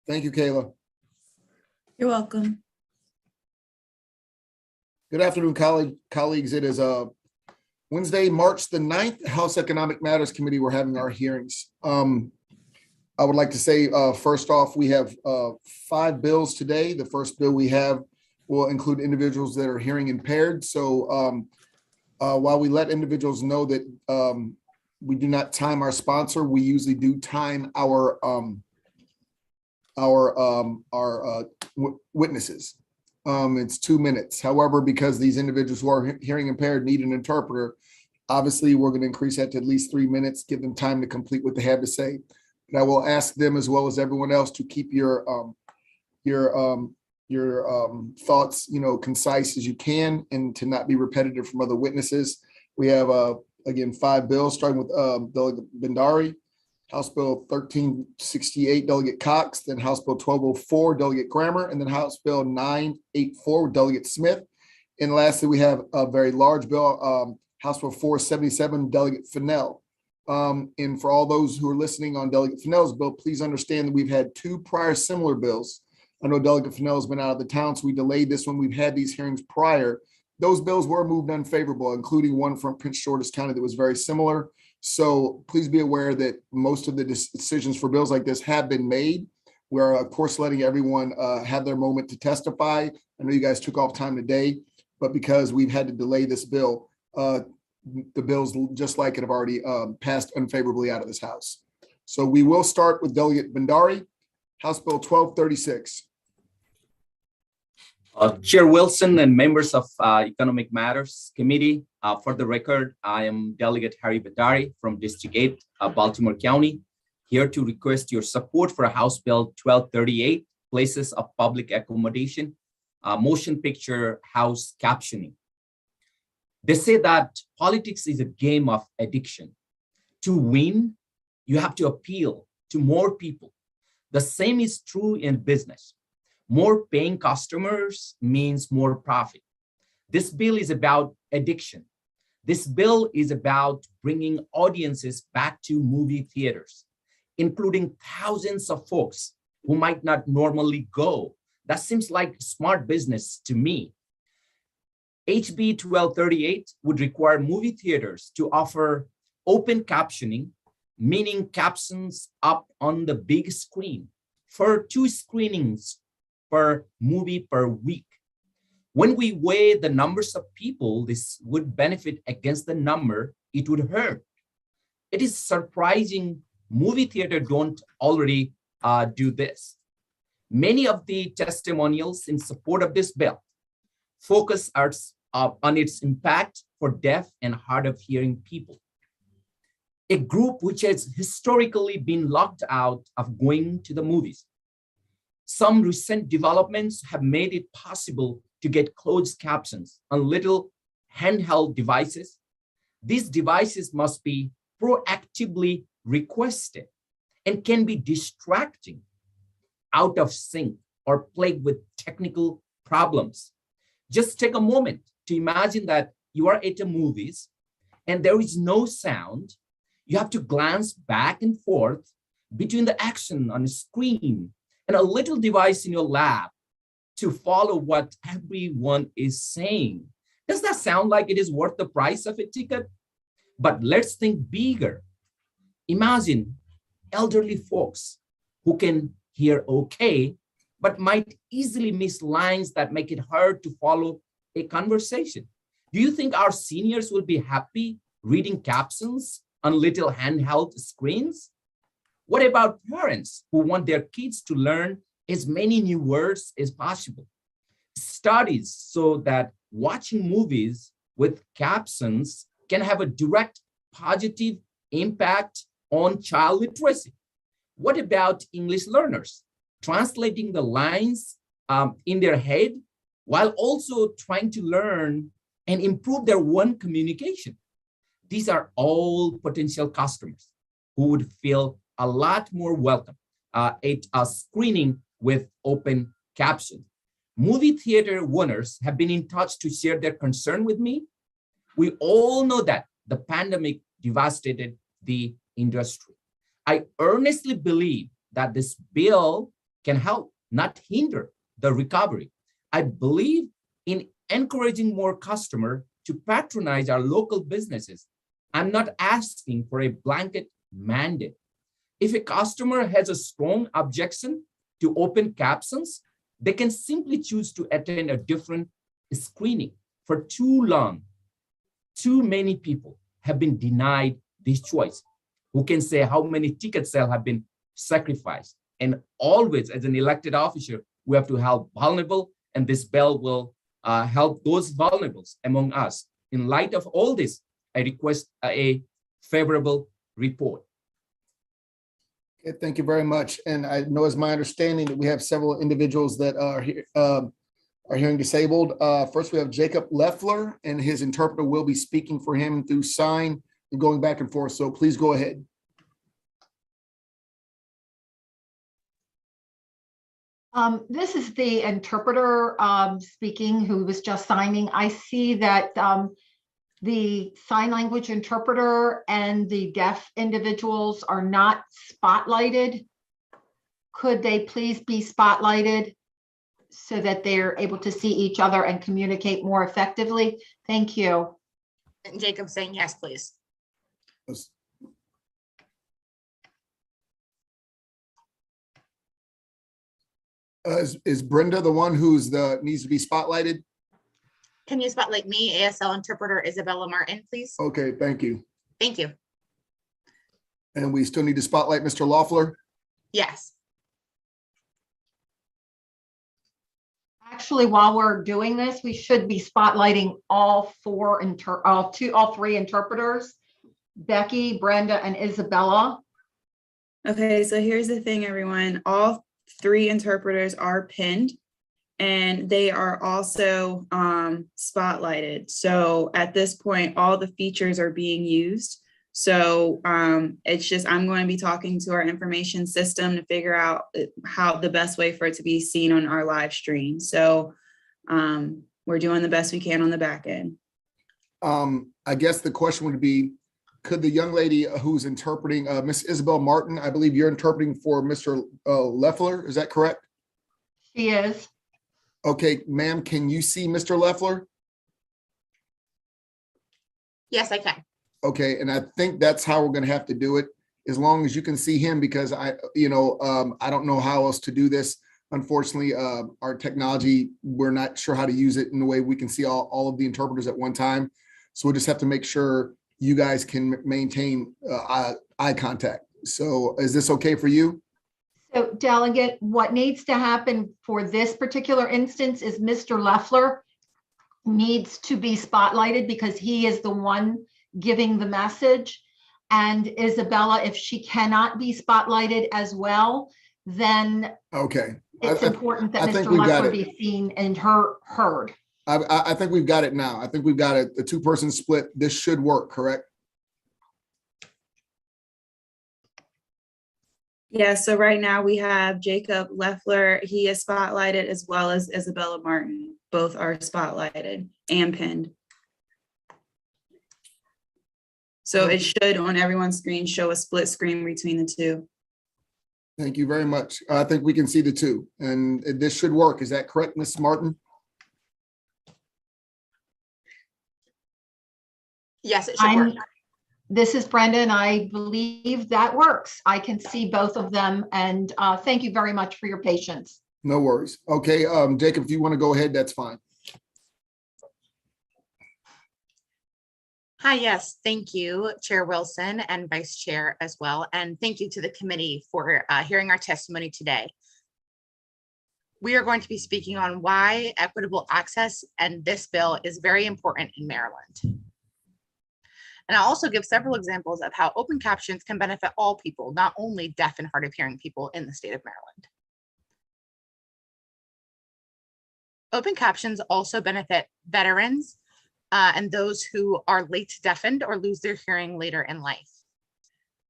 Thank you, Kayla. You're welcome. Good afternoon, colleagues. It is Wednesday, March the 9th, House Economic Matters Committee. We're having our hearings. I would like to say, first off, we have 5 bills today. The first bill we have will include individuals that are hearing impaired. So while we let individuals know that we do not time our sponsor, we usually do time our witnesses. It's 2 minutes. However, because these individuals who are hearing impaired need an interpreter, obviously we're going to increase that to at least 3 minutes, give them time to complete what they have to say. And I will ask them, as well as everyone else, to keep your thoughts, concise as you can, and to not be repetitive from other witnesses. We have again 5 bills, starting with Delegate Bhandari, House Bill 1368, Delegate Cox, then House Bill 1204, Delegate Grammer, and then House Bill 984, Delegate Smith. And lastly, we have a very large bill, House Bill 477, Delegate Fennell. And for all those who are listening on Delegate Fennell's bill, please understand that we've had 2 prior similar bills. I know Delegate Fennell has been out of the town, so we delayed this one. We've had these hearings prior. Those bills were moved unfavorable, including one from Prince George's County that was very similar. So please be aware that most of the decisions for bills like this have been made. We're, of course, letting everyone have their moment to testify. I know you guys took off time today, but because we've had to delay this bill, the bills just like it have already passed unfavorably out of this House. So we will start with Delegate Bhandari, House Bill 1236. Chair Wilson and members of Economic Matters Committee, for the record, I am Delegate Harry Bhandari from District 8, Baltimore County, here to request your support for House Bill 1238, Places of Public Accommodation, Motion Picture House Captioning. They say that politics is a game of addiction. To win, you have to appeal to more people. The same is true in business. More paying customers means more profit. This bill is about addiction. This bill is about bringing audiences back to movie theaters, including thousands of folks who might not normally go. That seems like smart business to me. HB 1238 would require movie theaters to offer open captioning, meaning captions up on the big screen for 2 screenings per movie per week. When we weigh the numbers of people this would benefit against the number it would hurt, it is surprising movie theaters don't already do this. Many of the testimonials in support of this bill focus on its impact for deaf and hard of hearing people, a group which has historically been locked out of going to the movies. Some recent developments have made it possible to get closed captions on little handheld devices. These devices must be proactively requested and can be distracting, out of sync, or plagued with technical problems. Just take a moment to imagine that you are at the movies and there is no sound. You have to glance back and forth between the action on the screen and a little device in your lap to follow what everyone is saying. Does that sound like it is worth the price of a ticket? But let's think bigger. Imagine elderly folks who can hear okay, but might easily miss lines that make it hard to follow a conversation. Do you think our seniors will be happy reading captions on little handheld screens? What about parents who want their kids to learn as many new words as possible? Studies show that watching movies with captions can have a direct positive impact on child literacy. What about English learners translating the lines in their head while also trying to learn and improve their own communication? These are all potential customers who would feel a lot more welcome at a screening with open captions. Movie theater owners have been in touch to share their concern with me. We all know that the pandemic devastated the industry. I earnestly believe that this bill can help, not hinder, the recovery. I believe in encouraging more customers to patronize our local businesses. I'm not asking for a blanket mandate. If a customer has a strong objection to open captions, they can simply choose to attend a different screening. For too long, too many people have been denied this choice. Who can say how many ticket sales have been sacrificed? And always, as an elected officer, we have to help vulnerable, and this bill will help those vulnerables among us. In light of all this, I request a favorable report. Okay, thank you very much. And I know it's my understanding that we have several individuals that are here, are hearing disabled. First, we have Jacob Leffler, and his interpreter will be speaking for him through sign and going back and forth. So please go ahead. This is the interpreter speaking who was just signing. I see that the sign language interpreter and the deaf individuals are not spotlighted. Could they please be spotlighted so that they're able to see each other and communicate more effectively? Thank you. And Jacob saying yes, please. Is Brenda the one who's needs to be spotlighted? Can you spotlight me, ASL interpreter Isabella Martin, please? Okay, thank you. Thank you. And we still need to spotlight Mr. Loeffler. Yes. Actually, while we're doing this, we should be spotlighting all three interpreters, Becky, Brenda, and Isabella. Okay, so here's the thing, everyone. All three interpreters are pinned, and they are also spotlighted. So at this point, all the features are being used. So it's just, I'm going to be talking to our information system to figure out how the best way for it to be seen on our live stream. So we're doing the best we can on the back end. I guess the question would be, could the young lady who's interpreting, Miss Isabel Martin, I believe you're interpreting for Mr. Loeffler, is that correct? She is. Okay, ma'am, can you see Mr. Loeffler? Yes, I can. Okay, and I think that's how we're gonna have to do it, as long as you can see him, because I don't know how else to do this. Unfortunately, our technology, we're not sure how to use it in the way we can see all of the interpreters at one time. So we'll just have to make sure you guys can maintain eye contact. So is this okay for you? So delegate, what needs to happen for this particular instance is Mr. Loeffler needs to be spotlighted because he is the one giving the message. And Isabella, if she cannot be spotlighted as well, then Okay. it's important that I think Mr. we've got Loeffler it. be seen and heard. I think we've got it now. I think we've got it. The two-person split. This should work, correct? Yeah, so right now we have Jacob Leffler. He is spotlighted, as well as Isabella Martin. Both are spotlighted and pinned. So it should, on everyone's screen, show a split screen between the two. Thank you very much. I think we can see the two, and this should work. Is that correct, Ms. Martin? Yes, it should work. This is Brenda, and I believe that works. I can see both of them, and thank you very much for your patience. No worries. Okay, Jacob, if you want to go ahead, that's fine. Hi, yes, thank you, Chair Wilson and Vice Chair as well. And thank you to the committee for hearing our testimony today. We are going to be speaking on why equitable access and this bill is very important in Maryland. And I'll also give several examples of how open captions can benefit all people, not only deaf and hard of hearing people in the state of Maryland. Open captions also benefit veterans and those who are late deafened or lose their hearing later in life.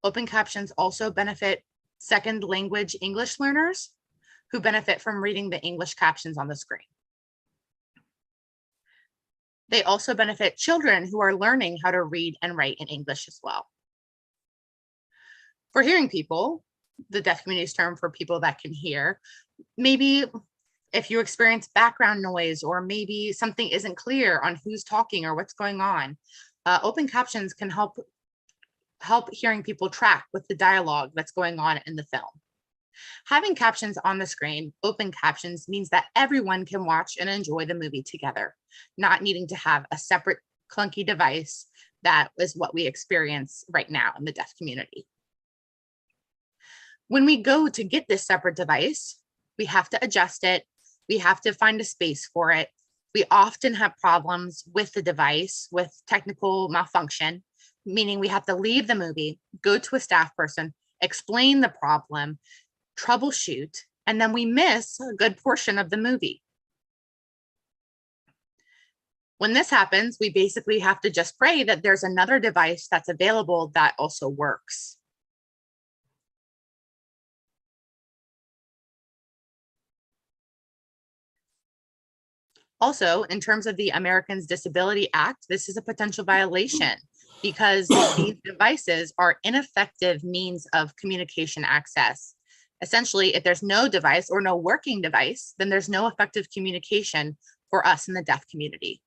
Open captions also benefit second language English learners who benefit from reading the English captions on the screen. They also benefit children who are learning how to read and write in English as well. For hearing people, the deaf community's term for people that can hear, maybe if you experience background noise, or maybe something isn't clear on who's talking or what's going on, open captions can help hearing people track with the dialogue that's going on in the film. Having captions on the screen, open captions, means that everyone can watch and enjoy the movie together, not needing to have a separate clunky device. That is what we experience right now in the deaf community. When we go to get this separate device, we have to adjust it. We have to find a space for it. We often have problems with the device, with technical malfunction, meaning we have to leave the movie, go to a staff person, explain the problem, troubleshoot, and then we miss a good portion of the movie. When this happens, we basically have to just pray that there's another device that's available that also works. Also, in terms of the Americans with Disabilities Act, this is a potential violation because these devices are ineffective means of communication access. Essentially, if there's no device or no working device, then there's no effective communication for us in the deaf community.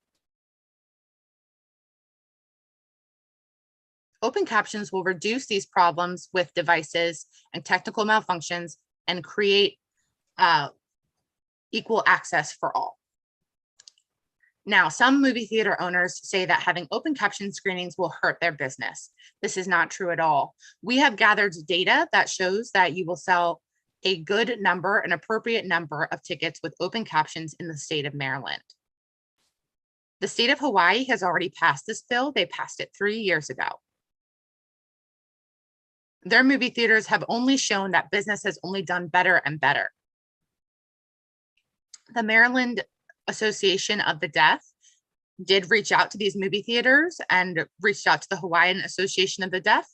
Open captions will reduce these problems with devices and technical malfunctions and create equal access for all. Now, some movie theater owners say that having open caption screenings will hurt their business. This is not true at all. We have gathered data that shows that you will sell a good number, an appropriate number of tickets with open captions in the state of Maryland. The state of Hawaii has already passed this bill. They passed it 3 years ago. Their movie theaters have only shown that business has only done better and better. The Maryland Association of the Deaf did reach out to these movie theaters and reached out to the Hawaiian Association of the Deaf.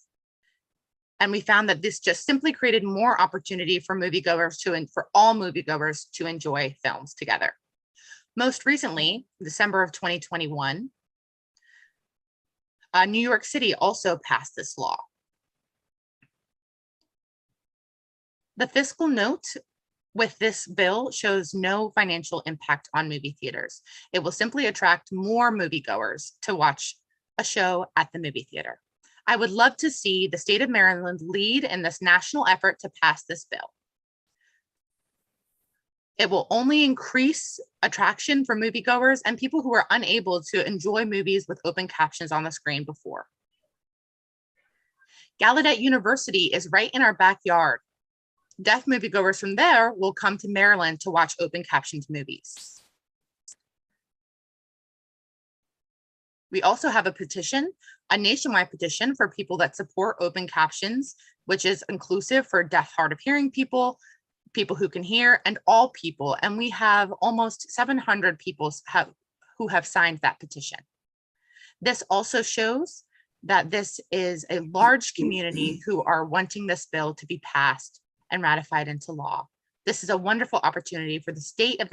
And we found that this just simply created more opportunity for moviegoers for all moviegoers to enjoy films together. Most recently, December of 2021, New York City also passed this law. The fiscal note with this bill shows no financial impact on movie theaters. It will simply attract more moviegoers to watch a show at the movie theater. I would love to see the state of Maryland lead in this national effort to pass this bill. It will only increase attraction for moviegoers and people who are unable to enjoy movies with open captions on the screen before. Gallaudet University is right in our backyard. Deaf moviegoers from there will come to Maryland to watch open captioned movies. We also have a petition, a nationwide petition for people that support open captions, which is inclusive for deaf, hard of hearing people, people who can hear, and all people. And we have almost 700 people who have signed that petition. This also shows that this is a large community who are wanting this bill to be passed and ratified into law. This is a wonderful opportunity for the state of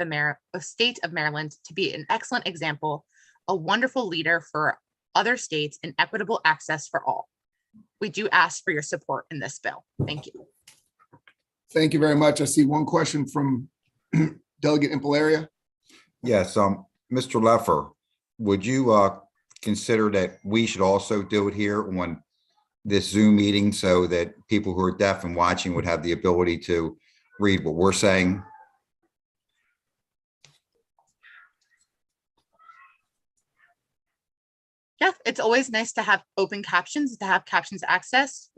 Maryland to be an excellent example, a wonderful leader for other states in equitable access for all. We do ask for your support in this bill. Thank you. Thank you very much. I see one question from Delegate Impalaria. Yes, Mr. Leffer, would you consider that we should also do it here on this Zoom meeting so that people who are deaf and watching would have the ability to read what we're saying? Yeah, it's always nice to have open captions, to have captions access.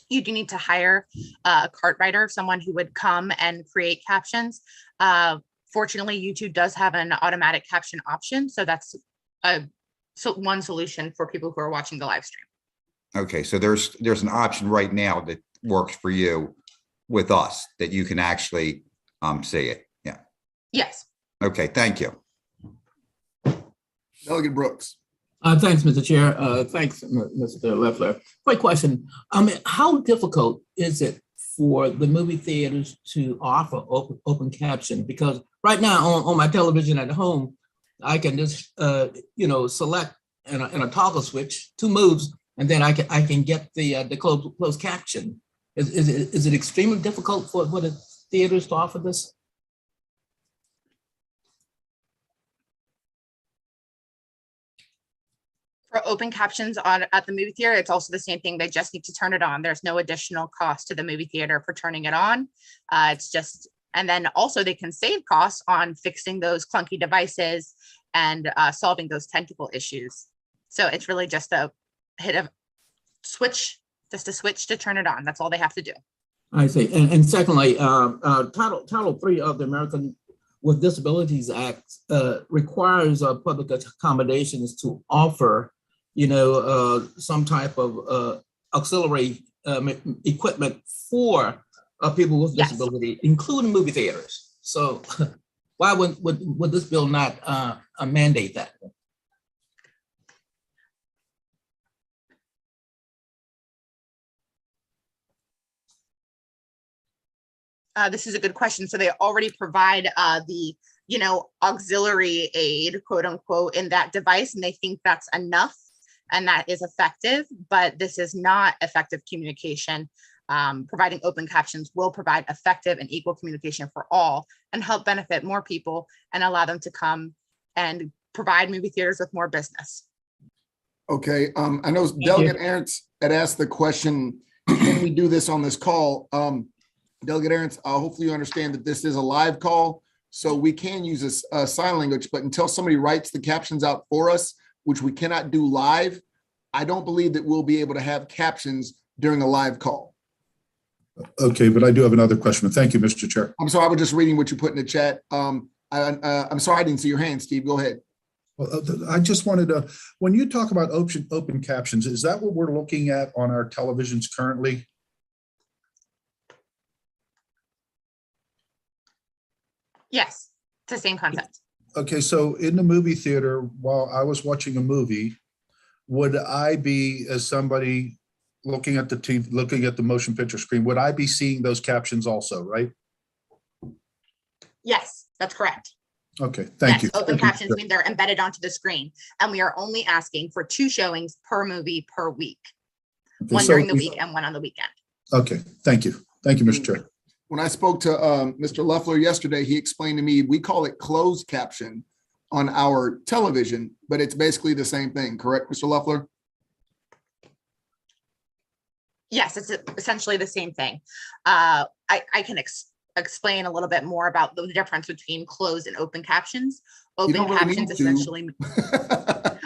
You do need to hire a cart writer, someone who would come and create captions. Fortunately, YouTube does have an automatic caption option. So that's one solution for people who are watching the live stream. Okay, so there's an option right now that works for you with us that you can actually see it. Yeah. Yes. Okay, thank you. Delegate Brooks. Thanks, Mr. Chair. Thanks, Mr. Leffler. Quick question. How difficult is it for the movie theaters to offer open caption? Because right now on my television at home, I can just select in a toggle switch 2 moves, and then I can get the closed caption. Is it extremely difficult for the theaters to offer this? For open captions at the movie theater, it's also the same thing. They just need to turn it on. There's no additional cost to the movie theater for turning it on. It's just, and then also they can save costs on fixing those clunky devices and solving those technical issues. So it's really just a hit of switch, just a switch to turn it on. That's all they have to do. I see. And secondly, Title III of the American with Disabilities Act requires public accommodations to offer, some type of auxiliary equipment for people with Yes. disability, including movie theaters. So why would this bill not mandate that? This is a good question. So they already provide the, auxiliary aid, quote unquote, in that device, and they think that's enough and that is effective, but this is not effective communication. Providing open captions will provide effective and equal communication for all and help benefit more people and allow them to come and provide movie theaters with more business. Okay, I know Delegate Ernst had asked the question, can we do this on this call? Delegate Ernst, hopefully you understand that this is a live call, so we can use a sign language, but until somebody writes the captions out for us, which we cannot do live, I don't believe that we'll be able to have captions during a live call. Okay, but I do have another question. Thank you, Mr. Chair. I'm sorry, I was just reading what you put in the chat. I'm sorry, I didn't see your hand, Steve. Go ahead. Well, I just wanted to, when you talk about open captions, is that what we're looking at on our televisions currently? Yes, it's the same concept. Okay, so in the movie theater, while I was watching a movie, would I be, as somebody looking at the TV, looking at the motion picture screen, would I be seeing those captions also, right? Yes, that's correct. Okay, thank you. Open Thank you. captions mean they're embedded onto the screen, and we are only asking for 2 showings per movie per week, Okay, one so during the week and one on the weekend. Okay, thank you. Thank you, Mr. Chair. When I spoke to Mr. Loeffler yesterday, he explained to me, we call it closed caption on our television, but it's basically the same thing, correct, Mr. Loeffler? Yes, it's essentially the same thing. I can explain a little bit more about the difference between closed and open captions. Open don't really captions need to. essentially,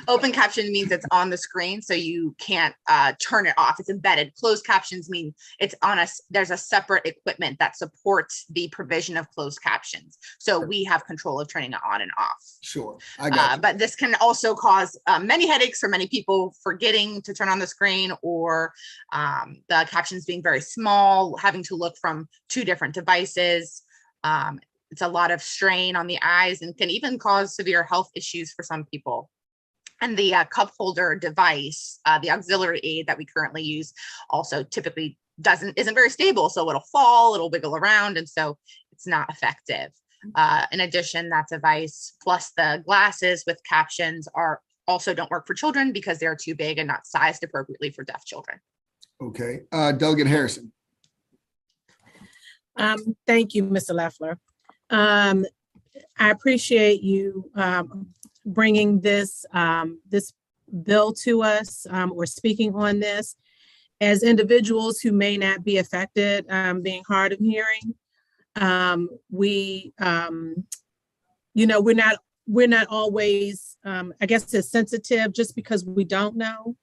open caption means it's on the screen, so you can't turn it off. It's embedded. Closed captions mean it's on us. There's a separate equipment that supports the provision of closed captions. So we have control of turning it on and off. Sure, I got you. But this can also cause many headaches for many people, forgetting to turn on the screen, or the captions being very small, having to look from 2 different devices. It's a lot of strain on the eyes and can even cause severe health issues for some people. And the cup holder device, the auxiliary aid that we currently use, also typically isn't very stable. So it'll fall, it'll wiggle around, and so it's not effective. In addition, that device plus the glasses with captions also don't work for children because they're too big and not sized appropriately for deaf children. Okay, Delegate Harrison. Thank you, Mr. Loeffler. I appreciate you bringing this bill to us, or speaking on this. As individuals who may not be affected, being hard of hearing, we're not always, I guess, as sensitive just because we don't know.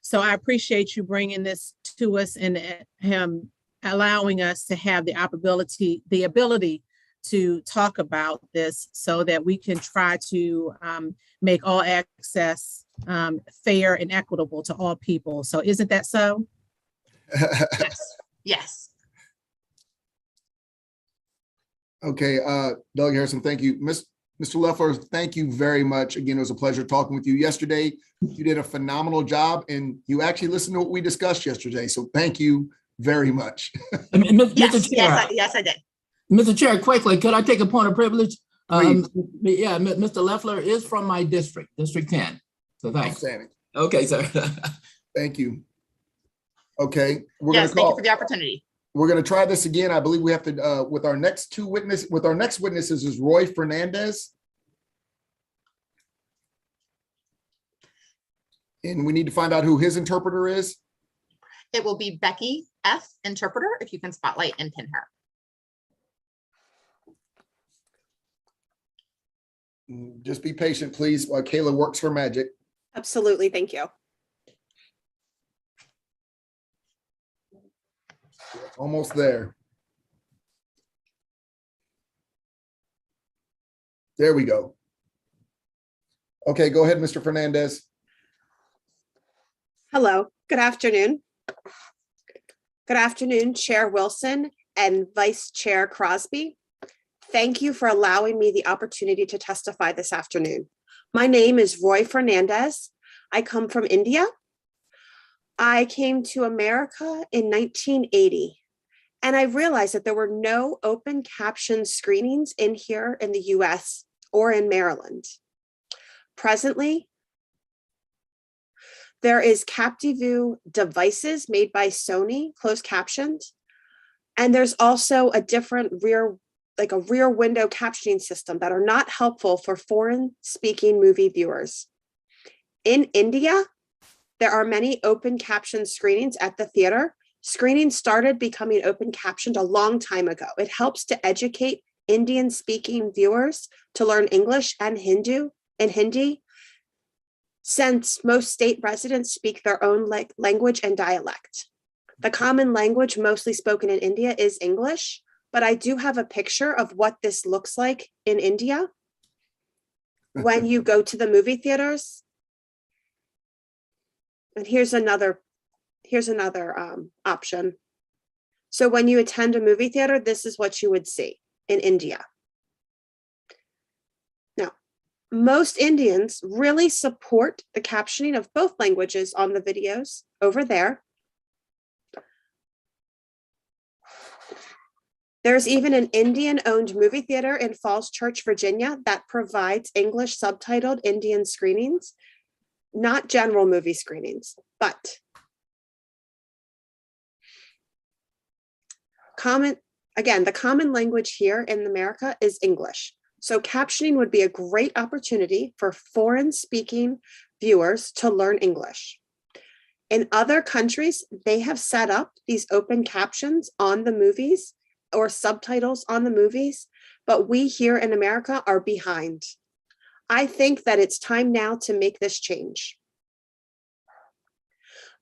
So I appreciate you bringing this to us and him allowing us to have the ability to talk about this so that we can try to make all access fair and equitable to all people. So isn't that so? Yes. Yes. Okay, Delegate Harrison, thank you. Mr. Loeffler, thank you very much. Again, it was a pleasure talking with you yesterday. You did a phenomenal job, and you actually listened to what we discussed yesterday. So thank you very much. Yes, I did. Mr. Chair, quickly, could I take a point of privilege? Please. Yeah, Mr. Loeffler is from my district, District 10. So thanks. Outstanding. Okay, sir. Thank you. Okay, Yes, thank you for the opportunity. We're going to try this again. I believe we have to, with our next witnesses is Roy Fernandez. And we need to find out who his interpreter is. It will be Becky F., interpreter, if you can spotlight and pin her. Just be patient, please, while Kayla works her magic. Absolutely, thank you. Almost there. There we go. Okay, go ahead, Mr. Fernandez. Hello, good afternoon. Good afternoon, Chair Wilson and Vice Chair Crosby. Thank you for allowing me the opportunity to testify this afternoon. My name is Roy Fernandez. I come from India. I came to America in 1980, and I realized that there were no open caption screenings in here in the US or in Maryland. Presently, there is CaptiView devices made by Sony, closed captioned, and there's also a different rear window captioning system that are not helpful for foreign speaking movie viewers. In India, there are many open caption screenings at the theater. Screenings started becoming open captioned a long time ago. It helps to educate Indian speaking viewers to learn English and Hindi, since most state residents speak their own language and dialect. The common language mostly spoken in India is English, but I do have a picture of what this looks like in India when you go to the movie theaters. And here's another option. So when you attend a movie theater, this is what you would see in India. Now, most Indians really support the captioning of both languages on the videos over there. There's even an Indian-owned movie theater in Falls Church, Virginia, that provides English subtitled Indian screenings, not general movie screenings, but the common language here in America is English. So captioning would be a great opportunity for foreign-speaking viewers to learn English. In other countries, they have set up these open captions on the movies or subtitles on the movies, but we here in America are behind. I think that it's time now to make this change.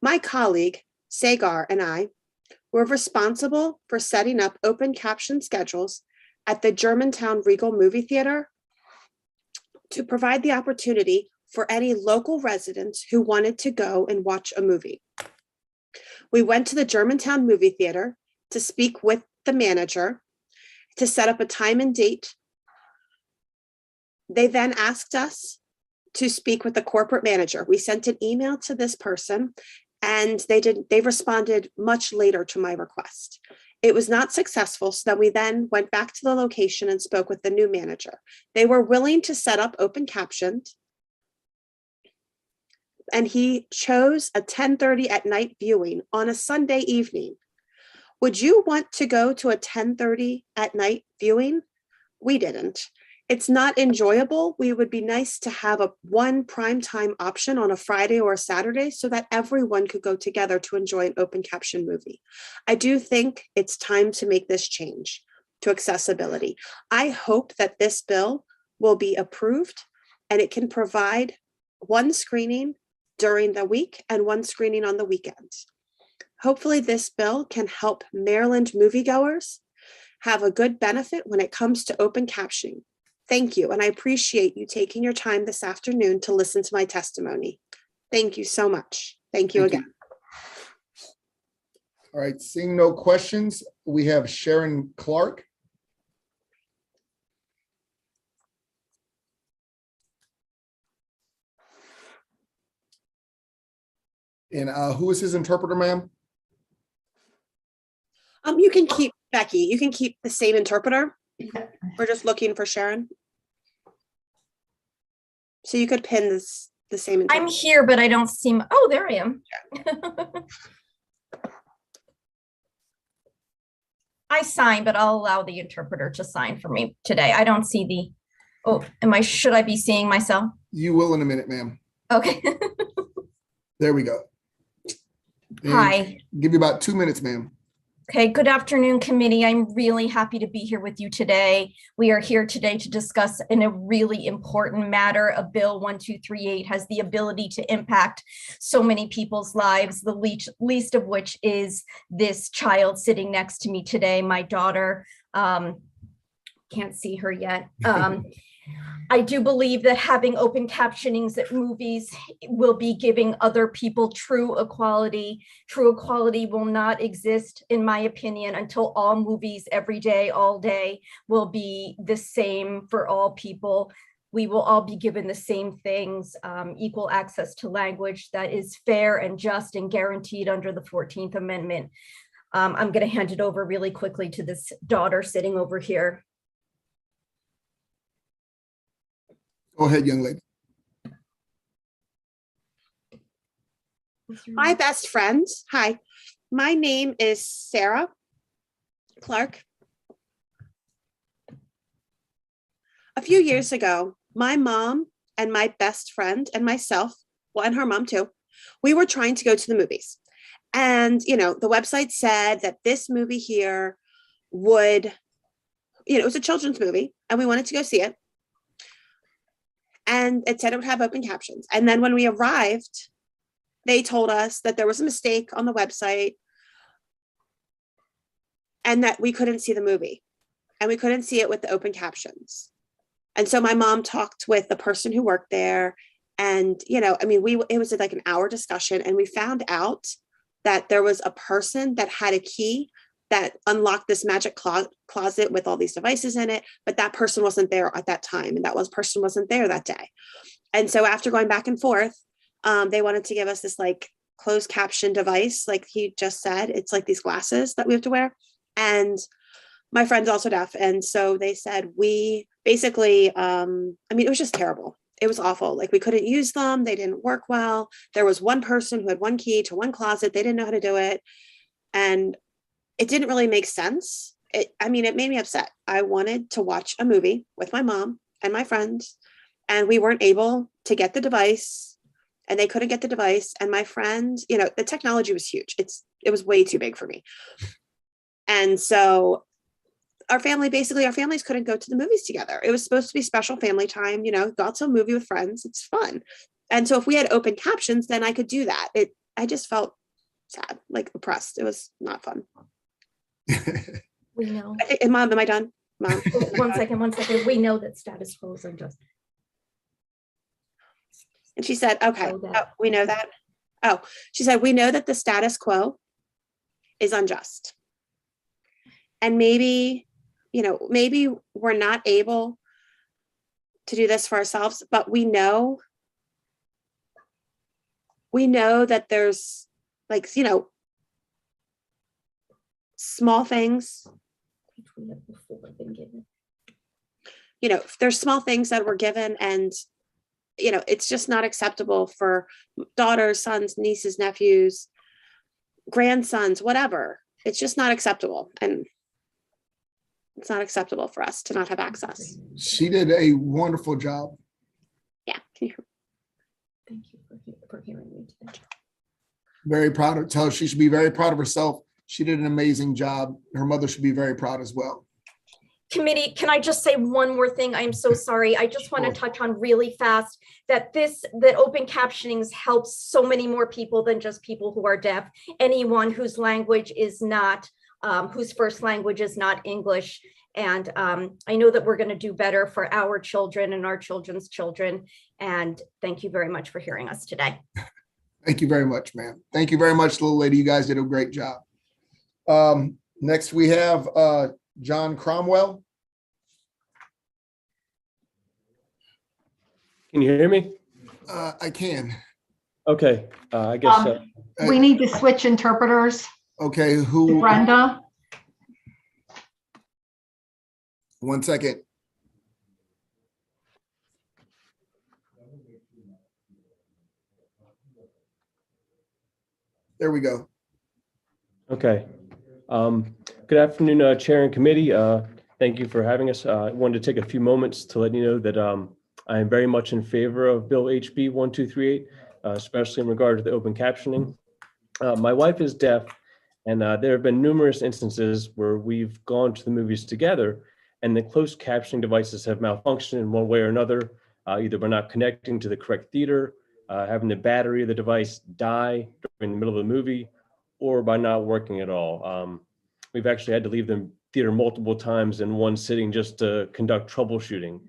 My colleague, Sagar, and I were responsible for setting up open caption schedules at the Germantown Regal Movie Theater to provide the opportunity for any local residents who wanted to go and watch a movie. We went to the Germantown Movie Theater to speak with the manager to set up a time and date. They then asked us to speak with the corporate manager. We sent an email to this person and they responded much later to my request. It was not successful, so that we then went back to the location and spoke with the new manager. They were willing to set up open captioned, and he chose a 10:30 at night viewing on a Sunday evening. Would you want to go to a 10:30 at night viewing? We didn't. It's not enjoyable. We would be nice to have one primetime option on a Friday or a Saturday so that everyone could go together to enjoy an open caption movie. I do think it's time to make this change to accessibility. I hope that this bill will be approved and it can provide one screening during the week and one screening on the weekends. Hopefully this bill can help Maryland moviegoers have a good benefit when it comes to open captioning. Thank you, and I appreciate you taking your time this afternoon to listen to my testimony. Thank you so much. Thank you again. All right, seeing no questions, we have Sharon Clark. And who is his interpreter, ma'am? You can keep Becky. You can keep the same interpreter. We're just looking for Sharon. So you could pin this the same interpreter. I'm here, but I don't see. Oh, there I am. I sign, but I'll allow the interpreter to sign for me today. I don't see the. Oh, should I be seeing myself? You will in a minute, ma'am. Okay. There we go. And Hi. Give you about 2 minutes, ma'am. Okay, good afternoon, committee. I'm really happy to be here with you today. We are here today to discuss in a really important matter. A bill 1238 has the ability to impact so many people's lives, the least of which is this child sitting next to me today, my daughter. Can't see her yet. I do believe that having open captionings at movies will be giving other people true equality. True equality will not exist, in my opinion, until all movies every day, all day will be the same for all people. We will all be given the same things, equal access to language that is fair and just and guaranteed under the 14th Amendment. I'm going to hand it over really quickly to this daughter sitting over here. Go ahead, young lady. My best friend. Hi, my name is Sarah Clark. A few years ago, my mom and my best friend and myself, well, and her mom too, we were trying to go to the movies. And, you know, the website said that this movie here would, it was a children's movie and we wanted to go see it. And it said it would have open captions. And then when we arrived, they told us that there was a mistake on the website and that we couldn't see the movie and we couldn't see it with the open captions. And so my mom talked with the person who worked there and, it was like an hour discussion and we found out that there was a person that had a key that unlocked this magic closet with all these devices in it, but that person wasn't there at that time. And person wasn't there that day. And so after going back and forth, they wanted to give us this like closed caption device. Like he just said, it's like these glasses that we have to wear. And my friend's also deaf. And so they said, we basically, it was just terrible. It was awful. Like we couldn't use them. They didn't work well. There was one person who had one key to one closet. They didn't know how to do it. And it didn't really make sense. It made me upset. I wanted to watch a movie with my mom and my friends, and we weren't able to get the device, and they couldn't get the device. And my friend, the technology was huge. It was way too big for me. And so our families couldn't go to the movies together. It was supposed to be special family time, go out to a movie with friends. It's fun. And so if we had open captions, then I could do that. I just felt sad, like oppressed. It was not fun. We know. Mom, am I done? Mom. One second. We know that status quo is unjust. And she said, okay, we know that. Oh, she said, we know that the status quo is unjust. And maybe we're not able to do this for ourselves, but we know that there's small things, there's small things that were given and, it's just not acceptable for daughters, sons, nieces, nephews, grandsons, whatever. It's just not acceptable. And it's not acceptable for us to not have access. She did a wonderful job. Yeah. Thank you for hearing me today. Very proud of her. She should be very proud of herself. She did an amazing job. Her mother should be very proud as well. Committee, can I just say one more thing? I'm so sorry. I just want to touch on really fast that open captionings helps so many more people than just people who are deaf. Anyone whose language is not, whose first language is not English. And I know that we're going to do better for our children and our children's children. And thank you very much for hearing us today. Thank you very much, ma'am. Thank you very much, little lady. You guys did a great job. Next, we have John Cromwell. Can you hear me? I can. Okay, I guess. We need to switch interpreters. Okay, who? Brenda. One second. There we go. Okay. Good afternoon, Chair and Committee. Thank you for having us. I wanted to take a few moments to let you know that I am very much in favor of Bill HB 1238. especially in regard to the open captioning. My wife is deaf, and there have been numerous instances where we've gone to the movies together and the closed captioning devices have malfunctioned in one way or another, either by not connecting to the correct theater, having the battery of the device die during the middle of the movie, or by not working at all. We've actually had to leave the theater multiple times in one sitting just to conduct troubleshooting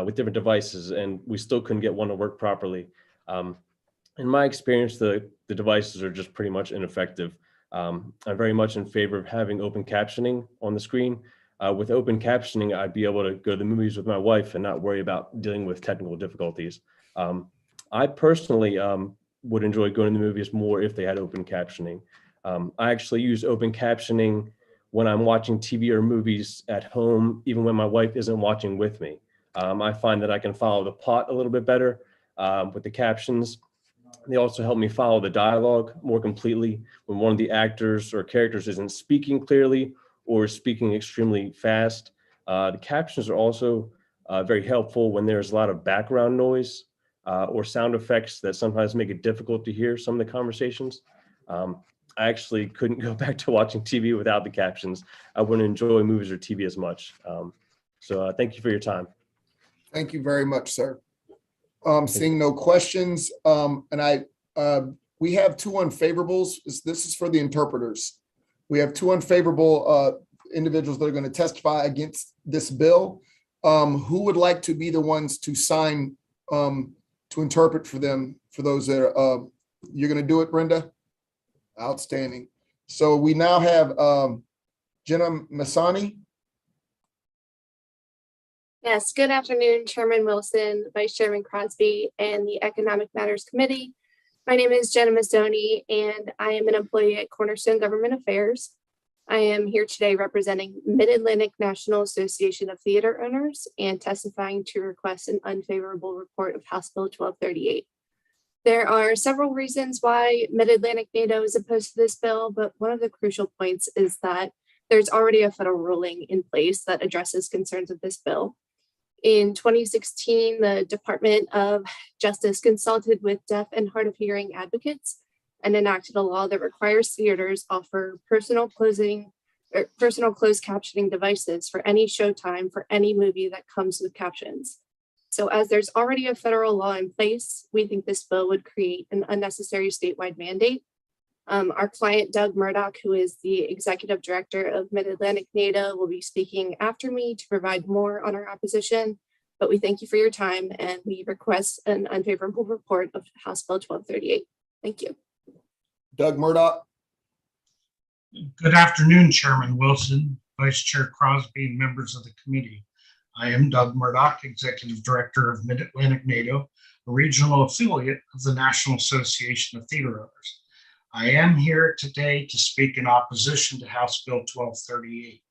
with different devices, and we still couldn't get one to work properly. In my experience, the devices are just pretty much ineffective. I'm very much in favor of having open captioning on the screen. With open captioning, I'd be able to go to the movies with my wife and not worry about dealing with technical difficulties. I personally would enjoy going to the movies more if they had open captioning. I actually use open captioning when I'm watching TV or movies at home, even when my wife isn't watching with me. I find that I can follow the plot a little bit better with the captions. They also help me follow the dialogue more completely when one of the actors or characters isn't speaking clearly or speaking extremely fast. The captions are also very helpful when there's a lot of background noise or sound effects that sometimes make it difficult to hear some of the conversations. I actually couldn't go back to watching TV without the captions. I wouldn't enjoy movies or TV as much. So thank you for your time. Thank you very much, sir. Seeing no questions, we have two unfavorables. This is for the interpreters. We have two unfavorable individuals that are going to testify against this bill. Who would like to be the ones to sign to interpret for them, for those that are, you're going to do it, Brenda? Outstanding. So we now have Jenna Masani. Yes, good afternoon, Chairman Wilson, Vice Chairman Crosby, and the Economic Matters Committee. My name is Jenna Mazzoni, and I am an employee at Cornerstone Government Affairs. I am here today representing Mid-Atlantic National Association of Theater Owners and testifying to request an unfavorable report of House Bill 1238. There are several reasons why Mid-Atlantic NATO is opposed to this bill, but one of the crucial points is that there's already a federal ruling in place that addresses concerns of this bill. In 2016, the Department of Justice consulted with deaf and hard of hearing advocates and enacted a law that requires theaters offer personal closed captioning devices for any showtime for any movie that comes with captions. So as there's already a federal law in place, we think this bill would create an unnecessary statewide mandate. Our client, Doug Murdoch, who is the executive director of Mid-Atlantic NATO, will be speaking after me to provide more on our opposition, but we thank you for your time and we request an unfavorable report of House Bill 1238. Thank you. Doug Murdoch. Good afternoon, Chairman Wilson, Vice Chair Crosby, and members of the committee. I am Doug Murdoch, Executive Director of Mid-Atlantic NATO, a regional affiliate of the National Association of Theater Owners. I am here today to speak in opposition to House Bill 1238.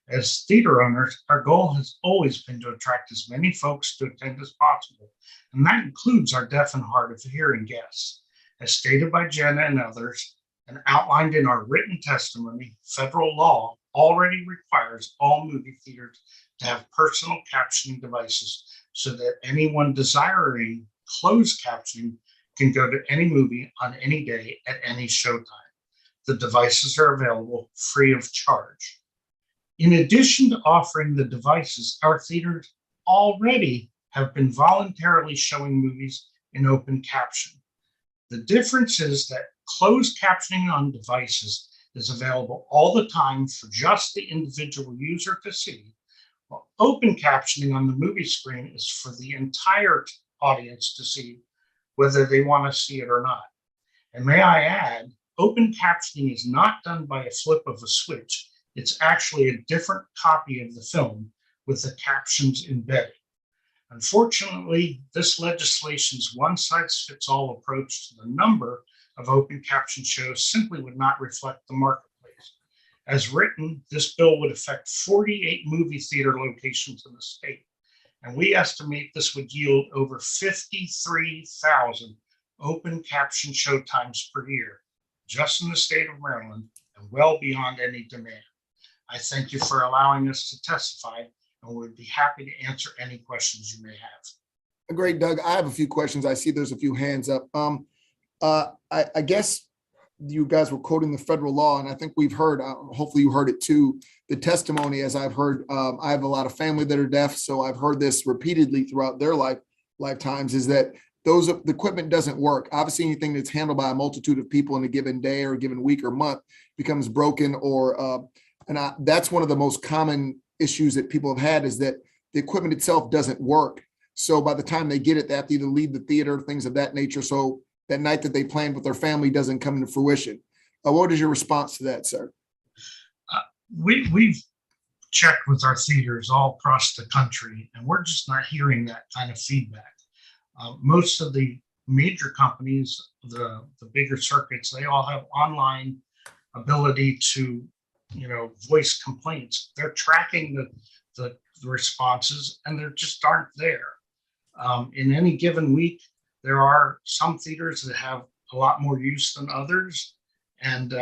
As theater owners, our goal has always been to attract as many folks to attend as possible, and that includes our deaf and hard of hearing guests. As stated by Jenna and others, and outlined in our written testimony, federal law already requires all movie theaters to have personal captioning devices so that anyone desiring closed captioning can go to any movie on any day at any showtime. The devices are available free of charge. In addition to offering the devices, our theaters already have been voluntarily showing movies in open caption. The difference is that closed captioning on devices is available all the time for just the individual user to see, while open captioning on the movie screen is for the entire audience to see, whether they want to see it or not. And may I add, open captioning is not done by a flip of a switch. It's actually a different copy of the film with the captions embedded. Unfortunately, this legislation's one-size-fits-all approach to the number of open caption shows simply would not reflect the marketplace. As written, this bill would affect 48 movie theater locations in the state, and we estimate this would yield over 53,000 open caption showtimes per year, just in the state of Maryland, and well beyond any demand. I thank you for allowing us to testify, and we'd be happy to answer any questions you may have. Great, Doug. I have a few questions. I see there's a few hands up. I guess you guys were quoting the federal law, and I think we've heard, hopefully you heard it too, the testimony, as I've heard, I have a lot of family that are deaf, so I've heard this repeatedly throughout their lifetimes, is that the equipment doesn't work. Obviously, anything that's handled by a multitude of people in a given day or a given week or month becomes broken, that's one of the most common issues that people have had, is that the equipment itself doesn't work. So by the time they get it, they have to either leave the theater, things of that nature. So that night that they planned with their family doesn't come into fruition. What is your response to that, sir? We've checked with our theaters all across the country, and we're just not hearing that kind of feedback. Most of the major companies, the bigger circuits, they all have online ability to, voice complaints. They're tracking the responses, and they just aren't there. In any given week, there are some theaters that have a lot more use than others. And,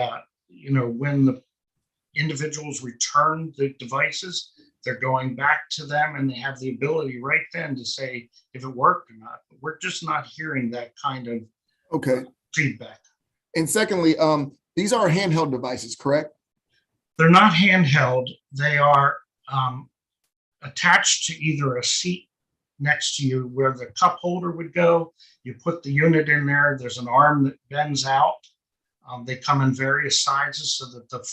when the individuals return the devices, they're going back to them, and they have the ability right then to say if it worked or not. But we're just not hearing that kind of feedback. And secondly, these are handheld devices, correct? They're not handheld. They are attached to either a seat next to you where the cup holder would go. You put the unit in there. There's an arm that bends out. They come in various sizes so that the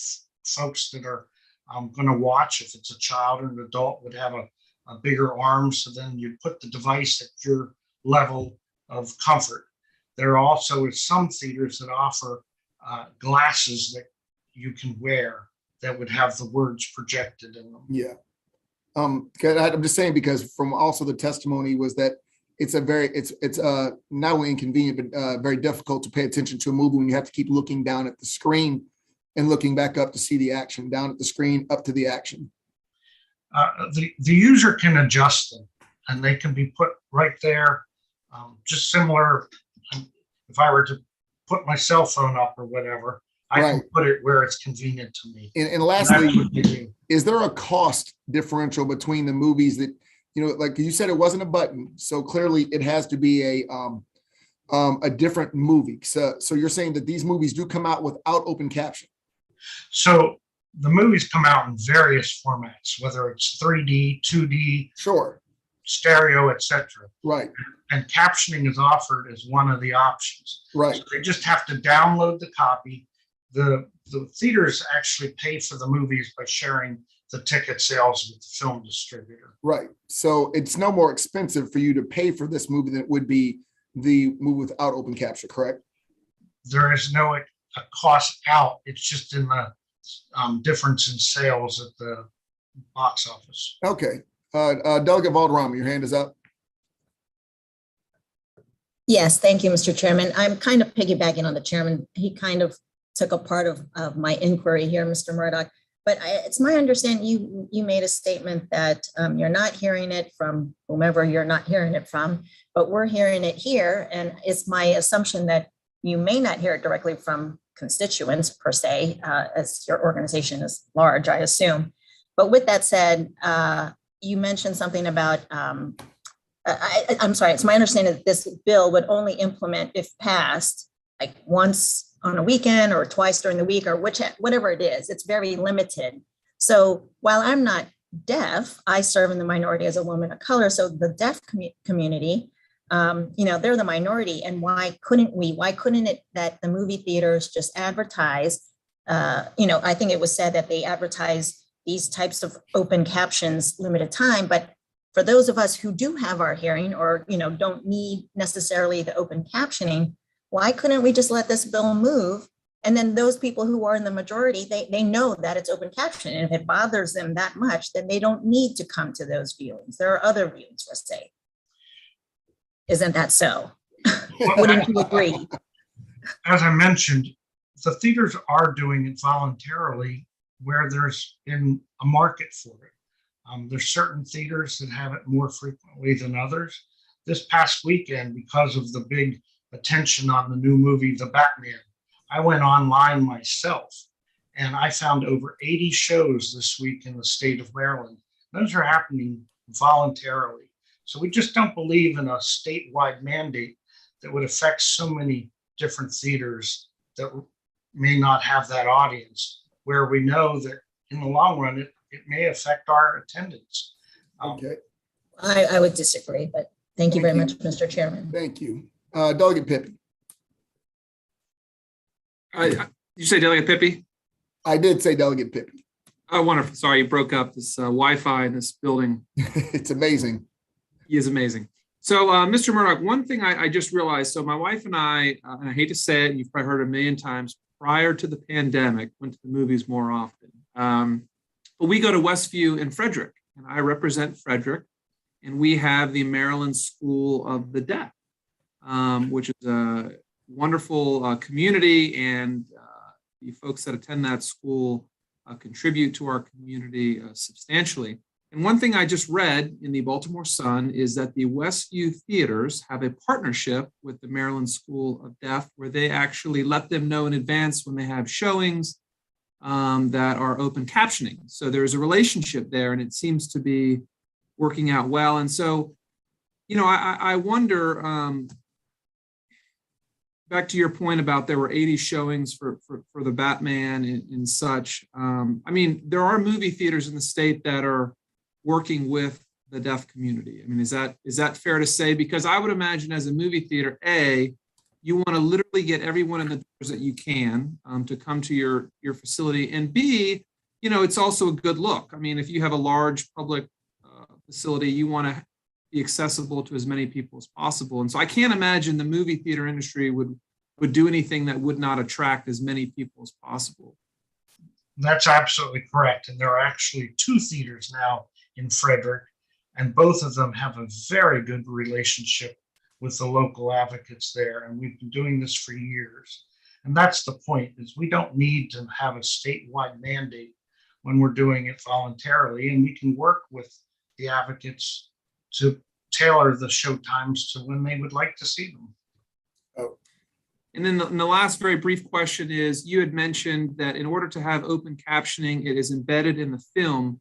folks that are going to watch, if it's a child or an adult, would have a bigger arm. So then you put the device at your level of comfort. There also is some theaters that offer glasses that you can wear that would have the words projected in them. Yeah. I'm just saying, because from also the testimony was that it's not only inconvenient, but very difficult to pay attention to a movie when you have to keep looking down at the screen and looking back up to see the action, down at the screen, up to the action. The user can adjust them, and they can be put right there, just similar. If I were to put my cell phone up or whatever, I can put it where it's convenient to me. And lastly, is there a cost differential between the movies that, like you said, it wasn't a button, so clearly it has to be a different movie. So you're saying that these movies do come out without open caption? So the movies come out in various formats, whether it's 3D, 2D, sure, stereo, etc. Right. And captioning is offered as one of the options. Right. So they just have to download the copy. The theaters actually pay for the movies by sharing the ticket sales with the film distributor. Right. So it's no more expensive for you to pay for this movie than it would be the movie without open caption, correct? There is no cost out. It's just in the difference in sales at the box office. Okay. Delegate Valderrama, your hand is up. Yes, thank you, Mr. Chairman. I'm kind of piggybacking on the chairman. He kind of took a part of my inquiry here, Mr. Murdoch. But it's my understanding you made a statement that you're not hearing it from whomever you're not hearing it from, but we're hearing it here. And it's my assumption that you may not hear it directly from constituents per se, as your organization is large, I assume. But with that said, you mentioned something about, I'm sorry, it's my understanding that this bill would only implement, if passed, like once on a weekend or twice during the week or whatever it is. It's very limited. So while I'm not deaf, I serve in the minority as a woman of color. So the deaf community, they're the minority. And why couldn't it that the movie theaters just advertise, I think it was said that they advertise these types of open captions limited time, but for those of us who do have our hearing or, don't need necessarily the open captioning, why couldn't we just let this bill move? And then those people who are in the majority, they know that it's open caption. And if it bothers them that much, then they don't need to come to those viewings. There are other viewings, let's say. Isn't that so? Wouldn't you agree? As I mentioned, the theaters are doing it voluntarily where there's been a market for it. There's certain theaters that have it more frequently than others. This past weekend, because of the big attention on the new movie, The Batman, I went online myself and I found over 80 shows this week in the state of Maryland. Those are happening voluntarily. So we just don't believe in a statewide mandate that would affect so many different theaters that may not have that audience, where we know that in the long run, it may affect our attendance. Okay, I would disagree, but thank you Thank very you. much, Mr. Chairman. thank you. Delegate Pippy. You say Delegate Pippy? I did say Delegate Pippy. Oh, wonderful. Sorry, you broke up. This Wi-Fi in this building It's amazing. is amazing. So, Mr. Murdoch, one thing I just realized, so my wife and I hate to say it, you've probably heard it a million times, prior to the pandemic, went to the movies more often. But we go to Westview and Frederick, and I represent Frederick, and we have the Maryland School of the Deaf, which is a wonderful community, and the folks that attend that school contribute to our community substantially. And one thing I just read in the Baltimore Sun is that the Westview theaters have a partnership with the Maryland School of Deaf, where they actually let them know in advance when they have showings that are open captioning. So there's a relationship there, and it seems to be working out well. And so, you know, I wonder, back to your point about there were 80 showings for the Batman and such. I mean, there are movie theaters in the state that are working with the deaf community. I mean, is that fair to say? Because I would imagine as a movie theater, A, you want to literally get everyone in the doors that you can to come to your facility, and B, you know, it's also a good look. I mean, if you have a large public facility, you want to be accessible to as many people as possible. And so I can't imagine the movie theater industry would do anything that would not attract as many people as possible. That's absolutely correct. And there are actually 2 theaters now in Frederick, and both of them have a very good relationship with the local advocates there. And we've been doing this for years. And that's the point, is we don't need to have a statewide mandate when we're doing it voluntarily, and we can work with the advocates to tailor the show times to when they would like to see them. Oh. And then the last very brief question is, you had mentioned that in order to have open captioning, it is embedded in the film.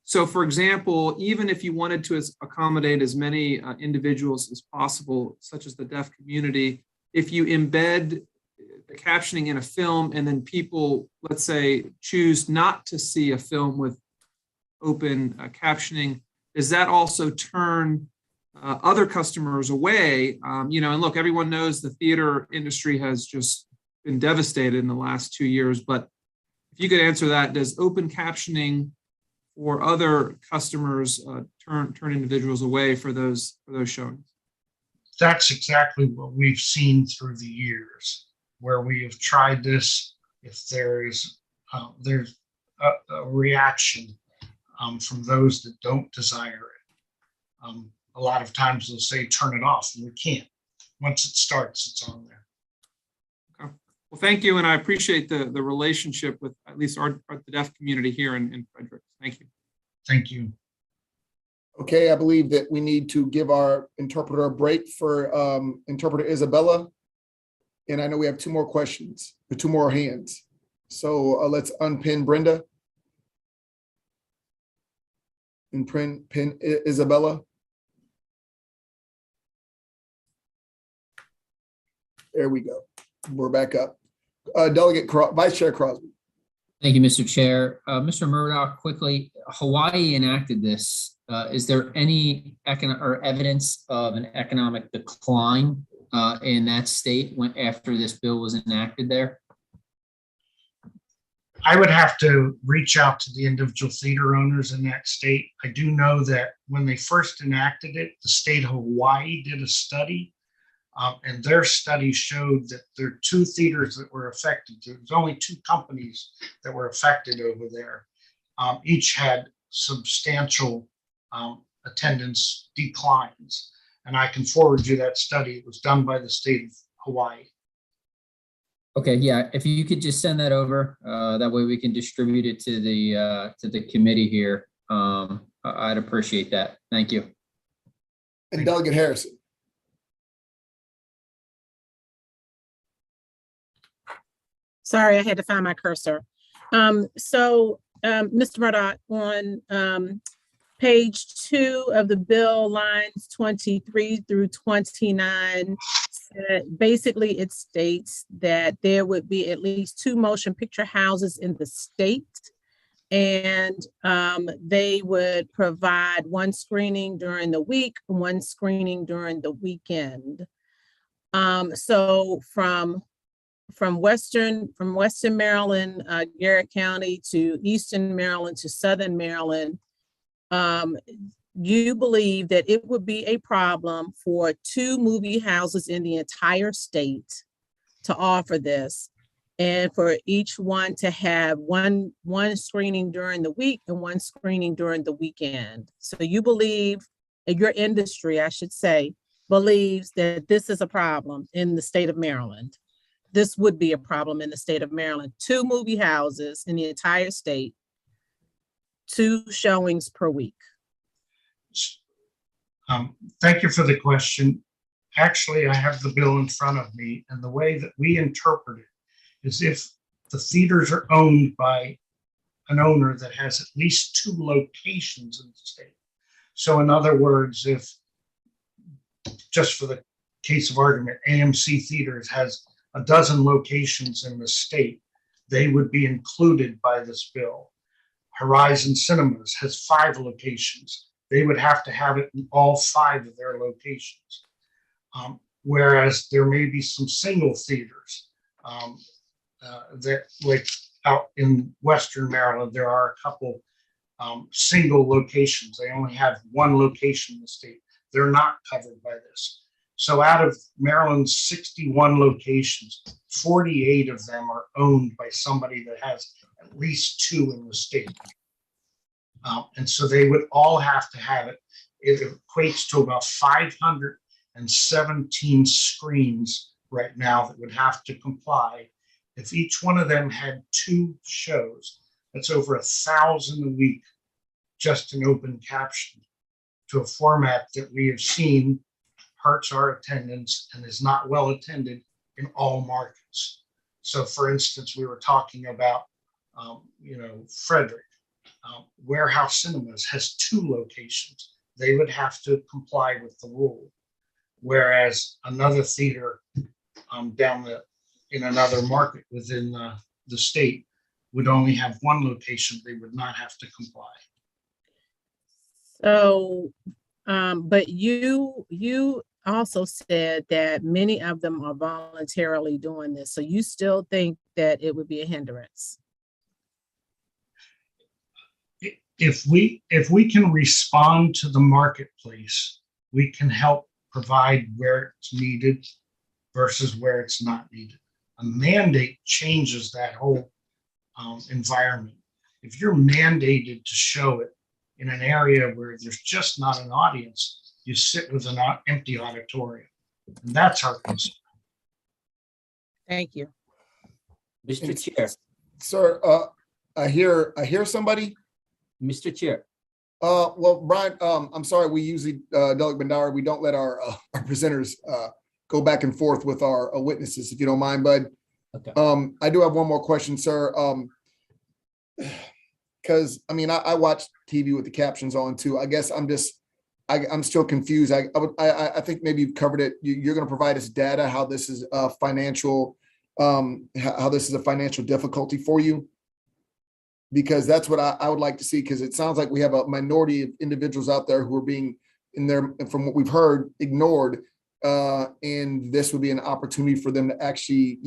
So for example, even if you wanted to accommodate as many individuals as possible, such as the deaf community, if you embed the captioning in a film and then people, let's say, choose not to see a film with open captioning, does that also turn other customers away? You know, and look, everyone knows the theater industry has just been devastated in the last 2 years, but if you could answer that, does open captioning for other customers turn individuals away for those showings? That's exactly what we've seen through the years, where we have tried this. If there's a reaction from those that don't desire it, a lot of times they'll say turn it off, and we can't. Once it starts, it's on there. Okay. Well, thank you, and I appreciate the relationship with at least the deaf community here in Frederick. Thank you. Thank you. Okay, I believe that we need to give our interpreter a break for interpreter Isabella. And I know we have 2 more questions, or 2 more hands. So let's unpin Brenda. And pin Isabella. There we go. We're back up. Vice Chair Crosby. Thank you, Mr. Chair. Mr. Murdoch, quickly, Hawaii enacted this. Is there any evidence of an economic decline in that state after this bill was enacted there? I would have to reach out to the individual theater owners in that state. I do know that when they first enacted it, the state of Hawaii did a study, and their study showed that there are 2 theaters that were affected. There's only 2 companies that were affected over there. Each had substantial attendance declines. And I can forward you that study. It was done by the state of Hawaii. Okay, yeah, if you could just send that over, that way we can distribute it to the committee here. I'd appreciate that. Thank you. And Delegate Harrison. Sorry, I had to find my cursor. Mr. Murdoch, on Page 2 of the bill, lines 23 through 29. Basically, it states that there would be at least 2 motion picture houses in the state. And they would provide 1 screening during the week, 1 screening during the weekend. So from Western Maryland, Garrett County, to Eastern Maryland, to Southern Maryland, you believe that it would be a problem for 2 movie houses in the entire state to offer this, and for each one to have one screening during the week and 1 screening during the weekend. So you believe, your industry, I should say, believes that this is a problem in the state of Maryland. This would be a problem in the state of Maryland. 2 movie houses in the entire state, 2 showings per week. Thank you for the question. Actually, I have the bill in front of me, and the way that we interpret it is if the theaters are owned by an owner that has at least 2 locations in the state. So in other words, if, just for the case of argument, AMC Theaters has a dozen locations in the state, they would be included by this bill. Horizon Cinemas has 5 locations. They would have to have it in all 5 of their locations. Whereas there may be some single theaters that, like out in Western Maryland, there are a couple single locations. They only have 1 location in the state. They're not covered by this. So out of Maryland's 61 locations, 48 of them are owned by somebody that has at least 2 in the state. And so they would all have to have it. It equates to about 517 screens right now that would have to comply. If each one of them had 2 shows, that's over 1,000 a week, just in open caption, to a format that we have seen hurts our attendance and is not well attended in all markets. So for instance, we were talking about, Frederick. Warehouse Cinemas has 2 locations. They would have to comply with the rule. Whereas another theater in another market within the state would only have 1 location. They would not have to comply. So, but you also said that many of them are voluntarily doing this. So you still think that it would be a hindrance? If we can respond to the marketplace, we can help provide where it's needed versus where it's not needed. A mandate changes that whole environment. If you're mandated to show it in an area where there's just not an audience, you sit with an empty auditorium. And that's our concern. Thank you. Mr. Chair. Sir, I hear somebody. Mr. Chair. Well, Brian, I'm sorry, we usually, Delegate Bhandari, we don't let our presenters go back and forth with our witnesses, if you don't mind, bud. Okay. I do have one more question, sir. Because I watch TV with the captions on too. I guess I'm still confused. I think maybe you've covered it. You're going to provide us data how this is a financial difficulty for you, because that's what I would like to see. Because it sounds like we have a minority of individuals out there who are being from what we've heard, ignored, and this would be an opportunity for them to actually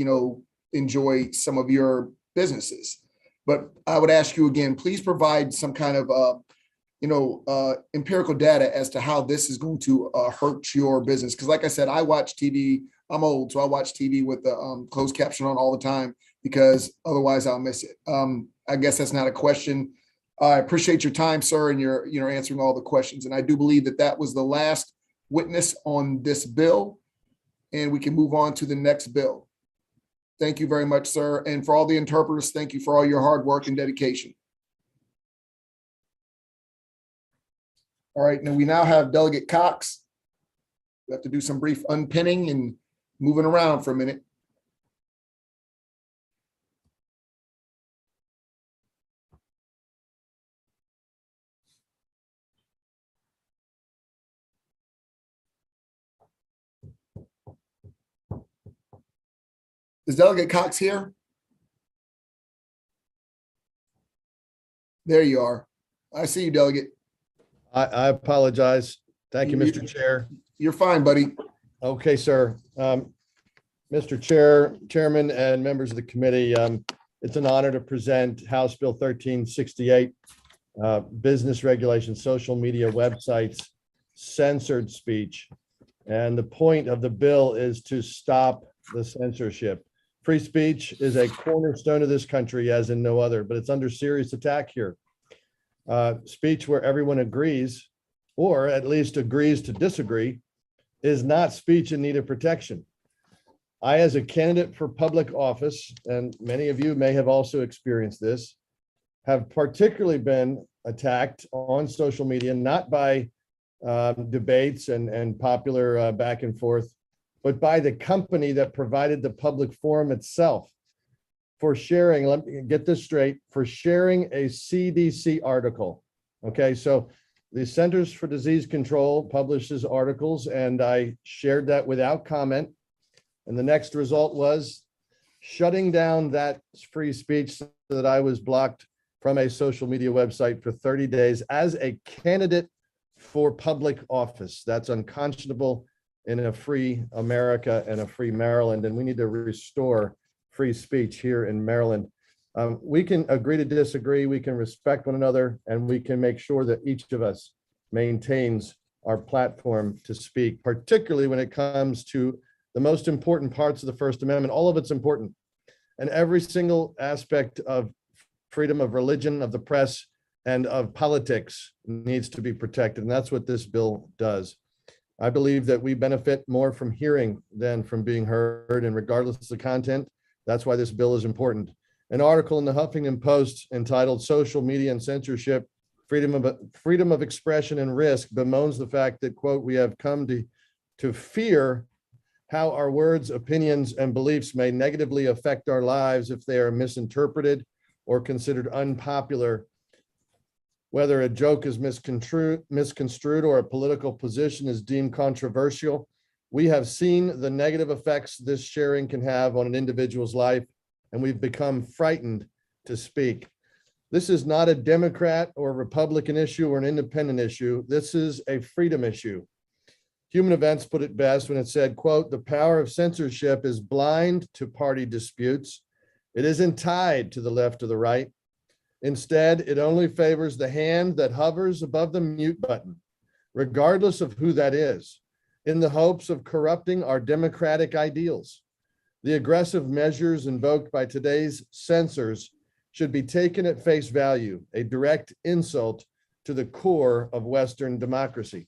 enjoy some of your businesses. But I would ask you again, please provide some kind of empirical data as to how this is going to hurt your business. Because like I said, I watch TV. I'm old, so I watch TV with the closed caption on all the time, because otherwise I'll miss it. I guess that's not a question. I appreciate your time, sir, and you're answering all the questions. And I do believe that was the last witness on this bill, and we can move on to the next bill. Thank you very much, sir. And for all the interpreters, thank you for all your hard work and dedication. All right, now we have Delegate Cox. We have to do some brief unpinning and moving around for a minute. Is Delegate Cox here? There you are. I see you, Delegate. I apologize. Thank you, You- Mr. Chair. You're fine, buddy. Okay, sir. Mr. Chairman, and members of the committee, it's an honor to present House Bill 1368, Business Regulation, Social Media Websites, Censored Speech. And the point of the bill is to stop the censorship. Free speech is a cornerstone of this country as in no other, but it's under serious attack here. Speech where everyone agrees, or at least agrees to disagree, is not speech in need of protection. I, as a candidate for public office, and many of you may have also experienced this, have particularly been attacked on social media, not by debates and popular back and forth, but by the company that provided the public forum itself for sharing, let me get this straight, for sharing a CDC article. Okay, so the Centers for Disease Control publishes articles, and I shared that without comment. And the next result was shutting down that free speech so that I was blocked from a social media website for 30 days as a candidate for public office. That's unconscionable in a free America and a free Maryland, and we need to restore free speech here in Maryland. We can agree to disagree, we can respect one another, and we can make sure that each of us maintains our platform to speak, particularly when it comes to the most important parts of the First Amendment. All of it's important. And every single aspect of freedom of religion, of the press, and of politics needs to be protected. And that's what this bill does. I believe that we benefit more from hearing than from being heard, and regardless of the content, that's why this bill is important. An article in the Huffington Post entitled "Social Media and Censorship, Freedom of Expression and Risk" bemoans the fact that, quote, "we have come to fear how our words, opinions, and beliefs may negatively affect our lives if they are misinterpreted or considered unpopular. Whether a joke is misconstrued or a political position is deemed controversial, we have seen the negative effects this sharing can have on an individual's life, and we've become frightened to speak." This is not a Democrat or Republican issue or an independent issue. This is a freedom issue. Human Events put it best when it said, quote, "The power of censorship is blind to party disputes. It isn't tied to the left or the right. Instead, it only favors the hand that hovers above the mute button, regardless of who that is, in the hopes of corrupting our democratic ideals. The aggressive measures invoked by today's censors should be taken at face value, a direct insult to the core of Western democracy."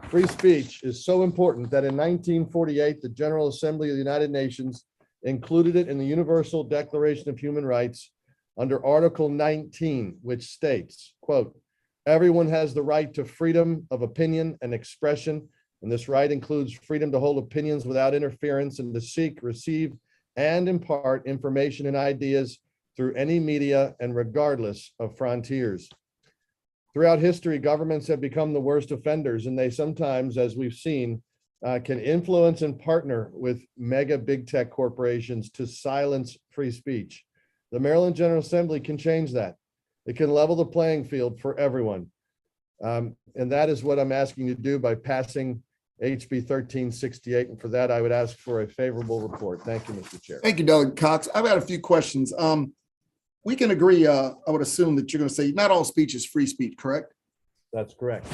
Free speech is so important that in 1948, the General Assembly of the United Nations included it in the Universal Declaration of Human Rights under Article 19, which states, quote, "Everyone has the right to freedom of opinion and expression, and this right includes freedom to hold opinions without interference and to seek, receive, and impart information and ideas through any media and regardless of frontiers." Throughout history, governments have become the worst offenders, and they sometimes, as we've seen, can influence and partner with mega big tech corporations to silence free speech. The Maryland General Assembly can change that. It can level the playing field for everyone. And that is what I'm asking you to do by passing HB 1368. And for that, I would ask for a favorable report. Thank you, Mr. Chair. Thank you, Delegate Cox. I've got a few questions. We can agree, I would assume that you're going to say not all speech is free speech, correct? That's correct.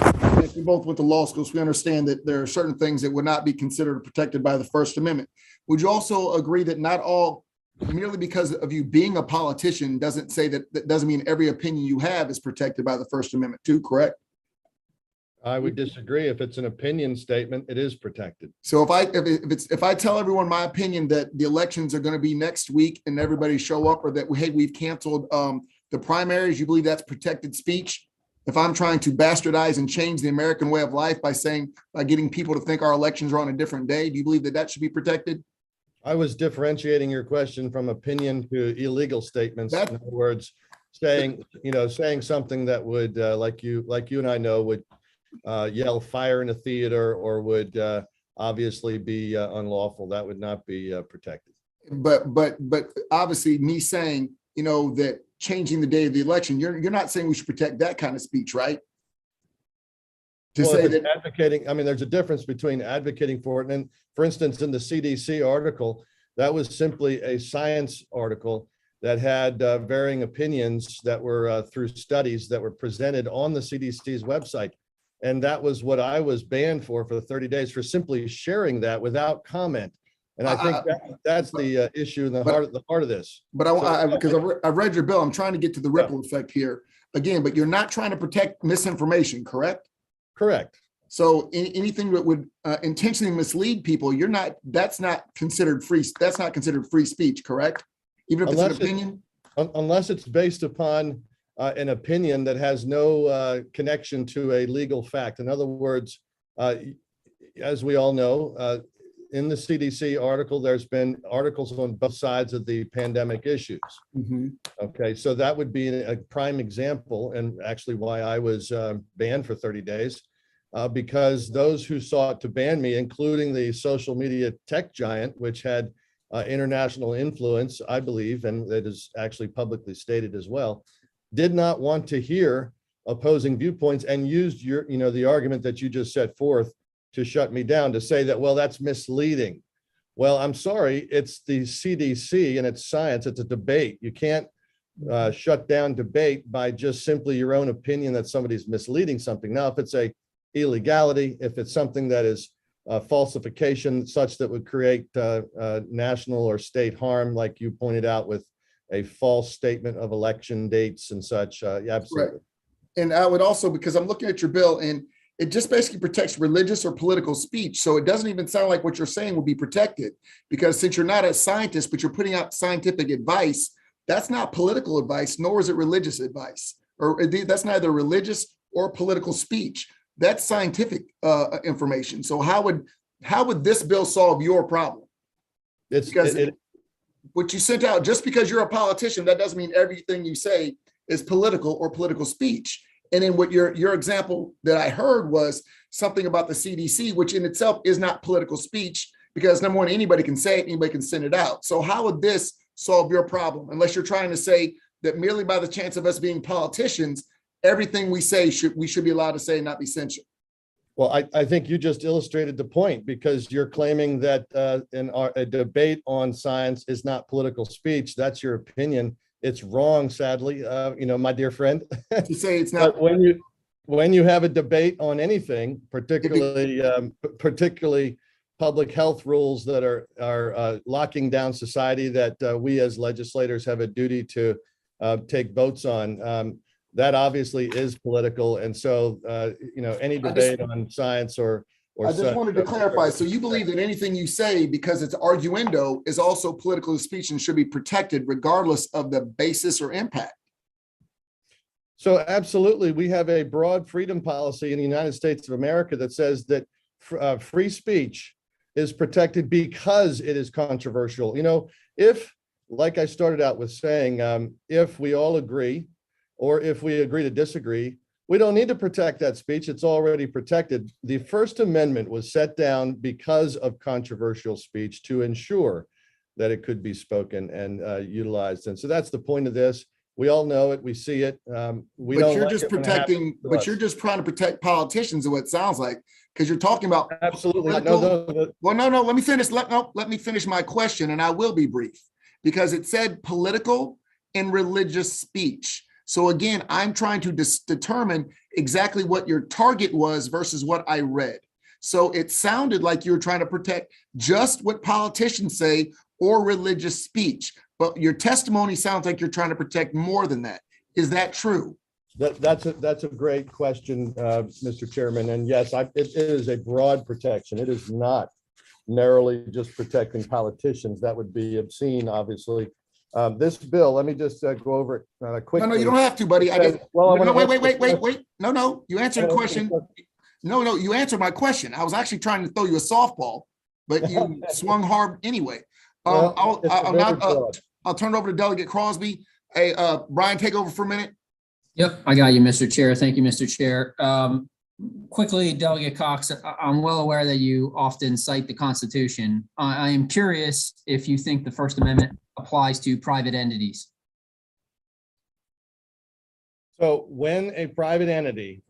If we both went to law schools, we understand that there are certain things that would not be considered protected by the First Amendment. Would you also agree that not all, merely because of you being a politician, doesn't say that doesn't mean every opinion you have is protected by the First Amendment too, correct? I would disagree. If it's an opinion statement, it is protected. So if I tell everyone my opinion that the elections are going to be next week and everybody show up, or that, hey, we've canceled the primaries, you believe that's protected speech? If I'm trying to bastardize and change the American way of life by getting people to think our elections are on a different day, do you believe that should be protected? I was differentiating your question from opinion to illegal statements. In other words, saying something that would, like you and I know, would yell fire in a theater or would obviously be unlawful. That would not be protected. But obviously me saying, you know, that changing the day of the election, you're not saying we should protect that kind of speech, right? To Well, say if it's that, advocating, I mean, there's a difference between advocating for it and, for instance, in the CDC article, that was simply a science article that had varying opinions that were through studies that were presented on the CDC's website. And that was what I was banned for 30 days, for simply sharing that without comment. And I think that's the issue in the heart of this. but because I read your bill, I'm trying to get to the ripple effect here again, but you're not trying to protect misinformation, correct? Correct. So anything that would intentionally mislead people, that's not considered free speech, correct? Even if it's an opinion? Unless it's based upon an opinion that has no connection to a legal fact. In other words, as we all know, in the CDC article, there's been articles on both sides of the pandemic issues. Okay, so that would be a prime example, and actually why I was banned for 30 days, because those who sought to ban me, including the social media tech giant, which had international influence, I believe, and that is actually publicly stated as well, did not want to hear opposing viewpoints and used the argument that you just set forth to shut me down, to say that, well, that's misleading. Well, I'm sorry, it's the CDC and it's science, it's a debate. You can't shut down debate by just simply your own opinion that somebody's misleading something. Now, if it's a illegality, if it's something that is falsification such that would create national or state harm, like you pointed out with a false statement of election dates and such, yeah, absolutely. Right. And I would also, because I'm looking at your bill and it just basically protects religious or political speech. So it doesn't even sound like what you're saying will be protected, because since you're not a scientist, but you're putting out scientific advice, that's not political advice, nor is it religious advice, or that's neither religious or political speech. That's scientific information. So how would this bill solve your problem? Because what you sent out, just because you're a politician, that doesn't mean everything you say is political or political speech. And then what your example that I heard was something about the CDC, which in itself is not political speech, because number one, anybody can say it, anybody can send it out. So how would this solve your problem? Unless you're trying to say that merely by the chance of us being politicians, everything we say we should be allowed to say and not be censored. Well, I think you just illustrated the point, because you're claiming that a debate on science is not political speech. That's your opinion. It's wrong, sadly, my dear friend. To say it's not. But when you have a debate on anything, particularly public health rules that are locking down society, that we as legislators have a duty to take votes on, that obviously is political. And so, any debate on science or I just wanted to clarify. So you believe that anything you say, because it's arguendo, is also political speech and should be protected regardless of the basis or impact? So absolutely, we have a broad freedom policy in the United States of America that says that free speech is protected because it is controversial. If, like I started out with saying, if we all agree, or if we agree to disagree, we don't need to protect that speech. It's already protected. The First Amendment was set down because of controversial speech to ensure that it could be spoken and utilized. And so that's the point of this. We all know it. We see it. We don't. You're just protecting. But you're just trying to protect politicians, is what it sounds like, because you're talking about absolutely. Well, no. Let me finish. Let me finish my question, and I will be brief, because it said political and religious speech. So again, I'm trying to determine exactly what your target was versus what I read. So it sounded like you were trying to protect just what politicians say or religious speech, but your testimony sounds like you're trying to protect more than that. Is that true? That's a great question, Mr. Chairman. And yes, it is a broad protection. It is not narrowly just protecting politicians. That would be obscene, obviously. This bill, let me just go over it quickly. No, you don't have to, buddy. Wait. No, you answered the question. No, you answered my question. I was actually trying to throw you a softball, but you swung hard anyway. I'll turn it over to Delegate Crosby. Hey, Brian, take over for a minute. Yep, I got you, Mr. Chair. Thank you, Mr. Chair. Quickly, Delegate Cox, I'm well aware that you often cite the Constitution. I am curious if you think the First Amendment applies to private entities. So when a private entity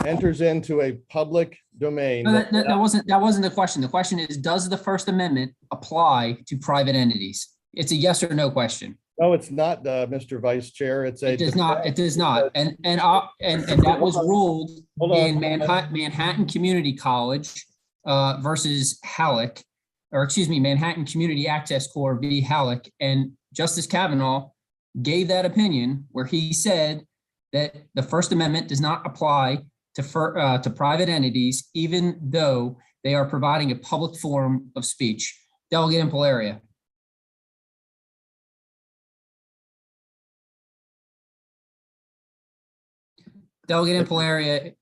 enters into a public domain. No, that wasn't the question. The question is, does the First Amendment apply to private entities? It's a yes or no question. No, it's not, Mr. Vice Chair. It's a. It does not. It does not. And that was ruled in Manhattan Community College versus Halleck, or excuse me, Manhattan Community Access Corps v. Halleck. And Justice Kavanaugh gave that opinion where he said that the First Amendment does not apply to private entities, even though they are providing a public forum of speech. Delegate Impalaria. Delegate Impalaria,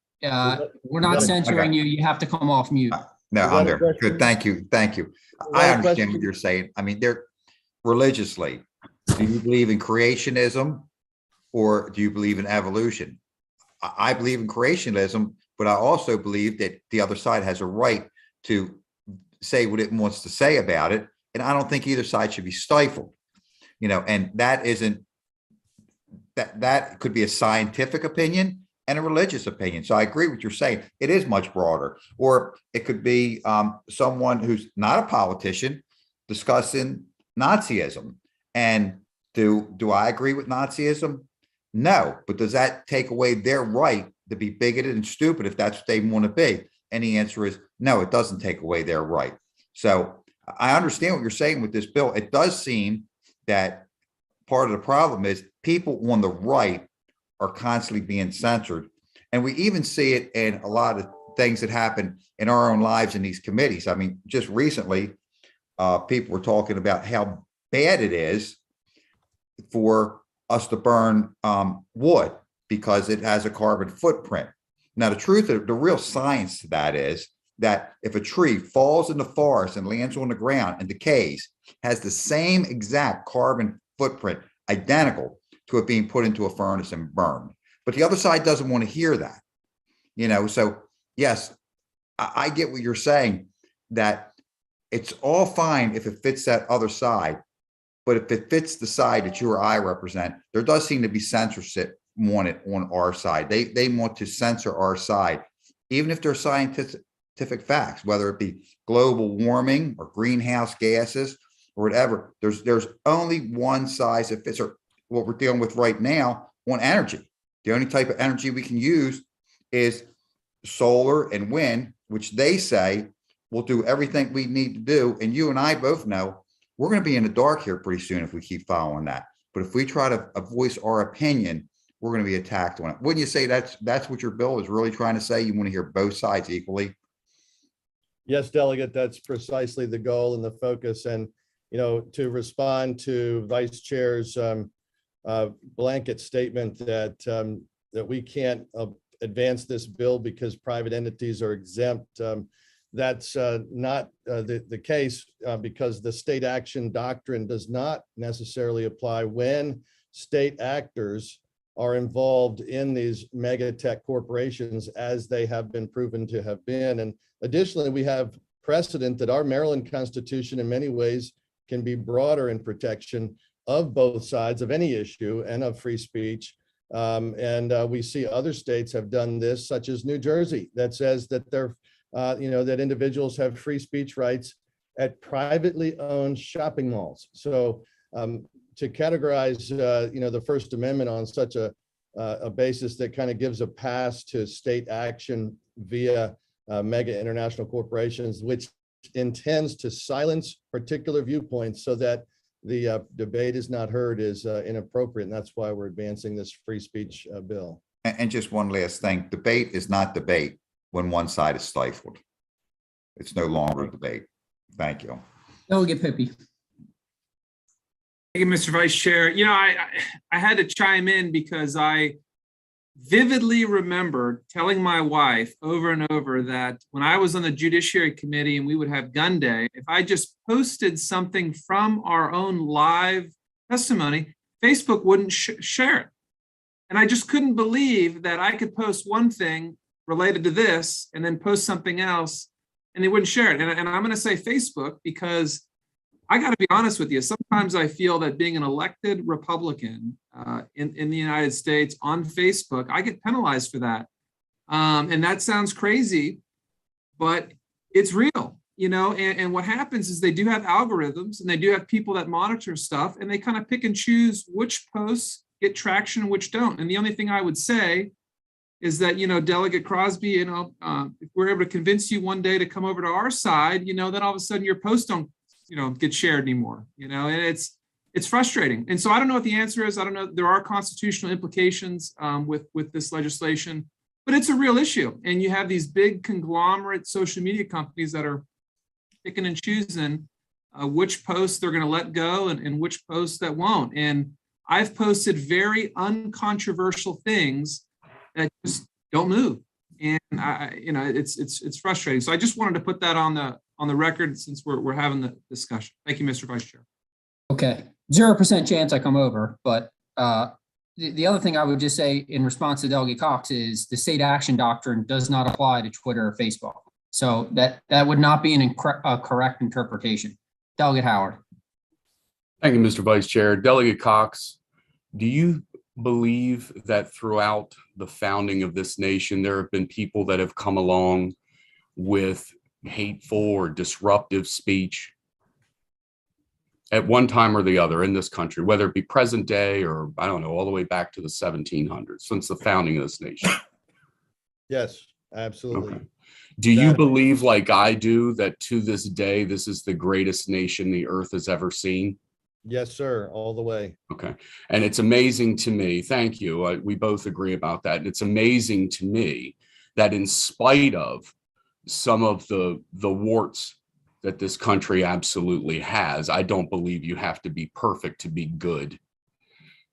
we're not censoring you. You have to come off mute. No, I'm there. Good. Thank you. Thank you. I understand what you're saying. I mean, they're religiously, do you believe in creationism or do you believe in evolution? I believe in creationism, but I also believe that the other side has a right to say what it wants to say about it. And I don't think either side should be stifled, and that isn't, that could be a scientific opinion and a religious opinion. So I agree with what you're saying. It is much broader. Or it could be someone who's not a politician discussing Nazism. And do I agree with Nazism? No. But does that take away their right to be bigoted and stupid if that's what they want to be? And the answer is no, it doesn't take away their right. So I understand what you're saying with this bill. It does seem that part of the problem is people on the right are constantly being censored. And we even see it in a lot of things that happen in our own lives in these committees. I mean, just recently, people were talking about how bad it is for us to burn wood because it has a carbon footprint. Now, the truth of the real science to that is that if a tree falls in the forest and lands on the ground and decays, has the same exact carbon footprint, identical to it being put into a furnace and burned. But the other side doesn't want to hear that, so yes, I get what you're saying, that it's all fine if it fits that other side, but if it fits the side that you or I represent, there does seem to be censorship on it on our side. They want to censor our side, even if they're scientific facts, whether it be global warming or greenhouse gases or whatever. There's only one size that fits, or what we're dealing with right now on energy. The only type of energy we can use is solar and wind, which they say will do everything we need to do. And you and I both know we're going to be in the dark here pretty soon if we keep following that. But if we try to voice our opinion, we're going to be attacked on it. Wouldn't you say that's what your bill is really trying to say? You want to hear both sides equally? Yes, Delegate, that's precisely the goal and the focus. And, to respond to Vice Chair's blanket statement that we can't advance this bill because private entities are exempt. That's not the case because the state action doctrine does not necessarily apply when state actors are involved in these mega tech corporations, as they have been proven to have been. And additionally, we have precedent that our Maryland Constitution in many ways can be broader in protection of both sides of any issue and of free speech. And we see other states have done this, such as New Jersey, that says that they're, that individuals have free speech rights at privately owned shopping malls. So to categorize, the First Amendment on such a basis that kind of gives a pass to state action via mega international corporations, which intends to silence particular viewpoints so that the debate is not heard, is inappropriate. And that's why we're advancing this free speech bill. And just one last thing, debate is not debate when one side is stifled. It's no longer a debate. Thank you. Delegate Pippi. Thank you, Mr. Vice Chair. I had to chime in because I vividly remember telling my wife over and over that when I was on the Judiciary Committee and we would have gun day, if I just posted something from our own live testimony, Facebook wouldn't share it. And I just couldn't believe that I could post one thing related to this and then post something else and they wouldn't share it. And I'm going to say Facebook because I got to be honest with you. Sometimes I feel that being an elected Republican in the United States on Facebook, I get penalized for that. And that sounds crazy, but it's real, you know, and what happens is they do have algorithms and they do have people that monitor stuff and they kind of pick and choose which posts get traction and which don't. And the only thing I would say is that, you know, Delegate Crosby, you know, if we're able to convince you one day to come over to our side, you know, then all of a sudden your posts don't, you know, get shared anymore, you know, and it's frustrating. And so I don't know what the answer is. I don't know. There are constitutional implications with this legislation, but it's a real issue. And you have these big conglomerate social media companies that are picking and choosing which posts they're going to let go and which posts that won't. And I've posted very uncontroversial things that just don't move. And you know, it's frustrating. So I just wanted to put that on the record since we're having the discussion. Thank you, Mr. Vice Chair. Okay, 0% chance I come over, but the other thing I would just say in response to Delegate Cox is the state action doctrine does not apply to Twitter or Facebook. So that would not be a correct interpretation. Delegate Howard. Thank you, Mr. Vice Chair. Delegate Cox, do you believe that throughout the founding of this nation, there have been people that have come along with hateful or disruptive speech at one time or the other in this country, whether it be present day or, I don't know, all the way back to the 1700s, since the founding of this nation? Yes, absolutely. Okay. Do you believe, like I do, that to this day, this is the greatest nation the earth has ever seen? Yes, sir, all the way. Okay. And it's amazing to me, thank you, we both agree about that. And it's amazing to me that in spite of some of the warts that this country absolutely has, I don't believe you have to be perfect to be good.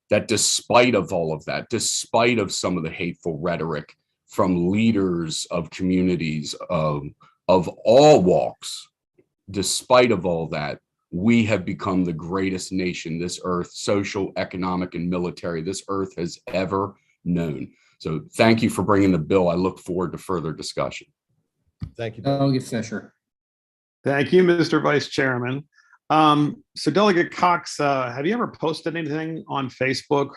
That despite of all of that, despite of some of the hateful rhetoric from leaders of communities of all walks, despite of all that, we have become the greatest nation this earth, social, economic, and military, this earth has ever known. So thank you for bringing the bill. I look forward to further discussion. Thank you. Delegate Fisher. Thank you, Mr. Vice Chairman. So Delegate Cox, have you ever posted anything on Facebook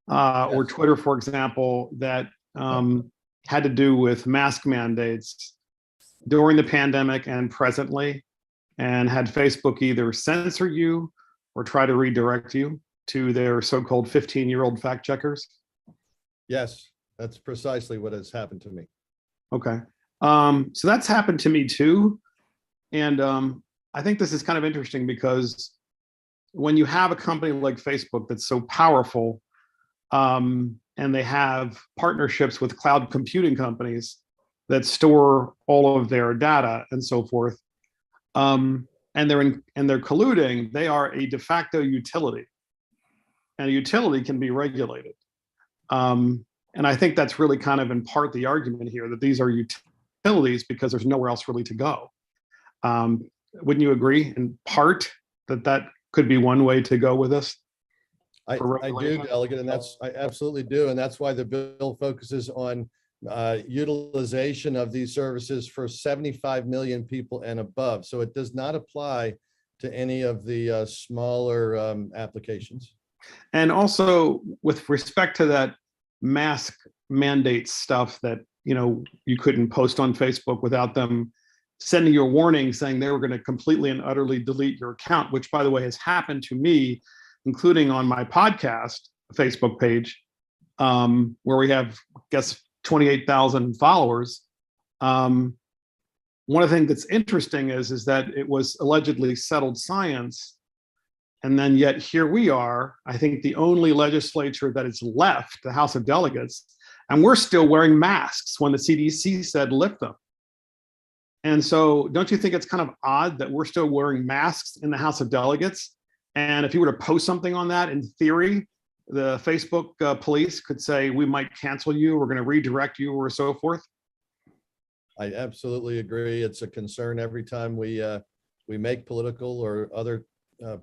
or Twitter, for example, that had to do with mask mandates during the pandemic and presently, and had Facebook either censor you or try to redirect you to their so-called 15-year-old fact checkers? Yes, that's precisely what has happened to me. Okay. So that's happened to me too. And I think this is kind of interesting because when you have a company like Facebook that's so powerful, and they have partnerships with cloud computing companies that store all of their data and so forth, and they're colluding, they are a de facto utility, and a utility can be regulated. And I think that's really kind of in part the argument here, that these are utilities because there's nowhere else really to go. Wouldn't you agree in part that could be one way to go with this? I do, Delegate, and I absolutely do. And that's why the bill focuses on utilization of these services for 75 million people and above. So it does not apply to any of the smaller applications. And also with respect to that mask mandate stuff that, you know, you couldn't post on Facebook without them sending you a warning saying they were going to completely and utterly delete your account, which by the way has happened to me, including on my podcast Facebook page, where we have, I guess, 28,000 followers. One of the things that's interesting is that it was allegedly settled science. And then yet here we are, I think the only legislature that is left, the House of Delegates, and we're still wearing masks when the CDC said lift them. And so don't you think it's kind of odd that we're still wearing masks in the House of Delegates? And if you were to post something on that, in theory, the Facebook police could say, we might cancel you, we're going to redirect you, or so forth. I absolutely agree. It's a concern every time we make political or other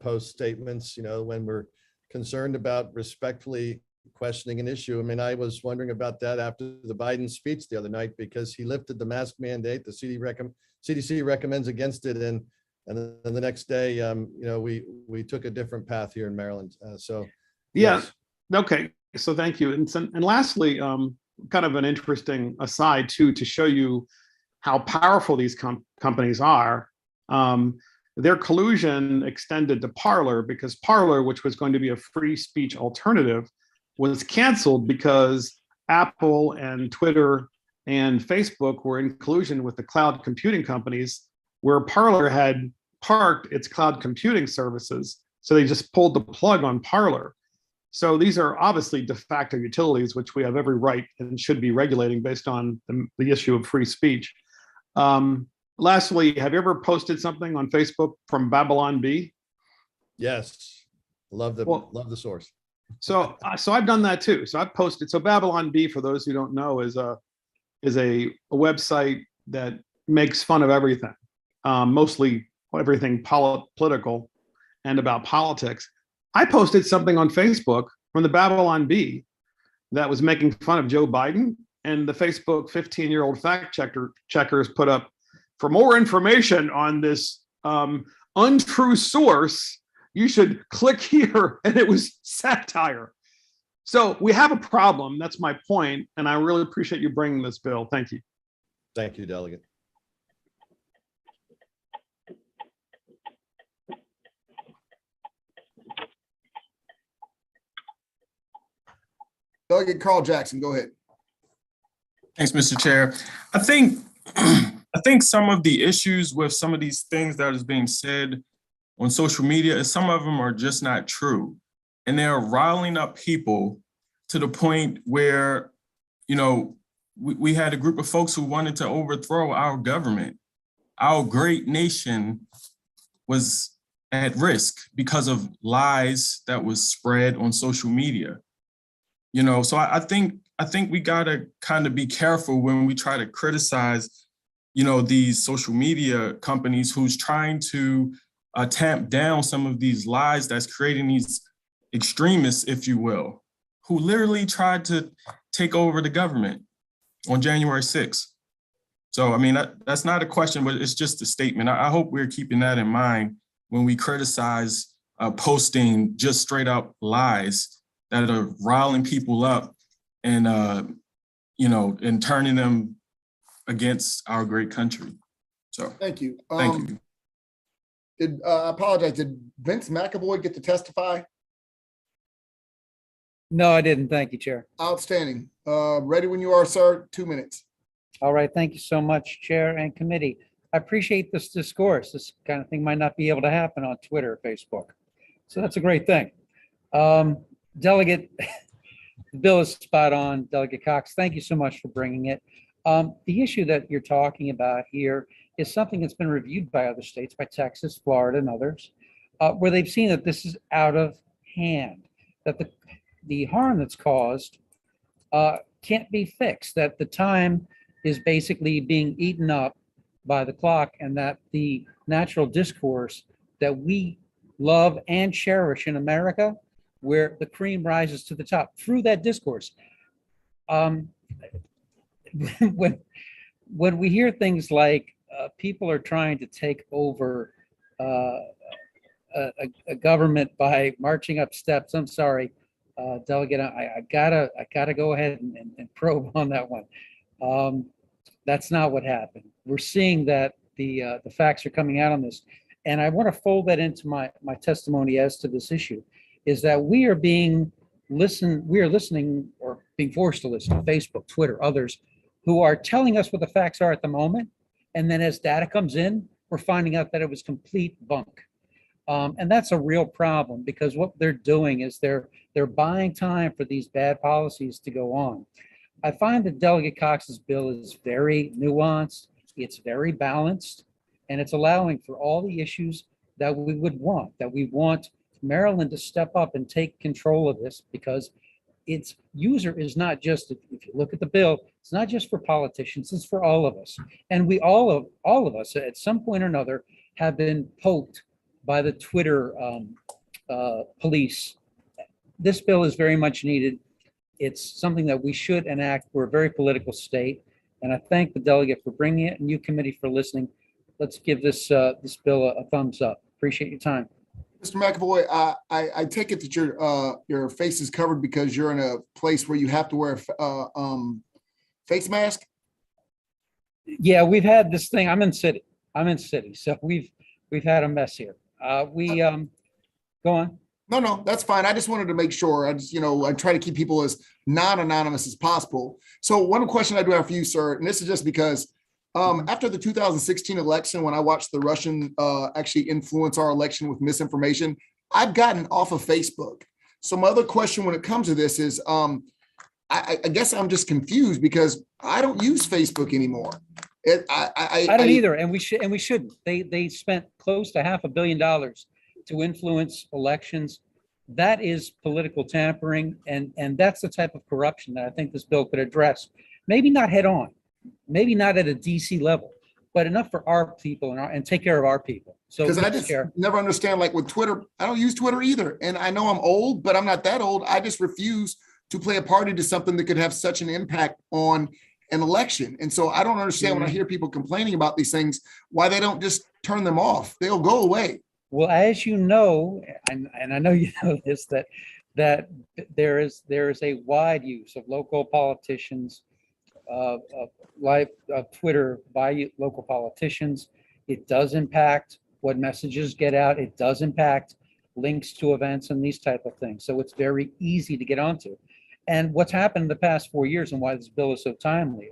post statements, you know, when we're concerned about respectfully questioning an issue. I mean, I was wondering about that after the Biden speech the other night, because he lifted the mask mandate. The CDC recommends against it. And then the next day, we took a different path here in Maryland. Yeah. Yes. Okay. So thank you. And lastly, kind of an interesting aside too, to show you how powerful these companies are. Their collusion extended to Parler, because Parler, which was going to be a free speech alternative, was canceled because Apple and Twitter and Facebook were in collusion with the cloud computing companies, where Parler had parked its cloud computing services. So they just pulled the plug on Parler. So these are obviously de facto utilities, which we have every right and should be regulating based on the issue of free speech. Lastly, have you ever posted something on Facebook from Babylon Bee? Yes. Love the source. So I've done that too. So I've posted. So Babylon Bee, for those who don't know, is a website that makes fun of everything, mostly everything political and about politics. I posted something on Facebook from the Babylon Bee that was making fun of Joe Biden, and the Facebook 15-year-old fact checkers put up, for more information on this untrue source, you should click here, and it was satire. So we have a problem. That's my point, and I really appreciate you bringing this bill. Thank you. Thank you, Delegate. Delegate Carl Jackson, go ahead. Thanks, Mr. Chair. I think some of the issues with some of these things that is being said on social media is some of them are just not true. And they're riling up people to the point where, we had a group of folks who wanted to overthrow our government. Our great nation was at risk because of lies that was spread on social media. So I think we gotta kind of be careful when we try to criticize, these social media companies who's trying to tamp down some of these lies that's creating these extremists, if you will, who literally tried to take over the government on January 6th. So, I mean, that's not a question, but it's just a statement. I hope we're keeping that in mind when we criticize posting just straight up lies that are riling people up and, and turning them against our great country. So thank you. Thank you. I apologize. Did Vince McAvoy get to testify? No, I didn't. Thank you, Chair. Outstanding. Ready when you are, sir. 2 minutes. All right. Thank you so much, Chair and committee. I appreciate this discourse. This kind of thing might not be able to happen on Twitter or Facebook. So that's a great thing. Delegate, the bill is spot on. Delegate Cox, thank you so much for bringing it. The issue that you're talking about here is something that's been reviewed by other states, by Texas, Florida, and others, where they've seen that this is out of hand, that the harm that's caused can't be fixed, that the time is basically being eaten up by the clock, and that the natural discourse that we love and cherish in America, where the cream rises to the top through that discourse. When we hear things like people are trying to take over a government by marching up steps, I'm sorry, Delegate, I gotta go ahead and probe on that one. That's not what happened. We're seeing that the facts are coming out on this, and I want to fold that into my testimony as to this issue. Is that we are listening or being forced to listen to Facebook, Twitter, others who are telling us what the facts are at the moment. And then as data comes in, we're finding out that it was complete bunk. And that's a real problem, because what they're doing is they're buying time for these bad policies to go on. I find that Delegate Cox's bill is very nuanced, it's very balanced, and it's allowing for all the issues that we would want, that we want Maryland to step up and take control of this, because its user is not just, if you look at the bill, it's not just for politicians, it's for all of us. And we all of us at some point or another have been poked by the Twitter police. This bill is very much needed. it's something that we should enact. We're a very political state. And I thank the delegate for bringing it and you committee for listening. Let's give this bill a thumbs up. Appreciate your time. Mr. McAvoy, I take it that your face is covered because you're in a place where you have to wear a face mask? Yeah, we've had this thing. I'm in city, so we've had a mess here. Go on. No, that's fine. I just wanted to make sure. I try to keep people as non-anonymous as possible. So one question I do have for you, sir, and this is just because after the 2016 election, when I watched the Russian actually influence our election with misinformation, I've gotten off of Facebook. So my other question when it comes to this is, I guess I'm just confused because I don't use Facebook anymore. I don't either, and we shouldn't. They spent close to $500 million to influence elections. That is political tampering, and that's the type of corruption that I think this bill could address. Maybe not head on, maybe not at a DC level, but enough for our people and take care of our people. So because I just never understand, like with Twitter, I don't use Twitter either, and I know I'm old, but I'm not that old. I just refuse to play a party to something that could have such an impact on an election. And so I don't understand when I hear people complaining about these things, why they don't just turn them off. They'll go away. Well, as you know, and I know you know this, that there is a wide use of local politicians, live Twitter by local politicians. It does impact what messages get out. It does impact links to events and these type of things. So it's very easy to get onto. And what's happened in the past 4 years and why this bill is so timely,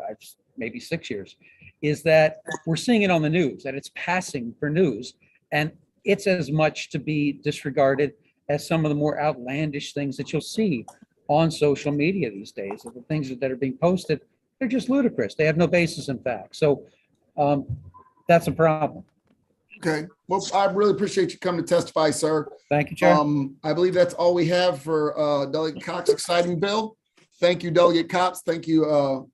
maybe 6 years, is that we're seeing it on the news, that it's passing for news. And it's as much to be disregarded as some of the more outlandish things that you'll see on social media these days. The things that are being posted, they're just ludicrous. They have no basis in fact. So that's a problem. Okay. Well, I really appreciate you coming to testify, sir. Thank you, Chair. I believe that's all we have for Delegate Cox's exciting bill. Thank you, Delegate Cox. Thank you,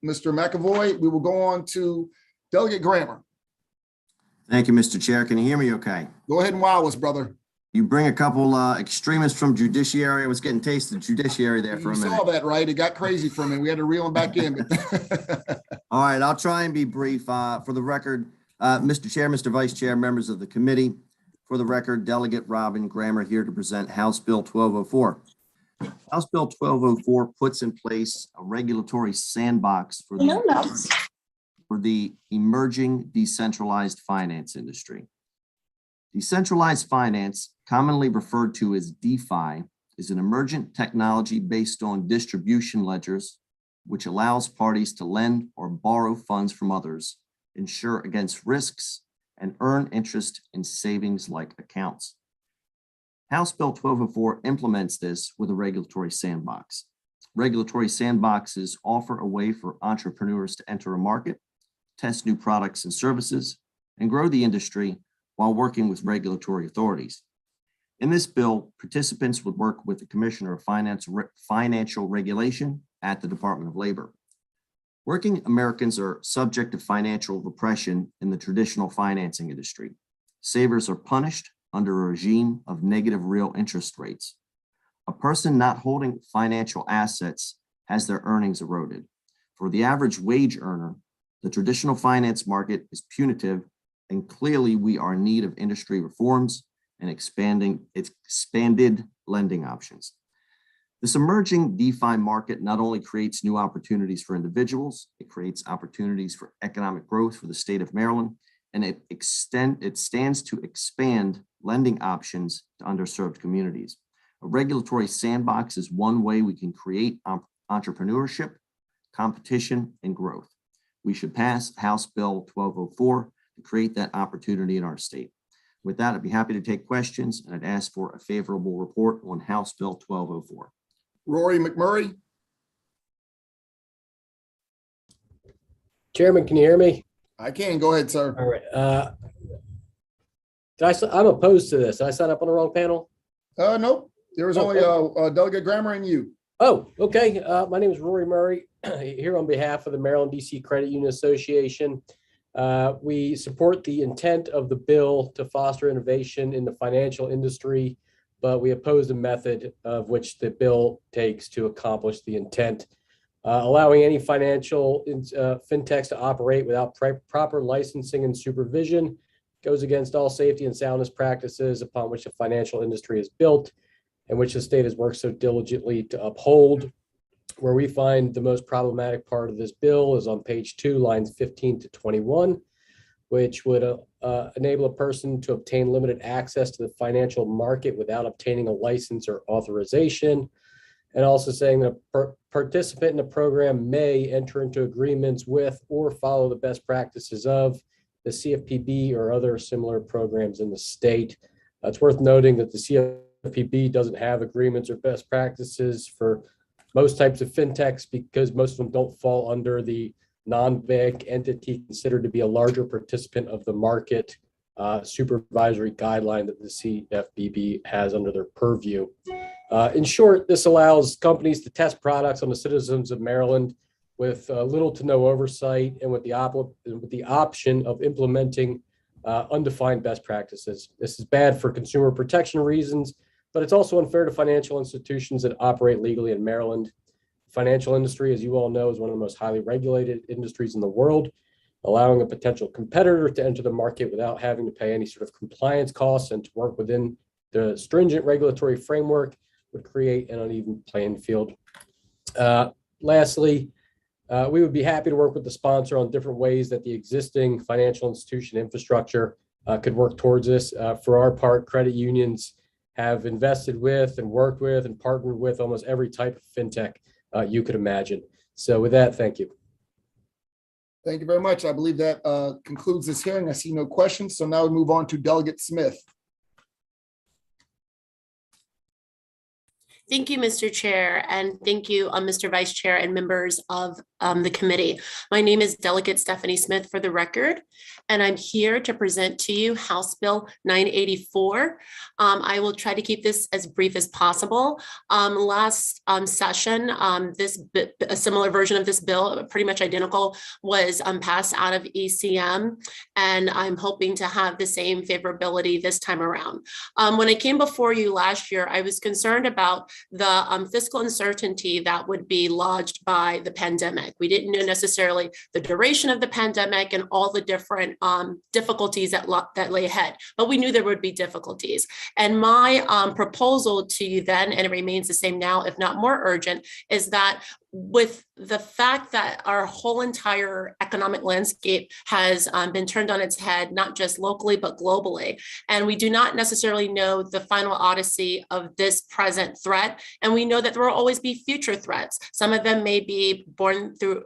Mr. McAvoy. We will go on to Delegate Grammer. Thank you, Mr. Chair. Can you hear me okay? Go ahead and wow us, brother. You bring a couple extremists from judiciary. I was getting tasted judiciary there for a minute. You saw that, right? It got crazy for me. We had to reel him back in. All right, I'll try and be brief. For the record, Mr. Chair, Mr. Vice Chair, members of the committee, for the record, Delegate Robin Grammer here to present House Bill 1204. House Bill 1204 puts in place a regulatory sandbox for the emerging decentralized finance industry. Decentralized finance, commonly referred to as DeFi, is an emergent technology based on distribution ledgers, which allows parties to lend or borrow funds from others, insure against risks, and earn interest in savings-like accounts. House Bill 1204 implements this with a regulatory sandbox. Regulatory sandboxes offer a way for entrepreneurs to enter a market, test new products and services, and grow the industry while working with regulatory authorities. In this bill, participants would work with the Commissioner of Financial Regulation at the Department of Labor. Working Americans are subject to financial repression in the traditional financing industry. Savers are punished under a regime of negative real interest rates. A person not holding financial assets has their earnings eroded. For the average wage earner, the traditional finance market is punitive, and clearly we are in need of industry reforms and expanded lending options. This emerging DeFi market not only creates new opportunities for individuals, it creates opportunities for economic growth for the state of Maryland, and it stands to expand lending options to underserved communities. A regulatory sandbox is one way we can create entrepreneurship, competition, and growth. We should pass House Bill 1204 to create that opportunity in our state. With that, I'd be happy to take questions, and I'd ask for a favorable report on House Bill 1204. Rory McMurray. Chairman, can you hear me? I can. Go ahead, sir. All right. I'm opposed to this. Did I sign up on the wrong panel? Nope. There was only Delegate Grammer and you. Oh, okay. My name is Rory Murray, here on behalf of the Maryland DC Credit Union Association. We support the intent of the bill to foster innovation in the financial industry, but we oppose the method of which the bill takes to accomplish the intent. Allowing any financial fintechs to operate without proper licensing and supervision goes against all safety and soundness practices upon which the financial industry is built and which the state has worked so diligently to uphold. Where we find the most problematic part of this bill is on page 2, lines 15 to 21, which would enable a person to obtain limited access to the financial market without obtaining a license or authorization. And also saying that a participant in the program may enter into agreements with or follow the best practices of the CFPB or other similar programs in the state. It's worth noting that the CFPB doesn't have agreements or best practices for most types of fintechs because most of them don't fall under the non-bank entity considered to be a larger participant of the market supervisory guideline that the CFPB has under their purview. In short, this allows companies to test products on the citizens of Maryland with little to no oversight and with the option of implementing undefined best practices. This is bad for consumer protection reasons, but it's also unfair to financial institutions that operate legally in Maryland. The financial industry, as you all know, is one of the most highly regulated industries in the world. Allowing a potential competitor to enter the market without having to pay any sort of compliance costs and to work within the stringent regulatory framework would create an uneven playing field. Lastly, we would be happy to work with the sponsor on different ways that the existing financial institution infrastructure could work towards this. For our part, credit unions have invested with and worked with and partnered with almost every type of fintech you could imagine. So with that, thank you. Thank you very much. I believe that concludes this hearing. I see no questions. So now we move on to Delegate Smith. Thank you, Mr. Chair, and thank you, Mr. Vice Chair and members of the committee. My name is Delegate Stephanie Smith for the record, and I'm here to present to you House Bill 984. I will try to keep this as brief as possible. Last session, a similar version of this bill, pretty much identical, was passed out of ECM, and I'm hoping to have the same favorability this time around. When I came before you last year, I was concerned about the fiscal uncertainty that would be lodged by the pandemic. We didn't know necessarily the duration of the pandemic and all the different difficulties that lay ahead, but we knew there would be difficulties. And my proposal to you then, and it remains the same now, if not more urgent, is that with the fact that our whole entire economic landscape has been turned on its head, not just locally, but globally. And we do not necessarily know the final odyssey of this present threat. And we know that there will always be future threats. Some of them may be born through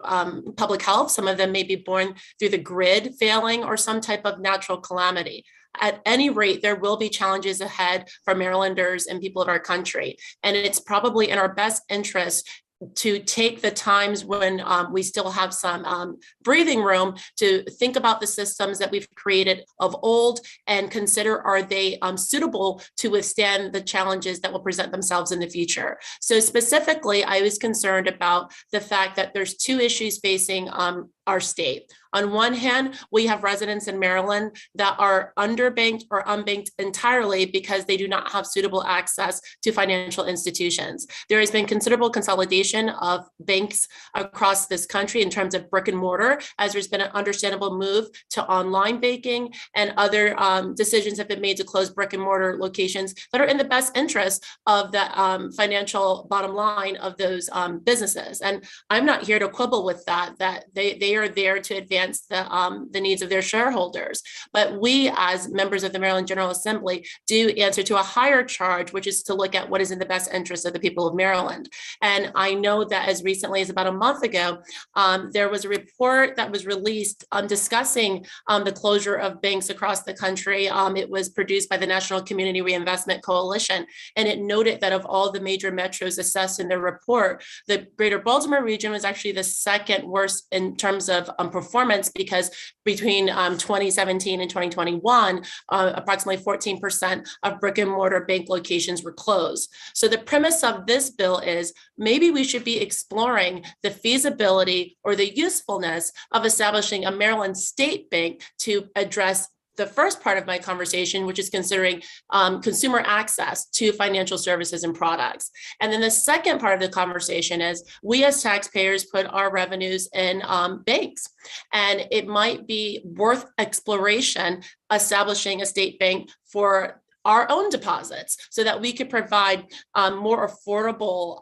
public health. Some of them may be born through the grid failing or some type of natural calamity. At any rate, there will be challenges ahead for Marylanders and people of our country. And it's probably in our best interest to take the times when we still have some breathing room to think about the systems that we've created of old and consider, are they suitable to withstand the challenges that will present themselves in the future. So specifically, I was concerned about the fact that there's two issues facing our state. On one hand, we have residents in Maryland that are underbanked or unbanked entirely because they do not have suitable access to financial institutions. There has been considerable consolidation of banks across this country in terms of brick and mortar, as there's been an understandable move to online banking, and other decisions have been made to close brick and mortar locations that are in the best interest of the financial bottom line of those businesses. And I'm not here to quibble with that they are there to advance the needs of their shareholders. But we, as members of the Maryland General Assembly, do answer to a higher charge, which is to look at what is in the best interest of the people of Maryland. And I know that as recently as about a month ago, there was a report that was released discussing the closure of banks across the country. It was produced by the National Community Reinvestment Coalition, and it noted that of all the major metros assessed in their report, the greater Baltimore region was actually the second worst in terms of performance, because between 2017 and 2021, approximately 14% of brick and mortar bank locations were closed. So the premise of this bill is maybe we should be exploring the feasibility or the usefulness of establishing a Maryland state bank to address the first part of my conversation, which is considering consumer access to financial services and products. And then the second part of the conversation is we as taxpayers put our revenues in banks, and it might be worth exploration establishing a state bank for our own deposits so that we could provide more affordable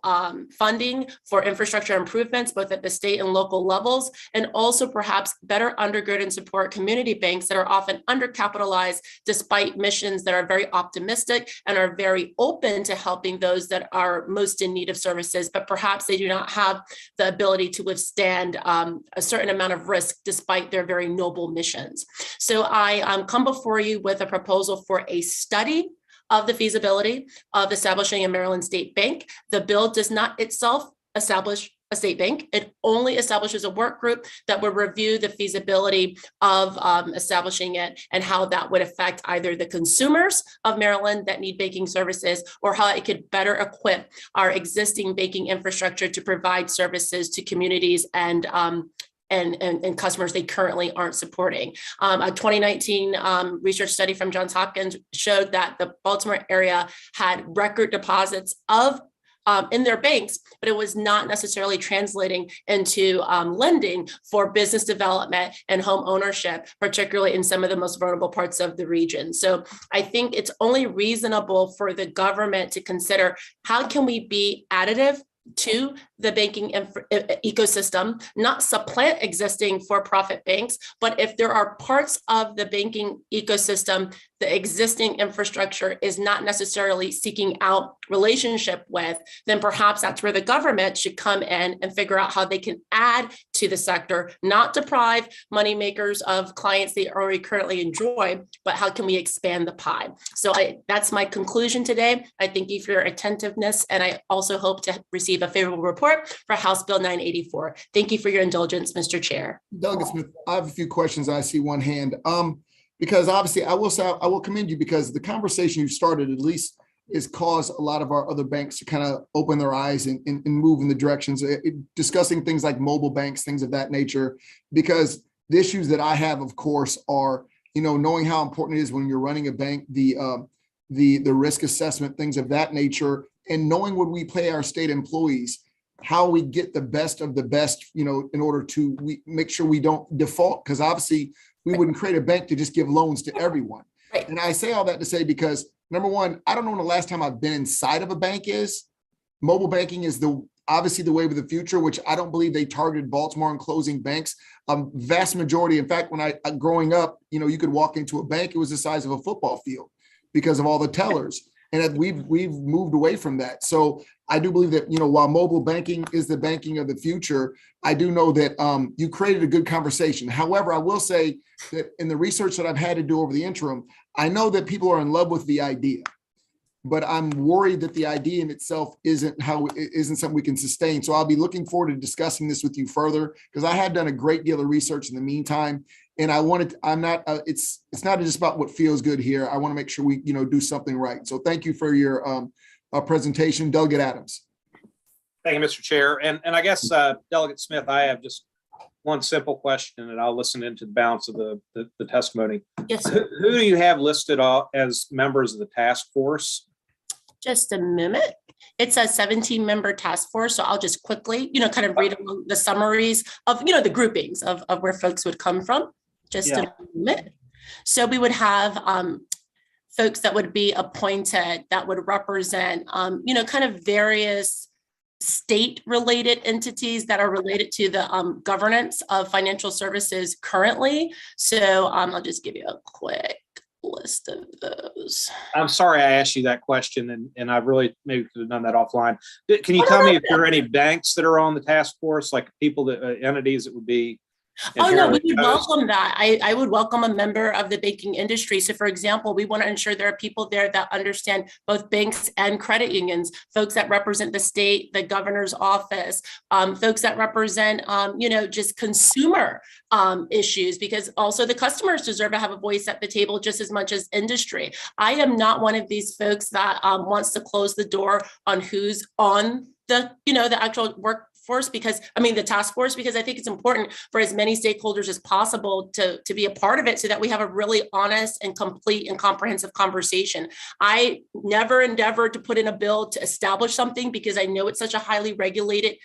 funding for infrastructure improvements, both at the state and local levels, and also perhaps better undergird and support community banks that are often undercapitalized despite missions that are very optimistic and are very open to helping those that are most in need of services, but perhaps they do not have the ability to withstand a certain amount of risk despite their very noble missions. So I come before you with a proposal for a study of the feasibility of establishing a Maryland state bank. The bill does not itself establish a state bank. It only establishes a work group that would review the feasibility of establishing it and how that would affect either the consumers of Maryland that need banking services or how it could better equip our existing banking infrastructure to provide services to communities and customers they currently aren't supporting. A 2019 research study from Johns Hopkins showed that the Baltimore area had record deposits of in their banks, but it was not necessarily translating into lending for business development and home ownership, particularly in some of the most vulnerable parts of the region. So I think it's only reasonable for the government to consider how can we be additive to the banking ecosystem, not supplant existing for-profit banks, but if there are parts of the banking ecosystem the existing infrastructure is not necessarily seeking out relationship with, then perhaps that's where the government should come in and figure out how they can add to the sector, not deprive moneymakers of clients they already currently enjoy, but how can we expand the pie? So that's my conclusion today. I thank you for your attentiveness, and I also hope to receive a favorable report for House Bill 984. Thank you for your indulgence, Mr. Chair. Delegate Smith, I have a few questions. I see one hand. Because obviously I will say, I will commend you because the conversation you started at least has caused a lot of our other banks to kind of open their eyes and move in the directions, discussing things like mobile banks, things of that nature, because the issues that I have, of course, are, knowing how important it is when you're running a bank, the risk assessment, things of that nature, and knowing when we pay our state employees, how we get the best of the best, in order to make sure we don't default, because obviously we wouldn't create a bank to just give loans to everyone. Right. And I say all that to say, because number one, I don't know when the last time I've been inside of a bank is. Mobile banking is obviously the wave of the future, which I don't believe they targeted Baltimore and closing banks. Vast majority, in fact, when I growing up, you could walk into a bank, it was the size of a football field because of all the tellers. And we've moved away from that. So I do believe that, while mobile banking is the banking of the future, I do know that you created a good conversation. However, I will say that in the research that I've had to do over the interim, I know that people are in love with the idea, but I'm worried that the idea in itself isn't something we can sustain. So I'll be looking forward to discussing this with you further, because I have done a great deal of research in the meantime. And it's not just about what feels good here. I want to make sure we, do something right. So thank you for your presentation. Delegate Adams. Thank you, Mr. Chair. And I guess, Delegate Smith, I have just one simple question, and I'll listen into the balance of the testimony. Yes, sir. Who do you have listed as members of the task force? Just a minute. It's a 17-member task force. So I'll just quickly, kind of read the summaries of, the groupings of where folks would come from. Just a minute. So we would have folks that would be appointed that would represent, kind of various state-related entities that are related to the governance of financial services currently. So I'll just give you a quick list of those. I'm sorry I asked you that question, and I really maybe could have done that offline. Can you tell me if there are any banks that are on the task force, like entities that would be? Oh, no, we would welcome that. I would welcome a member of the banking industry. So, for example, we want to ensure there are people there that understand both banks and credit unions, folks that represent the state, the governor's office, folks that represent, just consumer issues, because also the customers deserve to have a voice at the table just as much as industry. I am not one of these folks that wants to close the door on who's on the actual workforce force because I think it's important for as many stakeholders as possible to be a part of it so that we have a really honest and complete and comprehensive conversation. I never endeavored to put in a bill to establish something because I know it's such a highly regulated,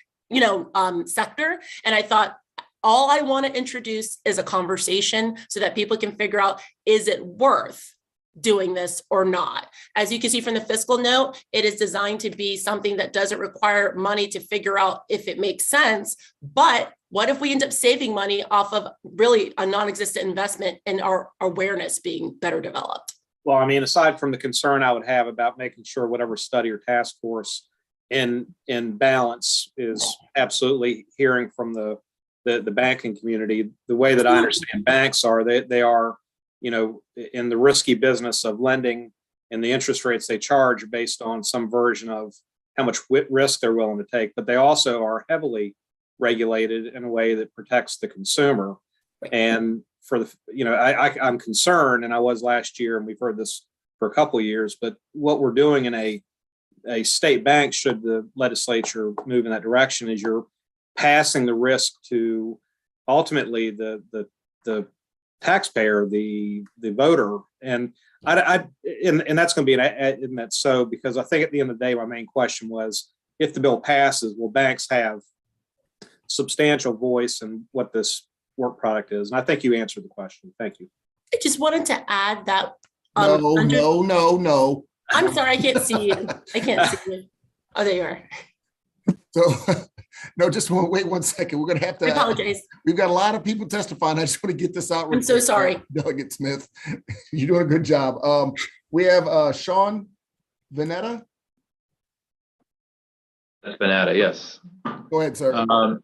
sector. And I thought, all I want to introduce is a conversation so that people can figure out, is it worth doing this or not? As you can see from the fiscal note, it is designed to be something that doesn't require money to figure out if it makes sense. But what if we end up saving money off of really a non-existent investment in our awareness being better developed? Well, I mean, aside from the concern I would have about making sure whatever study or task force in balance is absolutely hearing from the banking community, the way that I understand banks are, they are, in the risky business of lending, and the interest rates they charge based on some version of how much risk they're willing to take, but they also are heavily regulated in a way that protects the consumer. And for I'm concerned, and I was last year, and we've heard this for a couple of years, but what we're doing in a state bank, should the legislature move in that direction, is you're passing the risk to ultimately the taxpayer, the voter, and that's going to be and that's so, because I think at the end of the day, my main question was, if the bill passes, will banks have substantial voice in what this work product is? And I think you answered the question. Thank you. I just wanted to add that. No. I'm sorry, I can't see you. I can't see you. Oh, there you are. So, no, just wait 1 second. We're going to have to. I apologize. We've got a lot of people testifying. I just want to get this out. I'm so sorry. Delegate Smith, you're doing a good job. We have Sean Vanetta. Vanetta, yes. Go ahead, sir.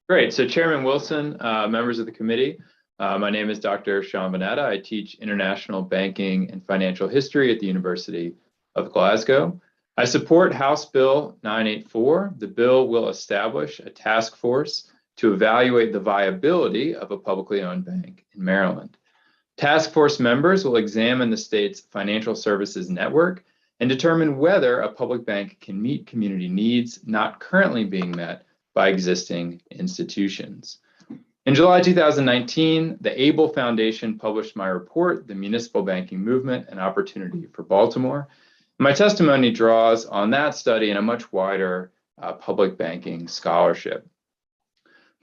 Great. So Chairman Wilson, members of the committee, my name is Dr. Sean Vanetta. I teach international banking and financial history at the University of Glasgow. I support House Bill 984. The bill will establish a task force to evaluate the viability of a publicly owned bank in Maryland. Task force members will examine the state's financial services network and determine whether a public bank can meet community needs not currently being met by existing institutions. In July 2019, the ABLE Foundation published my report, The Municipal Banking Movement, An Opportunity for Baltimore. My testimony draws on that study and a much wider public banking scholarship.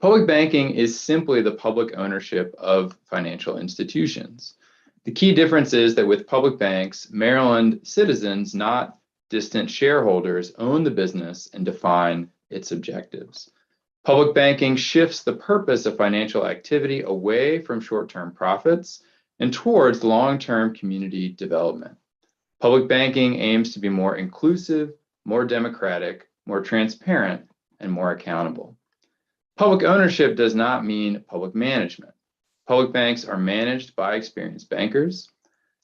Public banking is simply the public ownership of financial institutions. The key difference is that with public banks, Maryland citizens, not distant shareholders, own the business and define its objectives. Public banking shifts the purpose of financial activity away from short-term profits and towards long-term community development. Public banking aims to be more inclusive, more democratic, more transparent, and more accountable. Public ownership does not mean public management. Public banks are managed by experienced bankers.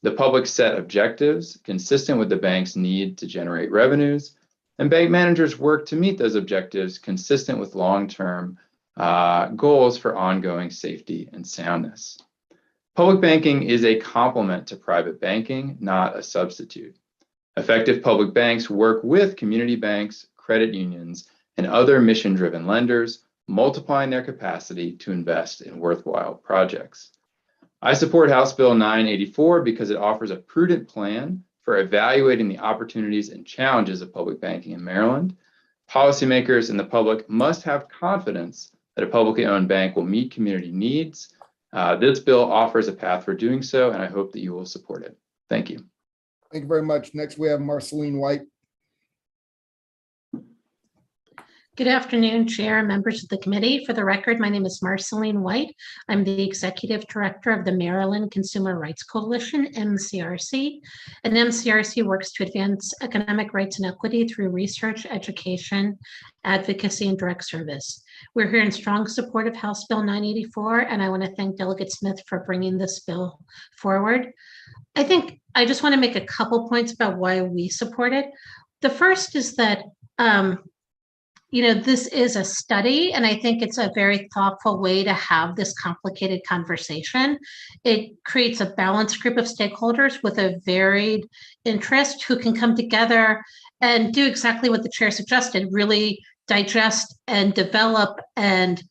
The public set objectives consistent with the bank's need to generate revenues, and bank managers work to meet those objectives consistent with long-term goals for ongoing safety and soundness. Public banking is a complement to private banking, not a substitute. Effective public banks work with community banks, credit unions, and other mission-driven lenders, multiplying their capacity to invest in worthwhile projects. I support House Bill 984 because it offers a prudent plan for evaluating the opportunities and challenges of public banking in Maryland. Policymakers and the public must have confidence that a publicly owned bank will meet community needs. This bill offers a path for doing so, and I hope that you will support it. Thank you. Thank you very much. Next, we have Marceline White. Good afternoon, Chair and members of the committee. For the record, my name is Marceline White. I'm the Executive Director of the Maryland Consumer Rights Coalition, MCRC. And MCRC works to advance economic rights and equity through research, education, advocacy, and direct service. We're here in strong support of House Bill 984, and I want to thank Delegate Smith for bringing this bill forward. I just want to make a couple points about why we support it. The first is that this is a study, and I think it's a very thoughtful way to have this complicated conversation. It creates a balanced group of stakeholders with a varied interest who can come together and do exactly what the chair suggested, really digest and develop and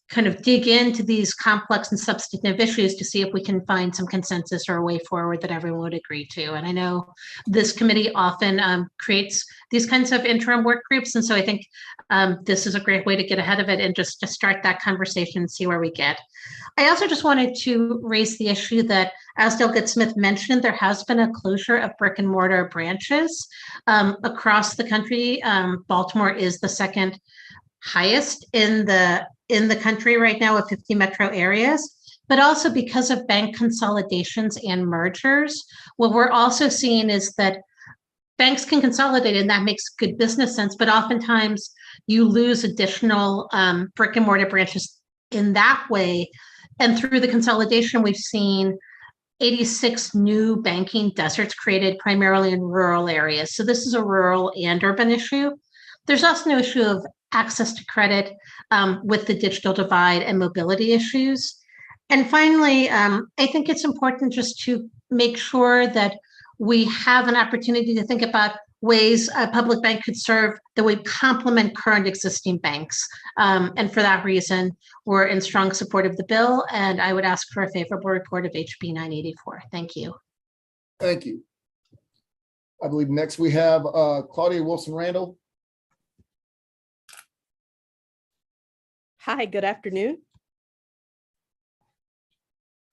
kind of dig into these complex and substantive issues to see if we can find some consensus or a way forward that everyone would agree to. And I know this committee often creates these kinds of interim work groups. And so I think this is a great way to get ahead of it and just to start that conversation and see where we get. I also just wanted to raise the issue that, as Delegate Smith mentioned, there has been a closure of brick and mortar branches across the country. Baltimore is the second highest in the country right now with 50 metro areas, but also because of bank consolidations and mergers. What we're also seeing is that banks can consolidate, and that makes good business sense, but oftentimes you lose additional brick and mortar branches in that way. And through the consolidation, we've seen 86 new banking deserts created primarily in rural areas. So this is a rural and urban issue. There's also no issue of access to credit with the digital divide and mobility issues. And finally, I think it's important just to make sure that we have an opportunity to think about ways a public bank could serve that would complement current existing banks. And for that reason, we're in strong support of the bill, and I would ask for a favorable report of HB 984. Thank you. Thank you. I believe next we have Claudia Wilson-Randall. Hi, good afternoon.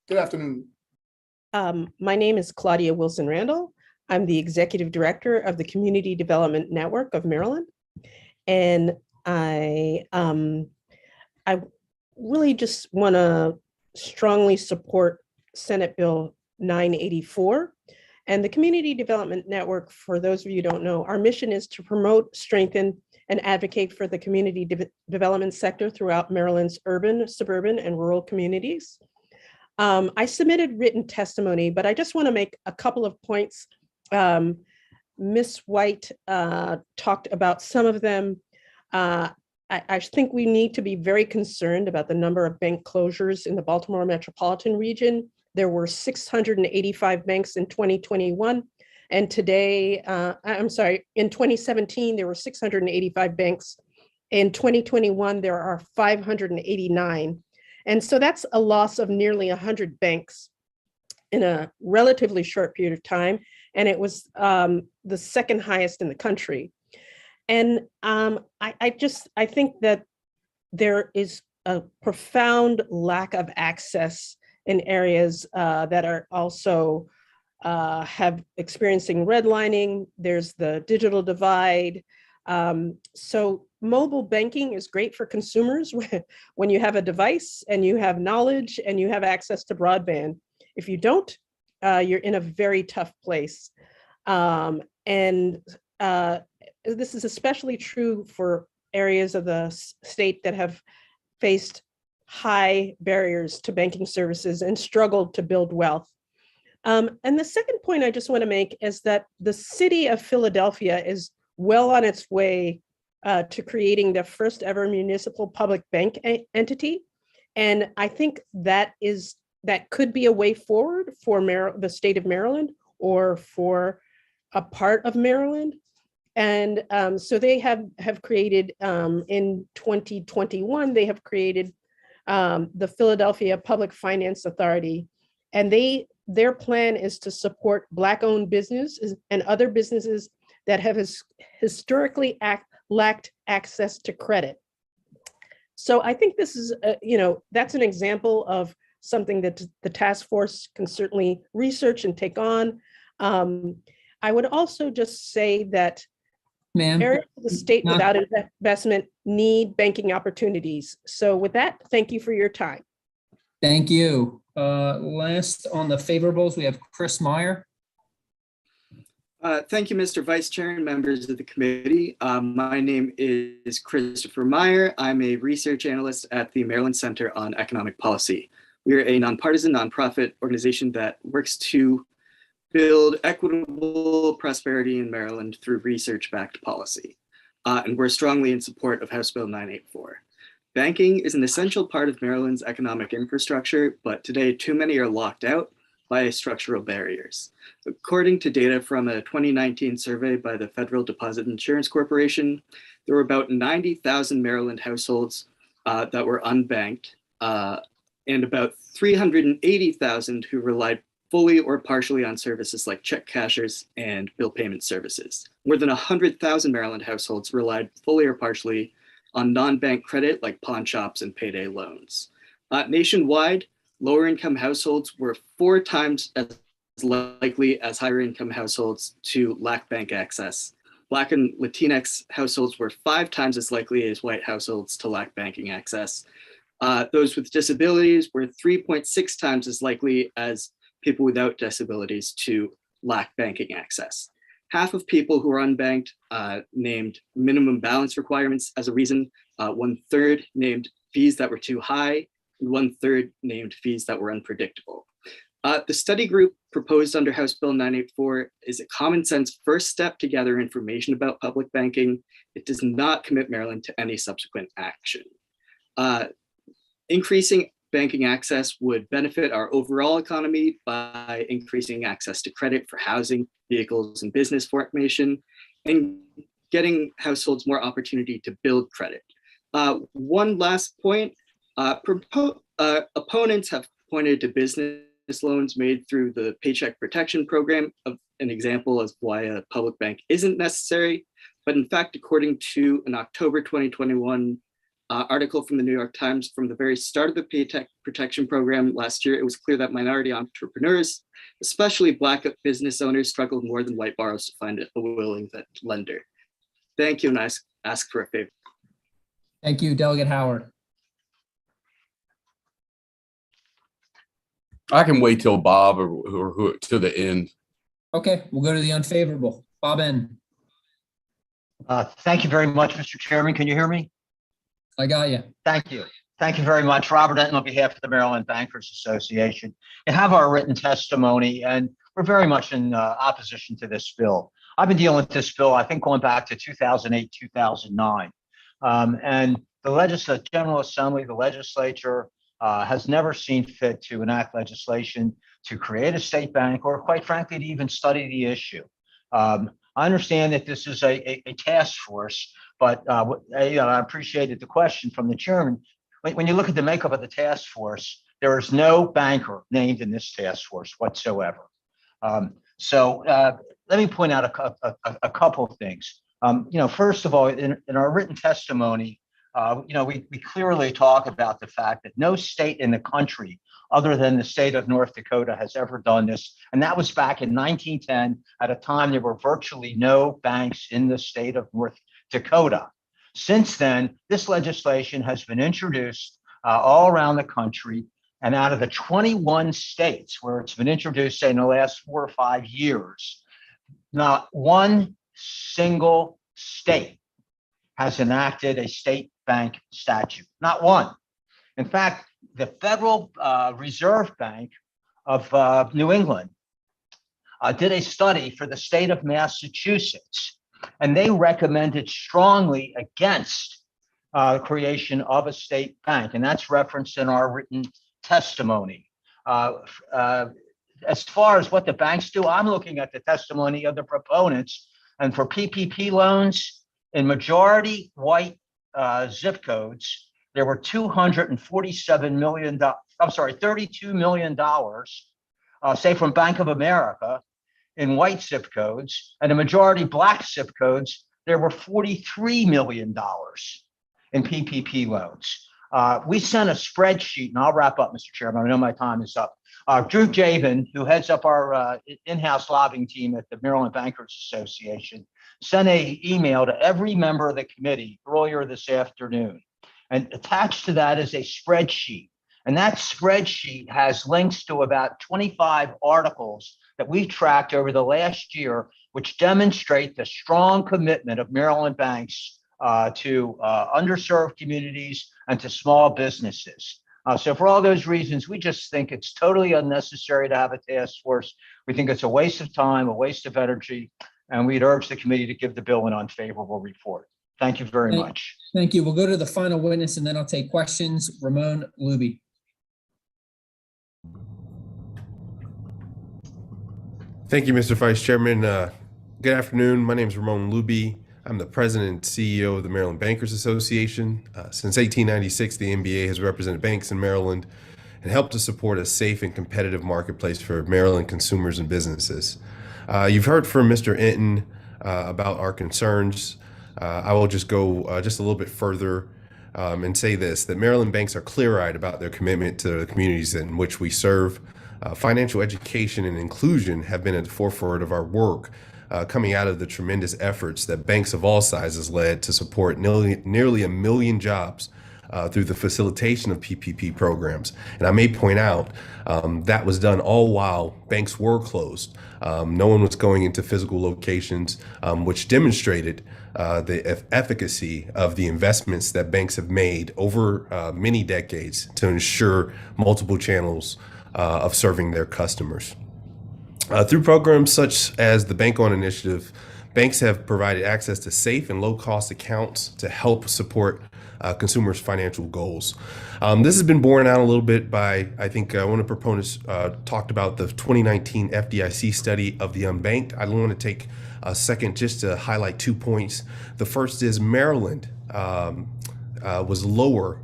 Good afternoon. My name is Claudia Wilson-Randall. I'm the Executive Director of the Community Development Network of Maryland. And I really just want to strongly support Senate Bill 984. And the Community Development Network, for those of you who don't know, our mission is to promote, strengthen, and advocate for the community development sector throughout Maryland's urban, suburban, and rural communities. I submitted written testimony, but I just want to make a couple of points. Ms. White talked about some of them. I think we need to be very concerned about the number of bank closures in the Baltimore metropolitan region. There were 685 banks in 2021. And today, in 2017, there were 685 banks. In 2021, there are 589. And so that's a loss of nearly 100 banks in a relatively short period of time. And it was the second highest in the country. And I think that there is a profound lack of access in areas that are also have experiencing redlining. There's the digital divide. So mobile banking is great for consumers when you have a device and you have knowledge and you have access to broadband. If you don't, you're in a very tough place. And this is especially true for areas of the state that have faced high barriers to banking services and struggled to build wealth. And the second point I just want to make is that the city of Philadelphia is well on its way to creating the first ever municipal public bank entity. And I think that could be a way forward for the state of Maryland or for a part of Maryland. And so they have created, in 2021, they have created the Philadelphia Public Finance Authority. And their plan is to support Black-owned businesses and other businesses that have historically lacked access to credit. So I think this is, that's an example of something that the task force can certainly research and take on. I would also just say that areas of the state without investment need banking opportunities. So with that, thank you for your time. Thank you. Last on the favorables, we have Chris Meyer. Thank you, Mr. Vice Chair and members of the committee. My name is Christopher Meyer. I'm a research analyst at the Maryland Center on Economic Policy. We are a nonpartisan nonprofit organization that works to build equitable prosperity in Maryland through research-backed policy. And we're strongly in support of House Bill 984. Banking is an essential part of Maryland's economic infrastructure, but today too many are locked out by structural barriers. According to data from a 2019 survey by the Federal Deposit Insurance Corporation, there were about 90,000 Maryland households that were unbanked, and about 380,000 who relied fully or partially on services like check cashers and bill payment services. More than 100,000 Maryland households relied fully or partially on non-bank credit like pawn shops and payday loans. Nationwide, lower income households were 4 times as likely as higher income households to lack bank access. Black and Latinx households were 5 times as likely as white households to lack banking access. Those with disabilities were 3.6 times as likely as people without disabilities to lack banking access. Half of people who are unbanked named minimum balance requirements as a reason. 1/3 named fees that were too high, and 1/3 named fees that were unpredictable. The study group proposed under House Bill 984 is a common sense first step to gather information about public banking. It does not commit Maryland to any subsequent action. Increasing banking access would benefit our overall economy by increasing access to credit for housing, vehicles, and business formation, and getting households more opportunity to build credit. One last point, opponents have pointed to business loans made through the Paycheck Protection Program of an example of why a public bank isn't necessary. But in fact, according to an October 2021 article from the New York Times, from the very start of the Paycheck Protection Program last year, it was clear that minority entrepreneurs, especially Black business owners, struggled more than white borrowers to find a willing lender. Thank you, and I ask for a favor. Thank you, Delegate Howard. I can wait till Bob or to the end. Okay, we'll go to the unfavorable. Bob N. Thank you very much, Mr. Chairman. Can you hear me? I got you. Thank you. Thank you very much. Robert Enton on behalf of the Maryland Bankers Association. You have our written testimony, and we're very much in opposition to this bill. I've been dealing with this bill, I think, going back to 2008, 2009. And the General Assembly, the legislature, has never seen fit to enact legislation to create a state bank or, quite frankly, to even study the issue. I understand that this is a task force, but I appreciated the question from the chairman. When you look at the makeup of the task force, there is no banker named in this task force whatsoever. So let me point out a couple of things. First of all, in our written testimony, we clearly talk about the fact that no state in the country other than the state of North Dakota has ever done this. And that was back in 1910, at a time there were virtually no banks in the state of North Dakota. Since then, this legislation has been introduced all around the country, and out of the 21 states where it's been introduced, say, in the last 4 or 5 years, not one single state has enacted a state bank statute, not one. In fact, the Federal Reserve Bank of New England did a study for the state of Massachusetts, and they recommended strongly against the creation of a state bank, and that's referenced in our written testimony. As far as what the banks do, I'm looking at the testimony of the proponents, and for PPP loans in majority white zip codes, there were $32 million, say from Bank of America, in white zip codes, and in majority Black zip codes, there were $43 million in PPP loans. We sent a spreadsheet, and I'll wrap up, Mr. Chairman. I know my time is up. Drew Jabin, who heads up our in-house lobbying team at the Maryland Bankers Association, sent an email to every member of the committee earlier this afternoon. And attached to that is a spreadsheet. And that spreadsheet has links to about 25 articles that we've tracked over the last year, which demonstrate the strong commitment of Maryland banks to underserved communities and to small businesses. So for all those reasons, we just think it's totally unnecessary to have a task force. We think it's a waste of time, a waste of energy, and we'd urge the committee to give the bill an unfavorable report. Thank you very much. Thank you. We'll go to the final witness and then I'll take questions. Ramon Luby. Thank you, Mr. Vice Chairman. Good afternoon. My name is Ramon Luby. I'm the president and CEO of the Maryland Bankers Association. Since 1896, the MBA has represented banks in Maryland and helped to support a safe and competitive marketplace for Maryland consumers and businesses. You've heard from Mr. Enton about our concerns. I will just go just a little bit further and say this, that Maryland banks are clear-eyed about their commitment to the communities in which we serve. Financial education and inclusion have been at the forefront of our work, coming out of the tremendous efforts that banks of all sizes led to support nearly 1 million jobs through the facilitation of PPP programs. And I may point out that was done all while banks were closed. No one was going into physical locations, which demonstrated the efficacy of the investments that banks have made over many decades to ensure multiple channels of serving their customers. Through programs such as the Bank On Initiative, banks have provided access to safe and low-cost accounts to help support consumers' financial goals. This has been borne out a little bit by, I think, one of the proponents talked about the 2019 FDIC study of the unbanked. I want to take a second just to highlight 2 points. The first is Maryland was lower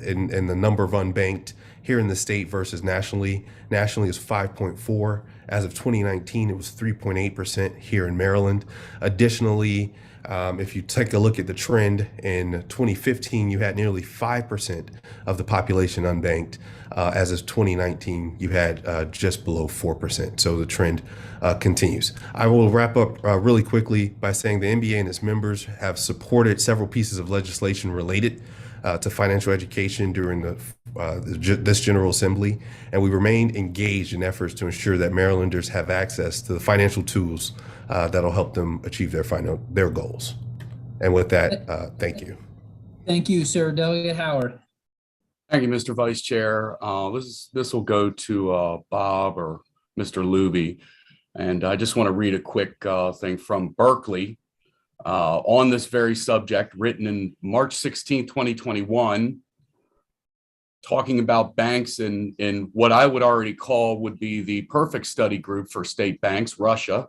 in the number of unbanked here in the state versus nationally. Nationally is 5.4. As of 2019, it was 3.8% here in Maryland. Additionally, if you take a look at the trend in 2015, you had nearly 5% of the population unbanked. As of 2019, you had just below 4%. So the trend continues. I will wrap up really quickly by saying the NBA and its members have supported several pieces of legislation related to financial education during this General Assembly, and we remain engaged in efforts to ensure that Marylanders have access to the financial tools that'll help them achieve their goals. And with that, thank you. Thank you, sir. Delegate Howard. Thank you, Mr. Vice Chair. This will go to Bob or Mr. Luby. And I just want to read a quick thing from Berkeley on this very subject, written in March 16, 2021, talking about banks in what I would already call would be the perfect study group for state banks, Russia.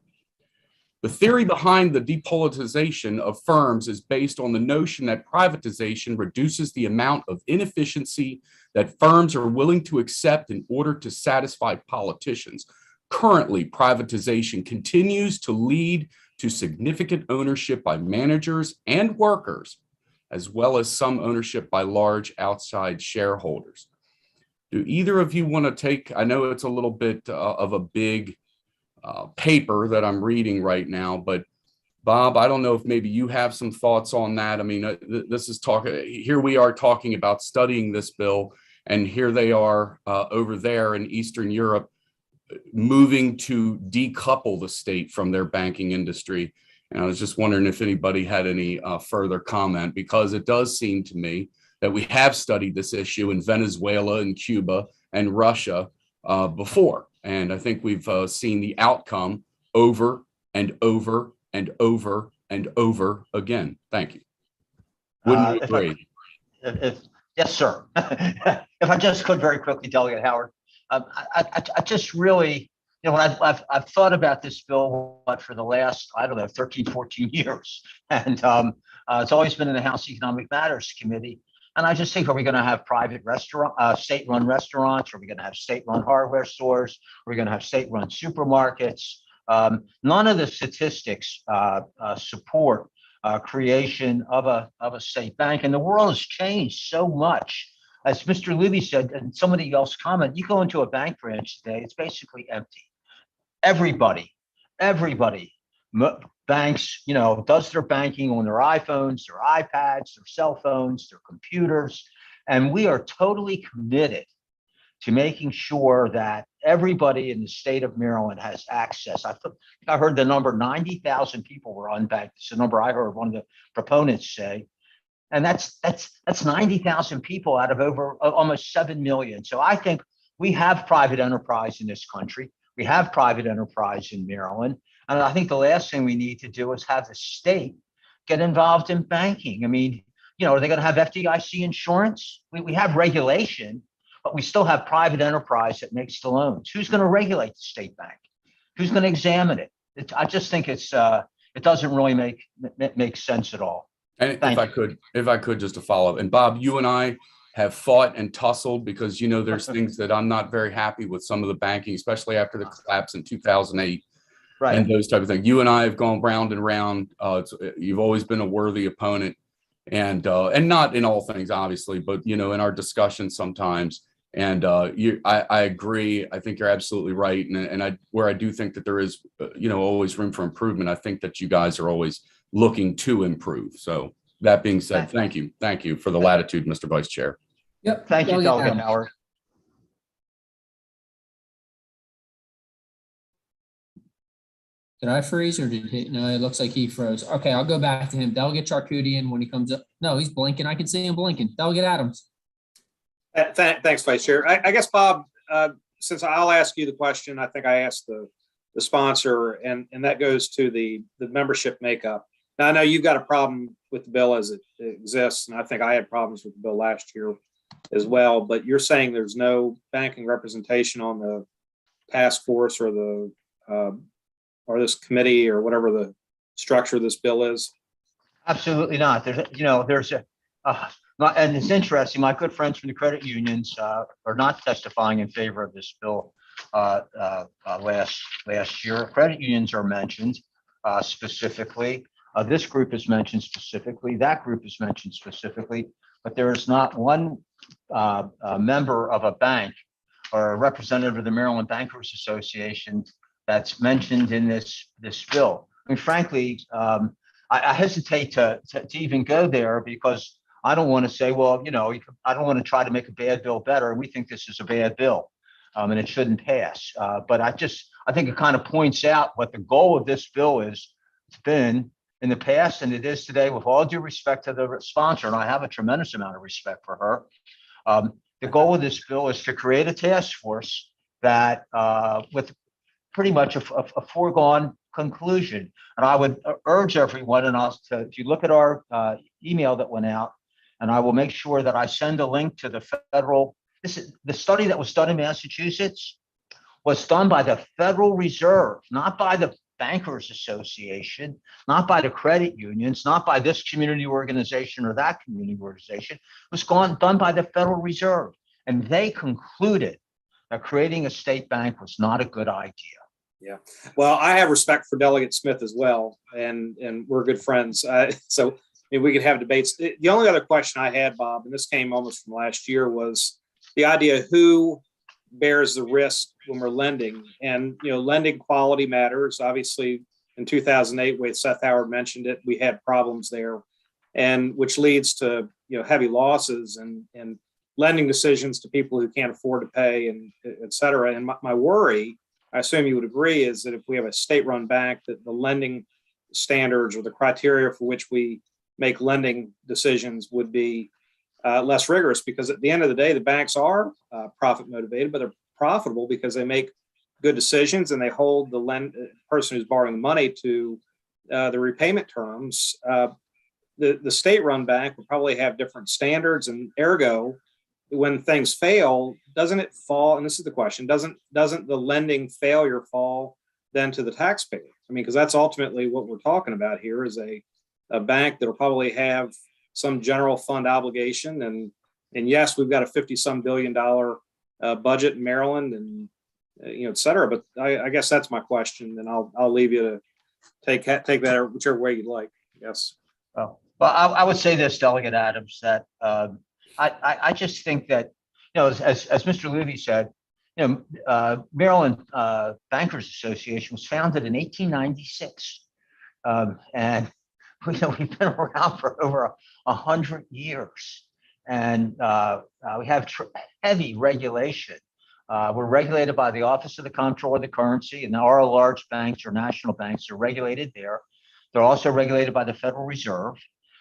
The theory behind the depolitization of firms is based on the notion that privatization reduces the amount of inefficiency that firms are willing to accept in order to satisfy politicians. Currently, privatization continues to lead to significant ownership by managers and workers, as well as some ownership by large outside shareholders. Do either of you want to take, I know it's a little bit of a big paper that I'm reading right now, but Bob, I don't know if maybe you have some thoughts on that. I mean, this is here we are talking about studying this bill, and here they are over there in Eastern Europe moving to decouple the state from their banking industry. And I was just wondering if anybody had any further comment, because it does seem to me that we have studied this issue in Venezuela and Cuba and Russia before. And I think we've seen the outcome over and over and over and over again. Thank you. Wouldn't you agree? Yes, sir. If I just could very quickly, Delegate Howard, I just really, when I've thought about this bill for the last, 13, 14 years. And it's always been in the House Economic Matters Committee. And I just think, are we going to have private state-run restaurants? Are we going to have state-run hardware stores? Are we going to have state-run supermarkets? None of the statistics support creation of a state bank. And the world has changed so much. As Mr. Luby said, and somebody else commented, you go into a bank branch today, it's basically empty. Everybody, banks, does their banking on their iPhones, their iPads, their cell phones, their computers. And we are totally committed to making sure that everybody in the state of Maryland has access. I heard the number 90,000 people were unbanked. It's a number I heard one of the proponents say. And that's 90,000 people out of over almost 7 million. So I think we have private enterprise in this country. We have private enterprise in Maryland. And I think the last thing we need to do is have the state get involved in banking. I mean, are they going to have FDIC insurance? We have regulation, but we still have private enterprise that makes the loans. Who's going to regulate the state bank? Who's going to examine it? I just think it's it doesn't really make sense at all. And Thank if I could just to follow, and Bob, you and I have fought and tussled because, you know, there's things that I'm not very happy with some of the banking, especially after the collapse in 2008. Right. And those type of things. You and I have gone round and round. You've always been a worthy opponent, and not in all things, obviously, but you know, in our discussions sometimes. And I agree. I think you're absolutely right. And where I do think that there is, you know, always room for improvement. I think that you guys are always looking to improve. So that being said, thank you for the latitude, Mr. Vice Chair. Yep. Thank you, Delegate Adams. Howard. Did I freeze or did he? No, it looks like he froze. Okay, I'll go back to him. Delegate Charkoudian when he comes up. No, he's blinking. I can see him blinking. Delegate Adams. Thanks, Vice Chair. I guess, Bob, since I'll ask you the question, I think I asked the sponsor, and that goes to the membership makeup. Now, I know you've got a problem with the bill as it exists, and I think I had problems with the bill last year as well, but you're saying there's no banking representation on the task force or the or this committee or whatever the structure of this bill is? Absolutely not. There's and it's interesting. My good friends from the credit unions are not testifying in favor of this bill last year. Credit unions are mentioned specifically. This group is mentioned specifically. That group is mentioned specifically. But there is not one member of a bank or a representative of the Maryland Bankers Association that's mentioned in this bill. I mean, frankly, I hesitate to even go there because I don't want to say, well, you know, I don't want to try to make a bad bill better. We think this is a bad bill and it shouldn't pass. But I think it kind of points out what the goal of this bill is. It's been in the past and it is today, with all due respect to the sponsor, and I have a tremendous amount of respect for her. The goal of this bill is to create a task force that with pretty much a foregone conclusion. And I would urge everyone, and if you look at our email that went out, and I will make sure that I send a link to the federal, the study that was done in Massachusetts was done by the Federal Reserve, not by the Bankers Association, not by the credit unions, not by this community organization or that community organization. It was done by the Federal Reserve. And they concluded that creating a state bank was not a good idea. Yeah, well, I have respect for Delegate Smith as well, and we're good friends. So we could have debates. The only other question I had, Bob, and this came almost from last year, was the idea who bears the risk when we're lending. And, you know, lending quality matters. Obviously, in 2008, when Seth Howard mentioned it, we had problems there, and which leads to, you know, heavy losses and lending decisions to people who can't afford to pay, and et cetera. And my worry, I assume you would agree, is that if we have a state-run bank, that the lending standards or the criteria for which we make lending decisions would be less rigorous, because at the end of the day, the banks are profit motivated, but they're profitable because they make good decisions and they hold the person who's borrowing the money to the repayment terms. The state-run bank will probably have different standards, and ergo, when things fail, doesn't it fall? And this is the question: doesn't the lending failure fall then to the taxpayer? I mean, because that's ultimately what we're talking about here, is a bank that'll probably have some general fund obligation, and yes, we've got a $50-some billion budget in Maryland, and you know, et cetera. But I guess that's my question, and I'll leave you to take that whichever way you'd like. Yes. Well, I would say this, Delegate Adams, that I just think that, you know, as Mr. Levy said, you know, Maryland Bankers Association was founded in 1896, and you know, we've been around for over 100 years, and we have heavy regulation. We're regulated by the Office of the Comptroller of the Currency, and our large banks or national banks are regulated there. They're also regulated by the Federal Reserve,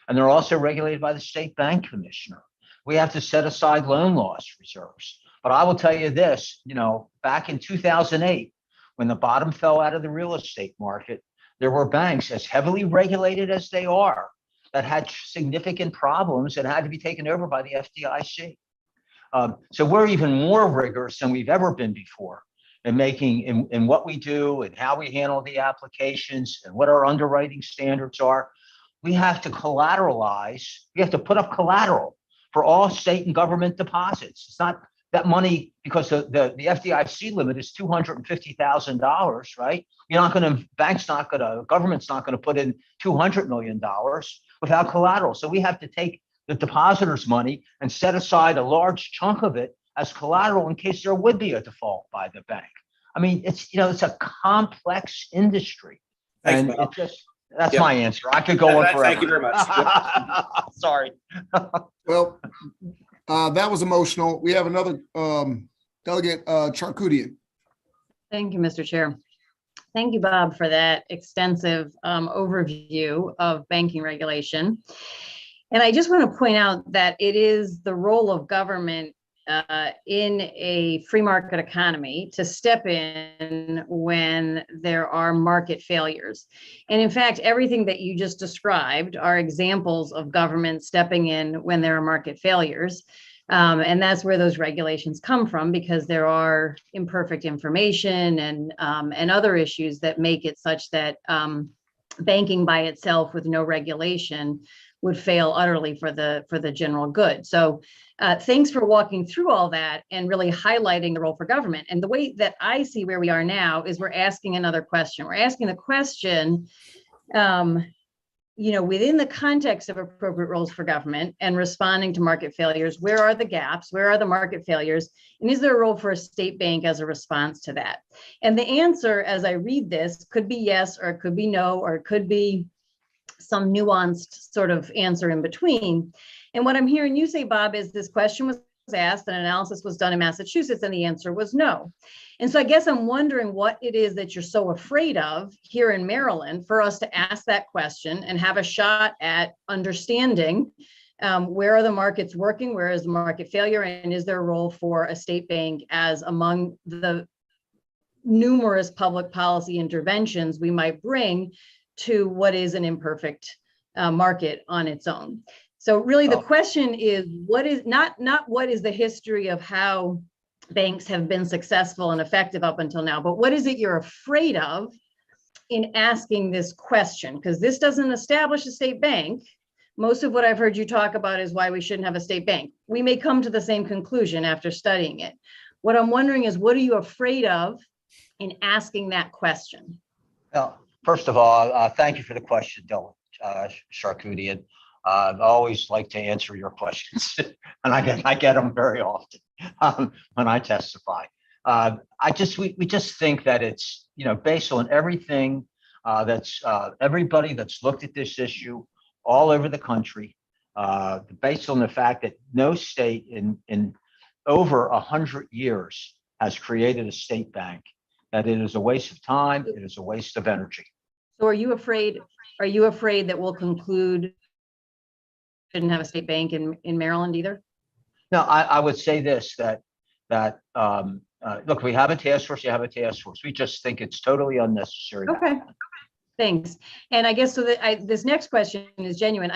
and they're also regulated by the State Bank Commissioner. We have to set aside loan loss reserves. But I will tell you this, you know, back in 2008, when the bottom fell out of the real estate market, there were banks, as heavily regulated as they are, that had significant problems and had to be taken over by the FDIC. So we're even more rigorous than we've ever been before. in making, in what we do and how we handle the applications and what our underwriting standards are. We have to collateralize, we have to put up collateral for all state and government deposits. It's not that money, because the FDIC limit is $250,000, right? You're not going to, government's not going to put in $200 million without collateral. So we have to take the depositors' money and set aside a large chunk of it as collateral in case there would be a default by the bank. I mean, it's a complex industry. Thanks, and Bob. it just, that's Yep. my answer. I could go on forever. Thank you very much. Sorry. Well, that was emotional. We have another Delegate Charkoudian. Thank you, Mr. Chair. Thank you, Bob, for that extensive overview of banking regulation. And I just want to point out that it is the role of government in a free market economy to step in when there are market failures. And in fact, everything that you just described are examples of government stepping in when there are market failures. And that's where those regulations come from, because there are imperfect information and other issues that make it such that banking by itself with no regulation would fail utterly for the general good. So thanks for walking through all that and really highlighting the role for government. And the way that I see where we are now is we're asking another question. We're asking the question, within the context of appropriate roles for government and responding to market failures, where are the gaps? Where are the market failures? And is there a role for a state bank as a response to that? And the answer, as I read this, could be yes, or it could be no, or it could be some nuanced sort of answer in between. And what I'm hearing you say, Bob, is this question was asked and analysis was done in Massachusetts, and the answer was no. And so I guess I'm wondering what it is that you're so afraid of here in Maryland for us to ask that question and have a shot at understanding where are the markets working, where is the market failure, and is there a role for a state bank as among the numerous public policy interventions we might bring to what is an imperfect market on its own. So really the question is, what is not what is the history of how banks have been successful and effective up until now, but what is it you're afraid of in asking this question? Because this doesn't establish a state bank. Most of what I've heard you talk about is why we shouldn't have a state bank. We may come to the same conclusion after studying it. What I'm wondering is, what are you afraid of in asking that question? Well, first of all, thank you for the question, Charkoudian. I always like to answer your questions, and I get them very often when I testify. We just think that it's, based on everything that's everybody that's looked at this issue all over the country, based on the fact that no state in over 100 years has created a state bank, that it is a waste of time, it is a waste of energy. So are you afraid that we'll conclude shouldn't have a state bank in Maryland either? No, I would say this, that look, we have a task force, you have a task force. We just think it's totally unnecessary. Okay, thanks. And I guess so that this next question is genuine.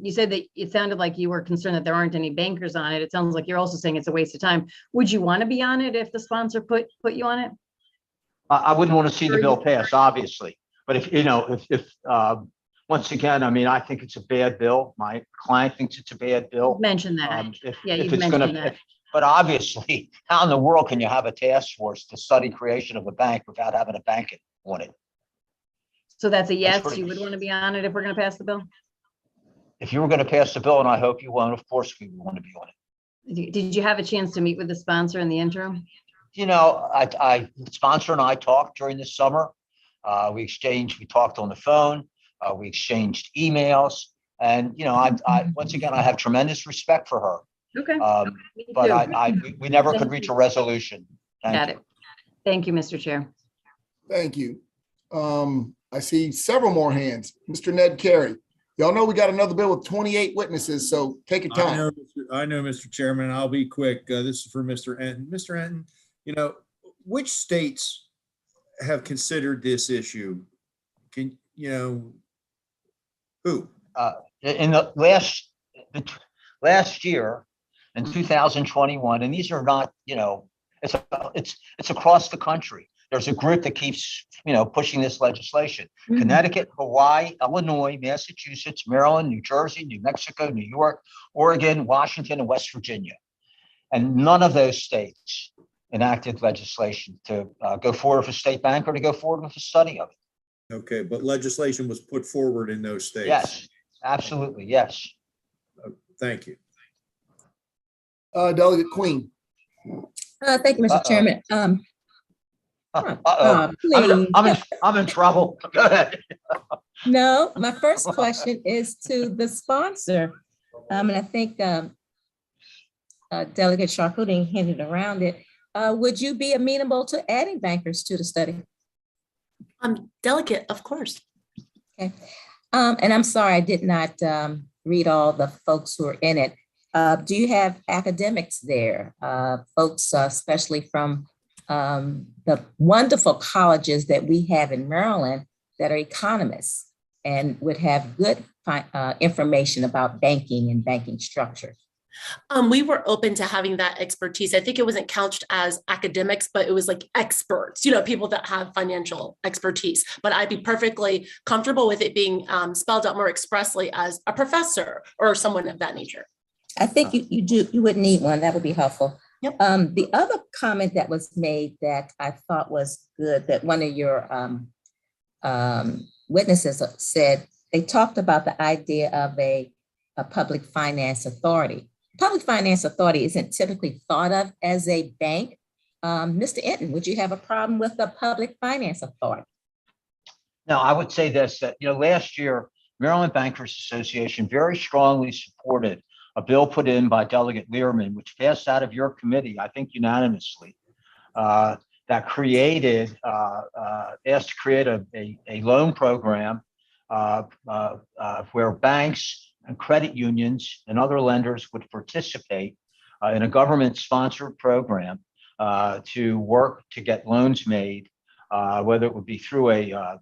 You said that it sounded like you were concerned that there aren't any bankers on it. It sounds like you're also saying it's a waste of time. Would you want to be on it if the sponsor put you on it? I wouldn't want to see the bill pass, obviously. But if once again, I mean, I think it's a bad bill. My client thinks it's a bad bill. You mentioned that. You've mentioned that. But obviously, how in the world can you have a task force to study creation of a bank without having a bank on it? So that's a yes, you would want to be on it if we're going to pass the bill? If you were going to pass the bill, and I hope you won't, of course we would want to be on it. Did you have a chance to meet with the sponsor in the interim? The sponsor and I talked during the summer. We talked on the phone. We exchanged emails, and once again, I have tremendous respect for her. Okay. But we never could reach a resolution. Got it. Thank you, Mr. Chair. Thank you. I see several more hands. Mr. Ned Carey. Y'all know we got another bill with 28 witnesses, so take your time. I know, Mr. Chairman. I'll be quick. This is for Mr. Enton. Mr. Enton, which states have considered this issue? Who? In the last year, in 2021, and these are not, It's across the country. There's a group that keeps, pushing this legislation. Connecticut, Hawaii, Illinois, Massachusetts, Maryland, New Jersey, New Mexico, New York, Oregon, Washington, and West Virginia. And none of those states enacted legislation to go forward with a state bank or to go forward with a study of it. Okay, but legislation was put forward in those states. Yes, absolutely, yes. Thank you. Delegate Queen. Thank you, Mr. Chairman. I'm in trouble. Go ahead. No, my first question is to the sponsor. And I think Delegate Charkouting hinted around it. Would you be amenable to adding bankers to the study? Delegate, of course. Okay. And I'm sorry, I did not read all the folks who are in it. Do you have academics there? Folks, especially from the wonderful colleges that we have in Maryland that are economists and would have good information about banking and banking structure? We were open to having that expertise. I think it wasn't couched as academics, but it was like experts, people that have financial expertise. But I'd be perfectly comfortable with it being spelled out more expressly as a professor or someone of that nature. I think you would need one. That would be helpful. Yep. The other comment that was made that I thought was good, that one of your witnesses said, they talked about the idea of a public finance authority. Public finance authority isn't typically thought of as a bank. Mr. Enton, would you have a problem with the public finance authority? No, I would say this, that, last year, Maryland Bankers Association very strongly supported a bill put in by Delegate Learman, which passed out of your committee, I think unanimously, that created, asked to create a loan program where banks and credit unions and other lenders would participate in a government-sponsored program to work to get loans made, whether it would be through a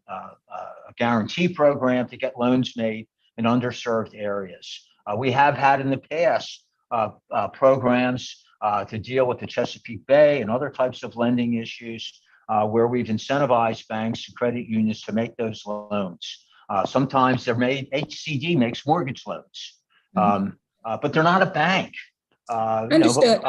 guarantee program to get loans made in underserved areas. We have had in the past programs to deal with the Chesapeake Bay and other types of lending issues where we've incentivized banks and credit unions to make those loans. Sometimes HCD makes mortgage loans, but they're not a bank. Understood.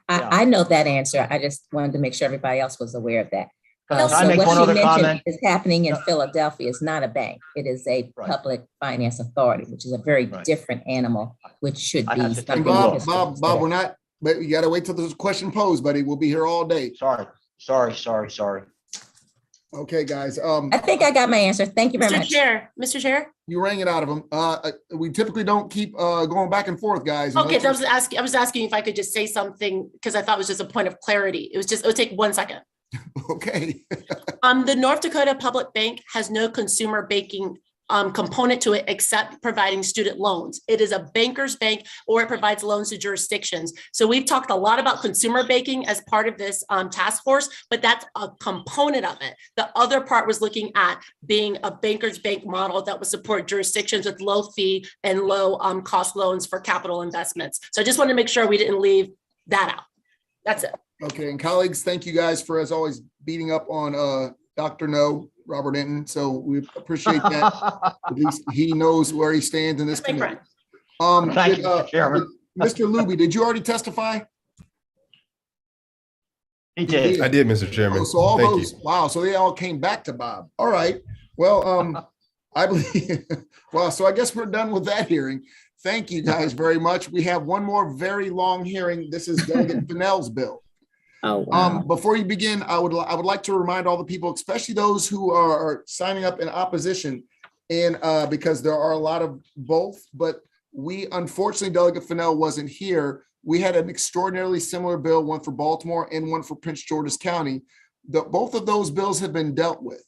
I know that answer. I just wanted to make sure everybody else was aware of that. Also, I make what one you other mentioned comment? is happening in Philadelphia. It's not a bank. It is a public finance authority, which is a very different animal, which should be And something. Bob, we're not, but you gotta wait till there's a question posed, buddy. We'll be here all day. Sorry. Okay, guys. I think I got my answer. Thank you very much. Mr. Chair. You rang it out of them. We typically don't keep going back and forth, guys. Okay, I was asking if I could just say something because I thought it was just a point of clarity. It would take 1 second. Okay. The North Dakota Public Bank has no consumer banking component to it except providing student loans. It is a banker's bank, or it provides loans to jurisdictions. So we've talked a lot about consumer banking as part of this task force, but that's a component of it. The other part was looking at being a banker's bank model that would support jurisdictions with low fee and low cost loans for capital investments. So I just want to make sure we didn't leave that out. That's it. Okay, and colleagues, thank you guys for, as always, beating up on Dr. No, Robert Enton. So we appreciate that. At least he knows where he stands in this committee. Thank you, Mr. Chairman. Mr. Luby, did you already testify? He did. I did, Mr. Chairman. Oh, so all Thank those, you. wow, so they all came back to Bob. All right. Well, I believe, well, so I guess we're done with that hearing. Thank you guys very much. We have one more very long hearing. This is Delegate Fennell's bill. Oh, wow. Before you begin, I would like to remind all the people, especially those who are signing up in opposition, and because there are a lot of both, but we, unfortunately, Delegate Fennell wasn't here. We had an extraordinarily similar bill, one for Baltimore and one for Prince George's County. Both of those bills have been dealt with.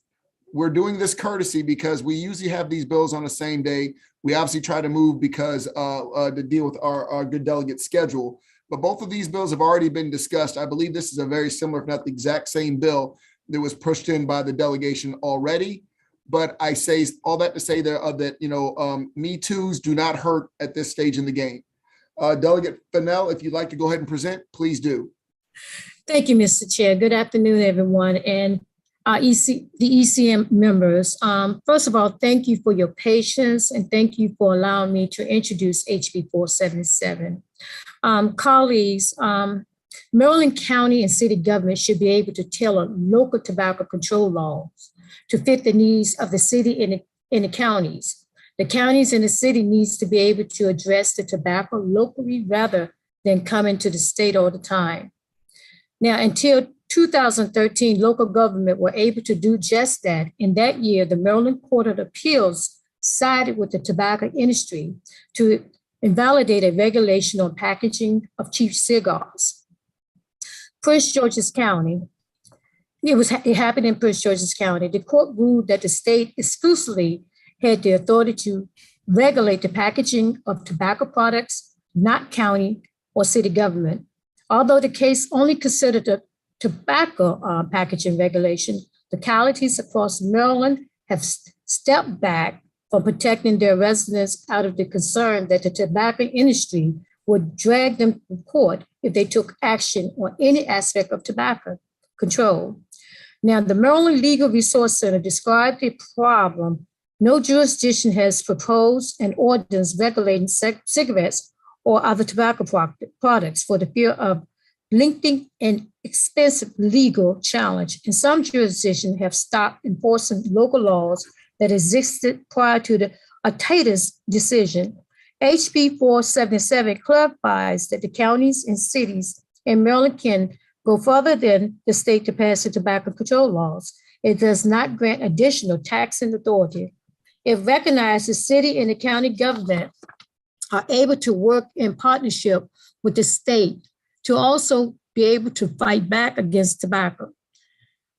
We're doing this courtesy because we usually have these bills on the same day. We obviously try to move because to deal with our good delegate schedule. But both of these bills have already been discussed. I believe this is a very similar, if not the exact same bill that was pushed in by the delegation already. But I say all that to say that Me Too's do not hurt at this stage in the game. Delegate Fennell, if you'd like to go ahead and present, please do. Thank you, Mr. Chair. Good afternoon, everyone, and the ECM members. First of all, thank you for your patience and thank you for allowing me to introduce HB 477. Colleagues, Maryland County and city government should be able to tailor local tobacco control laws to fit the needs of the city and the counties. The counties and the city needs to be able to address the tobacco locally rather than coming to the state all the time. Now, until 2013, local government were able to do just that. In that year, the Maryland Court of Appeals sided with the tobacco industry to invalidate a regulation on packaging of cheap cigars. Prince George's County, it happened in Prince George's County. The court ruled that the state exclusively had the authority to regulate the packaging of tobacco products, not county or city government. Although the case only considered the tobacco packaging regulation, localities across Maryland have stepped back from protecting their residents out of the concern that the tobacco industry would drag them to court if they took action on any aspect of tobacco control. Now, the Maryland Legal Resource Center described the problem. No jurisdiction has proposed an ordinance regulating cigarettes or other tobacco products for the fear of lengthy and expensive legal challenge. And some jurisdictions have stopped enforcing local laws that existed prior to the Atatis decision. HB 477 clarifies that the counties and cities in Maryland can go further than the state to pass the tobacco control laws. It does not grant additional taxing authority. It recognizes city and the county government are able to work in partnership with the state to also be able to fight back against tobacco.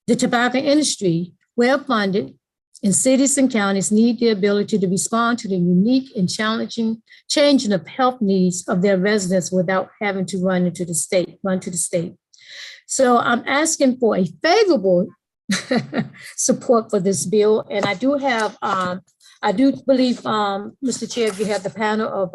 The tobacco industry, well funded, and cities and counties need the ability to respond to the unique and changing of health needs of their residents without having to run to the state. So I'm asking for a favorable support for this bill. And I do have, I do believe, Mr. Chair, if you have the panel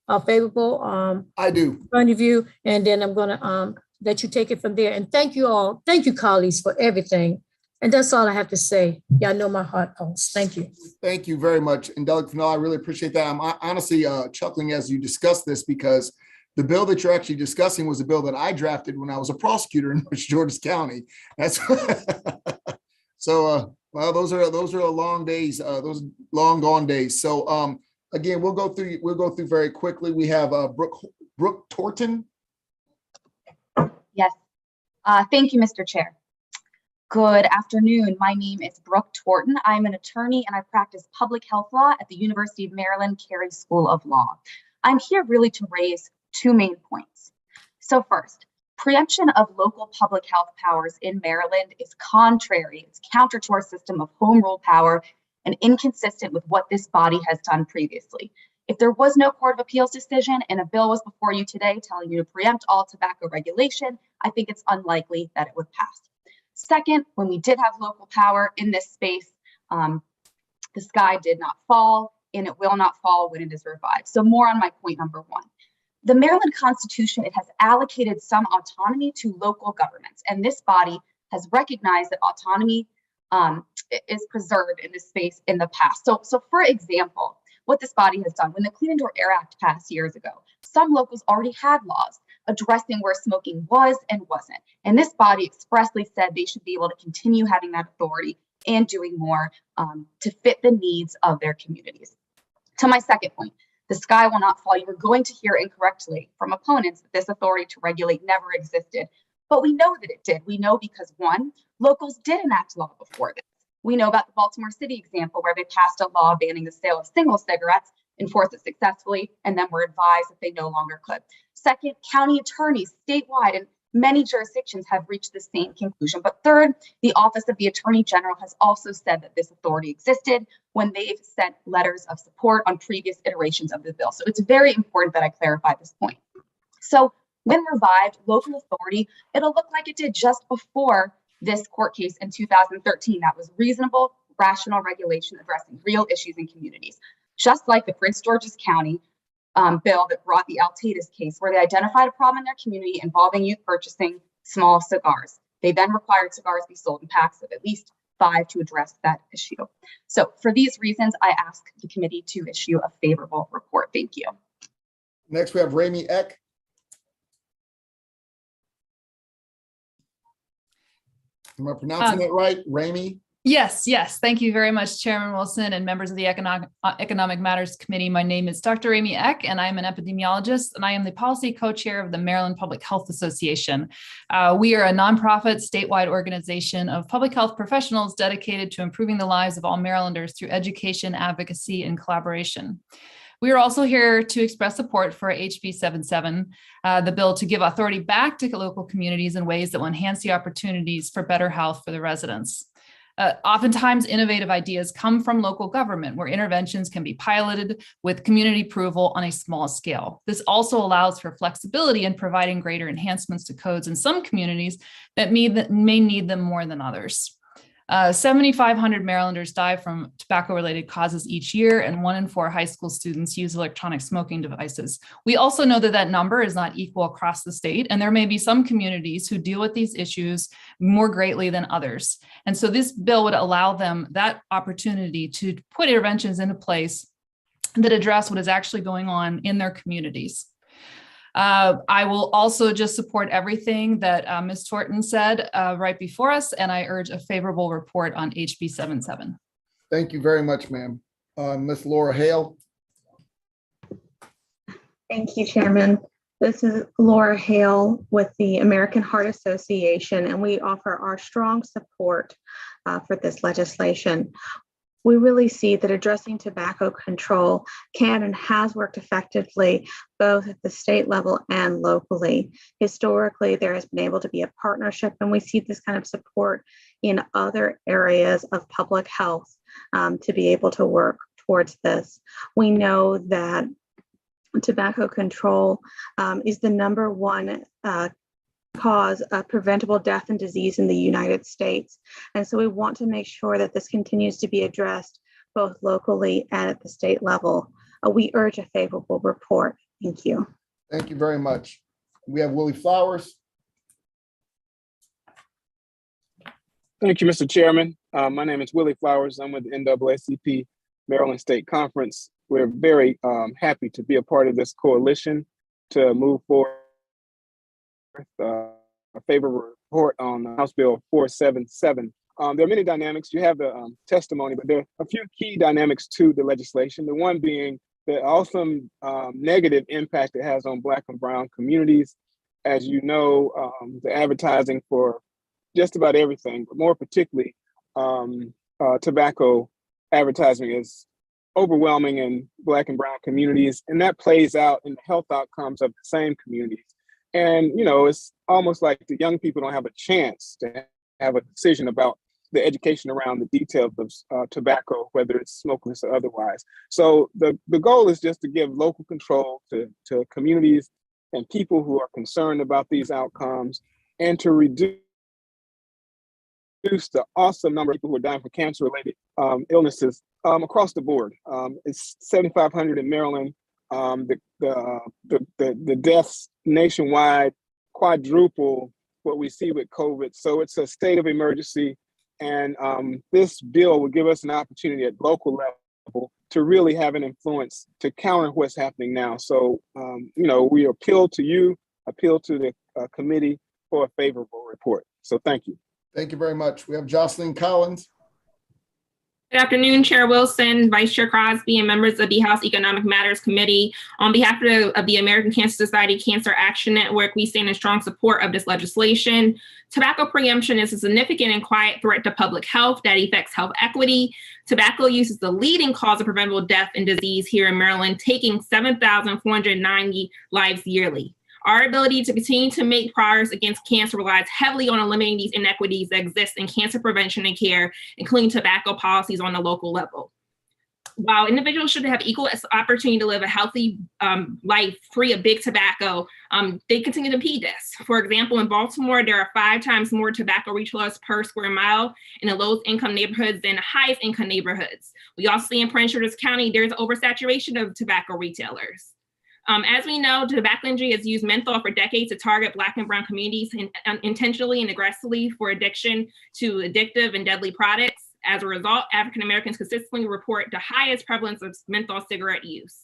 of favorable. I do. Front of you, and then I'm gonna let you take it from there. And thank you all, thank you colleagues for everything. And that's all I have to say. Y'all know my heart pulse. Thank you. Thank you very much. And Delegate Fennell, I really appreciate that. I'm honestly chuckling as you discuss this because the bill that you're actually discussing was a bill that I drafted when I was a prosecutor in Prince George's County. That's so well, those are long days, those long gone days. So again, we'll go through very quickly. We have Brooke Torton. Yes. Thank you, Mr. Chair. Good afternoon. My name is Brooke Torton. I'm an attorney and I practice public health law at the University of Maryland Carey School of Law. I'm here really to raise two main points. So first, preemption of local public health powers in Maryland is contrary, it's counter to our system of home rule power and inconsistent with what this body has done previously. If there was no Court of Appeals decision and a bill was before you today telling you to preempt all tobacco regulation, I think it's unlikely that it would pass. Second, when we did have local power in this space, the sky did not fall and it will not fall when it is revived. So more on my point number one. The Maryland Constitution, it has allocated some autonomy to local governments, and this body has recognized that autonomy is preserved in this space in the past. So for example, what this body has done, when the Clean Indoor Air Act passed years ago, some locals already had laws addressing where smoking was and wasn't. And this body expressly said they should be able to continue having that authority and doing more to fit the needs of their communities. To my second point, the sky will not fall. You were going to hear incorrectly from opponents that this authority to regulate never existed. But we know that it did. We know because one, locals did enact law before this. We know about the Baltimore City example where they passed a law banning the sale of single cigarettes, enforced it successfully, and then were advised that they no longer could. Second, county attorneys statewide and many jurisdictions have reached the same conclusion. But third, the Office of the Attorney General has also said that this authority existed when they've sent letters of support on previous iterations of the bill. So it's very important that I clarify this point. So when revived, local authority, it'll look like it did just before this court case in 2013. That was reasonable, rational regulation addressing real issues in communities. Just like the Prince George's County bill that brought the Altatis case, where they identified a problem in their community involving youth purchasing small cigars. They then required cigars be sold in packs of at least 5 to address that issue. So for these reasons, I ask the committee to issue a favorable report. Thank you. Next, we have Rami Eck. Am I pronouncing that right? Rami? Yes, yes. Thank you very much, Chairman Wilson and members of the Economic Matters Committee. My name is Dr. Amy Eck, and I am an epidemiologist, and I am the policy co-chair of the Maryland Public Health Association. We are a nonprofit statewide organization of public health professionals dedicated to improving the lives of all Marylanders through education, advocacy, and collaboration. We are also here to express support for HB 77, the bill to give authority back to local communities in ways that will enhance the opportunities for better health for the residents. Oftentimes, innovative ideas come from local government where interventions can be piloted with community approval on a small scale. This also allows for flexibility in providing greater enhancements to codes in some communities that may need them more than others. 7,500 Marylanders die from tobacco-related causes each year, and 1 in 4 high school students use electronic smoking devices. We also know that that number is not equal across the state, and there may be some communities who deal with these issues more greatly than others. And so this bill would allow them that opportunity to put interventions into place that address what is actually going on in their communities. I will also just support everything that Ms. Torton said right before us, and I urge a favorable report on HB 77. Thank you very much, ma'am. Ms. Laura Hale. Thank you, Chairman. This is Laura Hale with the American Heart Association, and we offer our strong support for this legislation. We really see that addressing tobacco control can and has worked effectively both at the state level and locally. Historically, there has been able to be a partnership, and we see this kind of support in other areas of public health to be able to work towards this. We know that tobacco control is the #1 cause of preventable death and disease in the United States. And so we want to make sure that this continues to be addressed both locally and at the state level. We urge a favorable report. Thank you. Thank you very much. We have Willie Flowers. Thank you, Mr. Chairman. My name is Willie Flowers. I'm with the NAACP Maryland State Conference. We're very happy to be a part of this coalition to move forward a favorable report on House Bill 477. There are many dynamics. You have the testimony, but there are a few key dynamics to the legislation. The one being the awesome negative impact it has on Black and Brown communities. As you know, the advertising for just about everything, but more particularly tobacco advertising is overwhelming in Black and Brown communities, and that plays out in the health outcomes of the same communities. And, you know, it's almost like the young people don't have a chance to have a decision about the education around the details of tobacco, whether it's smokeless or otherwise. So the goal is just to give local control to communities and people who are concerned about these outcomes, and to reduce the awesome number of people who are dying from cancer-related illnesses across the board. It's 7,500 in Maryland. The deaths nationwide quadruple what we see with COVID. So it's a state of emergency. And this bill will give us an opportunity at local level to really have an influence to counter what's happening now. So, you know, we appeal to you, appeal to the committee for a favorable report. So thank you. Thank you very much. We have Jocelyn Collins. Good afternoon, Chair Wilson, Vice Chair Crosby, and members of the House Economic Matters Committee. On behalf of the American Cancer Society Cancer Action Network, we stand in strong support of this legislation. Tobacco preemption is a significant and quiet threat to public health that affects health equity. Tobacco use is the leading cause of preventable death and disease here in Maryland, taking 7,490 lives yearly. Our ability to continue to make progress against cancer relies heavily on eliminating these inequities that exist in cancer prevention and care, including tobacco policies on the local level. While individuals should have equal opportunity to live a healthy life free of big tobacco, they continue to impede this. For example, in Baltimore, there are 5 times more tobacco retailers per square mile in the lowest income neighborhoods than the highest income neighborhoods. We also see in Prince George's County, there's oversaturation of tobacco retailers. As we know, the tobacco industry has used menthol for decades to target Black and brown communities intentionally and aggressively for addiction to addictive and deadly products. As a result, African Americans consistently report the highest prevalence of menthol cigarette use.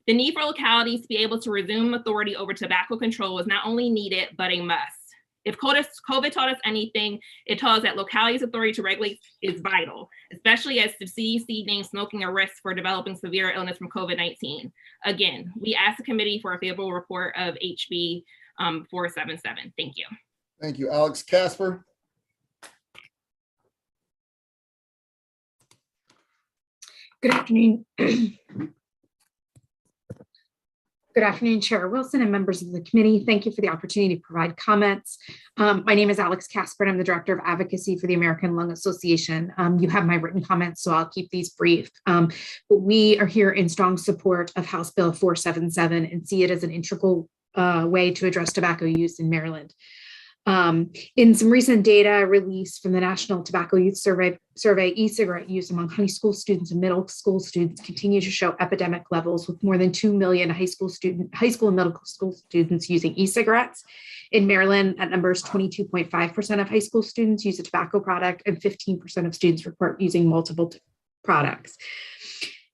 The need for localities to be able to resume authority over tobacco control is not only needed, but a must. If COVID taught us anything, it taught us that localities' authority to regulate is vital, especially as the CDC names smoking a risk for developing severe illness from COVID-19. Again, we ask the committee for a favorable report of HB 477. Thank you. Thank you, Alex. Casper? Good afternoon. Good afternoon, Chair Wilson and members of the committee. Thank you for the opportunity to provide comments. My name is Alex Casper, and I'm the Director of Advocacy for the American Lung Association. You have my written comments, so I'll keep these brief. But we are here in strong support of House Bill 477 and see it as an integral way to address tobacco use in Maryland. In some recent data released from the National Tobacco Youth Survey, e-cigarette use among high school students and middle school students continue to show epidemic levels, with more than 2 million high school and middle school students using e-cigarettes. In Maryland, that number is 22.5% of high school students use a tobacco product, and 15% of students report using multiple products.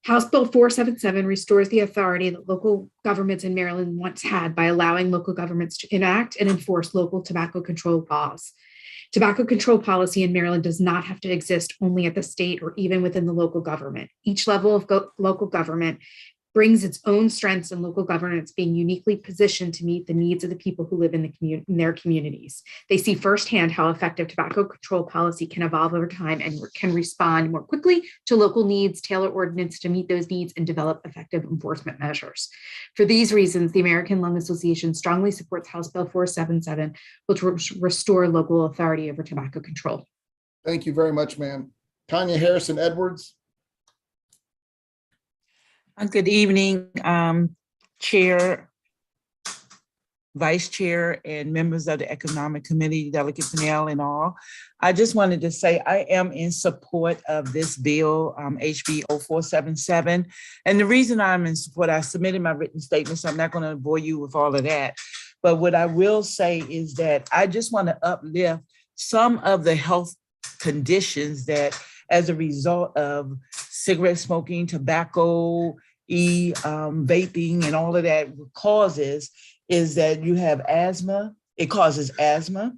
House Bill 477 restores the authority that local governments in Maryland once had by allowing local governments to enact and enforce local tobacco control laws. Tobacco control policy in Maryland does not have to exist only at the state or even within the local government. Each level of local government brings its own strengths, and local governance being uniquely positioned to meet the needs of the people who live in their communities. They see firsthand how effective tobacco control policy can evolve over time and can respond more quickly to local needs, tailor ordinance to meet those needs, and develop effective enforcement measures. For these reasons, the American Lung Association strongly supports House Bill 477, which will restore local authority over tobacco control. Thank you very much, ma'am. Tanya Harrison Edwards. Good evening, Chair, Vice Chair, and members of the Economic Committee, Delegate Fennell and all. I just wanted to say I am in support of this bill, HB 0477. And the reason I'm in support, I submitted my written statement, so I'm not going to bore you with all of that. But what I will say is that I just want to uplift some of the health conditions that, as a result of cigarette smoking, tobacco, vaping, and all of that causes, is that you have asthma. It causes asthma.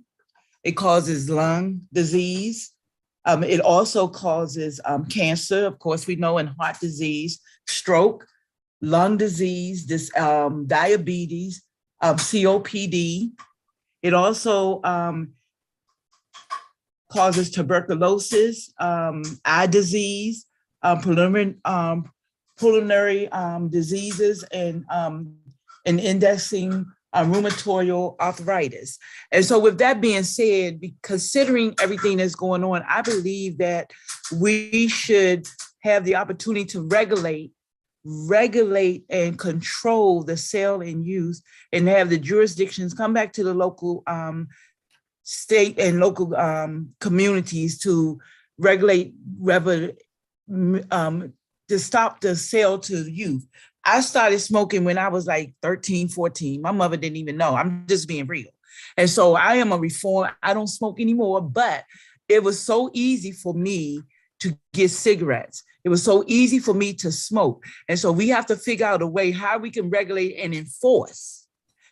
It causes lung disease. It also causes cancer, of course, we know, and heart disease, stroke, lung disease, diabetes, COPD. It also causes tuberculosis, eye disease, pulmonary diseases, and indexing rheumatoid arthritis. And so with that being said, considering everything that's going on, I believe that we should have the opportunity to regulate and control the sale and use, and have the jurisdictions come back to the local state and local communities to regulate, to stop the sale to youth. I started smoking when I was like 13, 14. My mother didn't even know. I'm just being real. And so I am a reform. I don't smoke anymore, but it was so easy for me to get cigarettes. It was so easy for me to smoke. And so we have to figure out a way how we can regulate and enforce.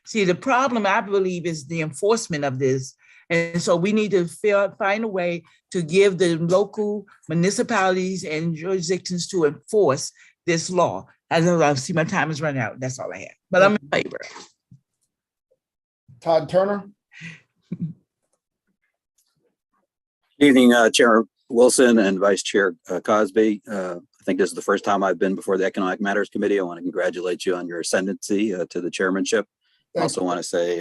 See, the problem, I believe, is the enforcement of this. And so we need to find a way to give the local municipalities and jurisdictions to enforce this law. I see my time is running out. That's all I have, but I'm in favor. Todd Turner. Good evening, Chair Wilson and Vice Chair Cosby. I think this is the first time I've been before the Economic Matters Committee. I want to congratulate you on your ascendancy to the chairmanship. I also want to say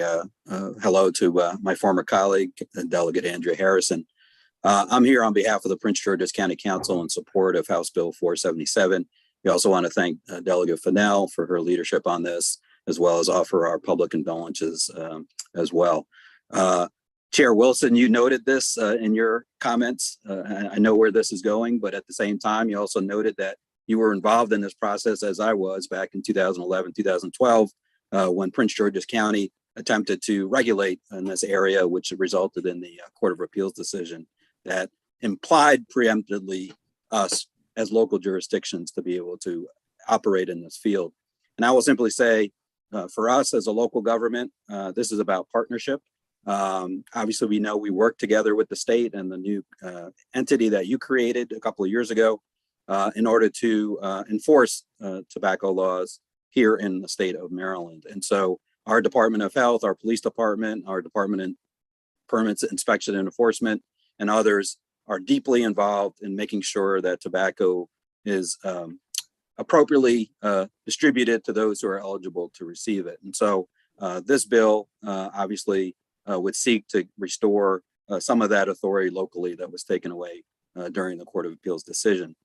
hello to my former colleague, Delegate Andrea Harrison. I'm here on behalf of the Prince George's County Council in support of House Bill 477. We also want to thank Delegate Fennell for her leadership on this, as well as offer our public condolences as well. Chair Wilson, you noted this in your comments. I know where this is going, but at the same time, you also noted that you were involved in this process as I was back in 2011, 2012, when Prince George's County attempted to regulate in this area, which resulted in the Court of Appeals decision that implied preemptively us as local jurisdictions to be able to operate in this field. And I will simply say, for us as a local government, this is about partnership. Obviously, we know we work together with the state and the new entity that you created a couple of years ago in order to enforce tobacco laws here in the state of Maryland. And so our Department of Health, our police department, our Department of Permits, Inspection and Enforcement, and others are deeply involved in making sure that tobacco is appropriately distributed to those who are eligible to receive it. And so this bill obviously would seek to restore some of that authority locally that was taken away during the Court of Appeals decision.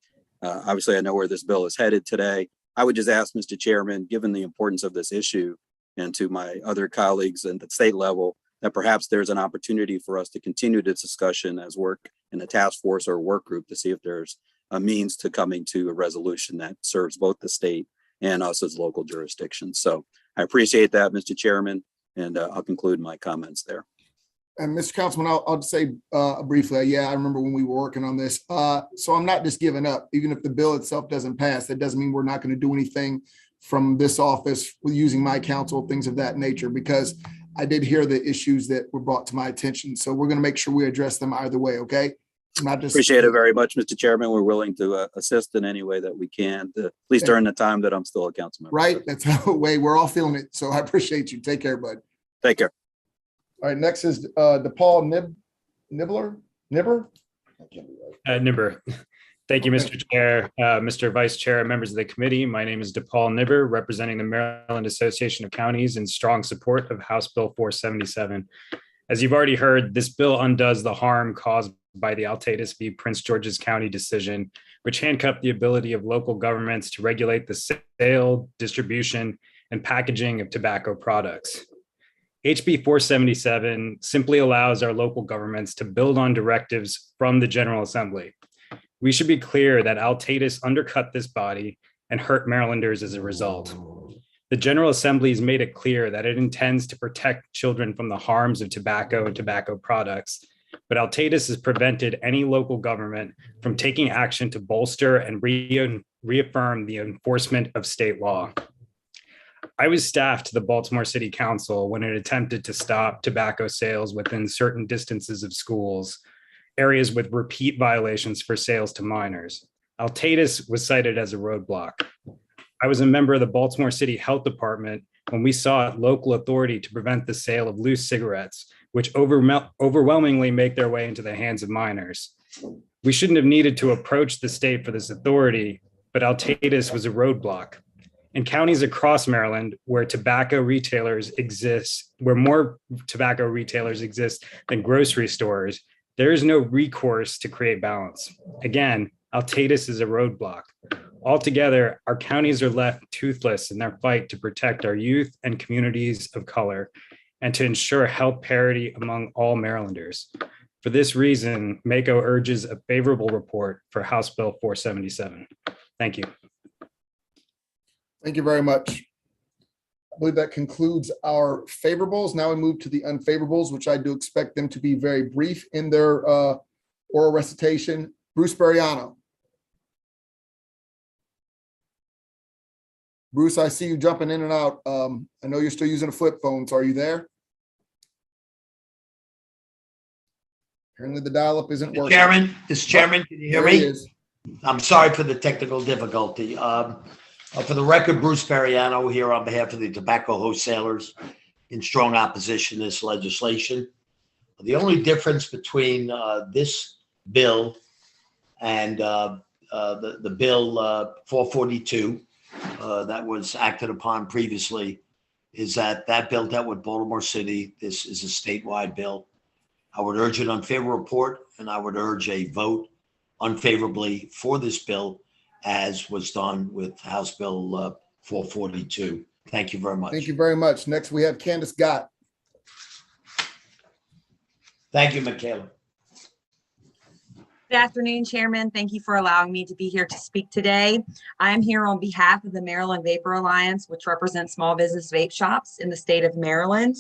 Obviously, I know where this bill is headed today. I would just ask, Mr. Chairman, given the importance of this issue, and to my other colleagues at the state level, that perhaps there's an opportunity for us to continue this discussion as work in a task force or work group to see if there's a means to coming to a resolution that serves both the state and us as local jurisdictions. So I appreciate that, Mr. Chairman, and I'll conclude my comments there. And Mr. Councilman, I'll just say briefly, yeah, I remember when we were working on this. So I'm not just giving up. Even if the bill itself doesn't pass, that doesn't mean we're not going to do anything from this office with using my counsel, things of that nature, because I did hear the issues that were brought to my attention. So we're going to make sure we address them either way, okay? Not just appreciate it very much, Mr. Chairman. We're willing to assist in any way that we can, at least during the time that I'm still a council member. Right, that's the way we're all feeling it. So I appreciate you. Take care, bud. Take care. All right, next is DePaul Nibber. Nibber. Thank you, Mr. Chair, Mr. Vice Chair, members of the committee. My name is DePaul Nibber, representing the Maryland Association of Counties in strong support of House Bill 477. As you've already heard, this bill undoes the harm caused by the Altatus v. Prince George's County decision, which handcuffed the ability of local governments to regulate the sale, distribution, and packaging of tobacco products. HB 477 simply allows our local governments to build on directives from the General Assembly. We should be clear that Altatus undercut this body and hurt Marylanders as a result. The General Assembly has made it clear that it intends to protect children from the harms of tobacco and tobacco products, but Altatus has prevented any local government from taking action to bolster and reaffirm the enforcement of state law. I was staff to the Baltimore City Council when it attempted to stop tobacco sales within certain distances of schools, areas with repeat violations for sales to minors. Altatus was cited as a roadblock. I was a member of the Baltimore City Health Department when we sought local authority to prevent the sale of loose cigarettes, which overwhelmingly make their way into the hands of minors. We shouldn't have needed to approach the state for this authority, but Altatus was a roadblock. In counties across Maryland where tobacco retailers exist, where more tobacco retailers exist than grocery stores, there is no recourse to create balance. Again, Altatus is a roadblock. Altogether, our counties are left toothless in their fight to protect our youth and communities of color and to ensure health parity among all Marylanders. For this reason, MACO urges a favorable report for House Bill 477. Thank you. Thank you very much. I believe that concludes our favorables. Now we move to the unfavorables, which I do expect them to be very brief in their oral recitation. Bruce Bariano. Bruce, I see you jumping in and out. I know you're still using a flip phone, so are you there? Apparently the dial-up isn't working. Chairman, Mr. Chairman, can you hear There he me? is. I'm sorry for the technical difficulty. For the record, Bruce Bariano here on behalf of the tobacco wholesalers in strong opposition to this legislation. The only difference between this bill and the bill 442 that was acted upon previously is that bill dealt with Baltimore City. This is a statewide bill. I would urge an unfavorable report, and I would urge a vote unfavorably for this bill, as was done with House Bill 442. Thank you very much. Thank you very much. Next, we have Candace Gott. Thank you, Michaela. Good afternoon, Chairman. Thank you for allowing me to be here to speak today. I am here on behalf of the Maryland Vapor Alliance, which represents small business vape shops in the state of Maryland.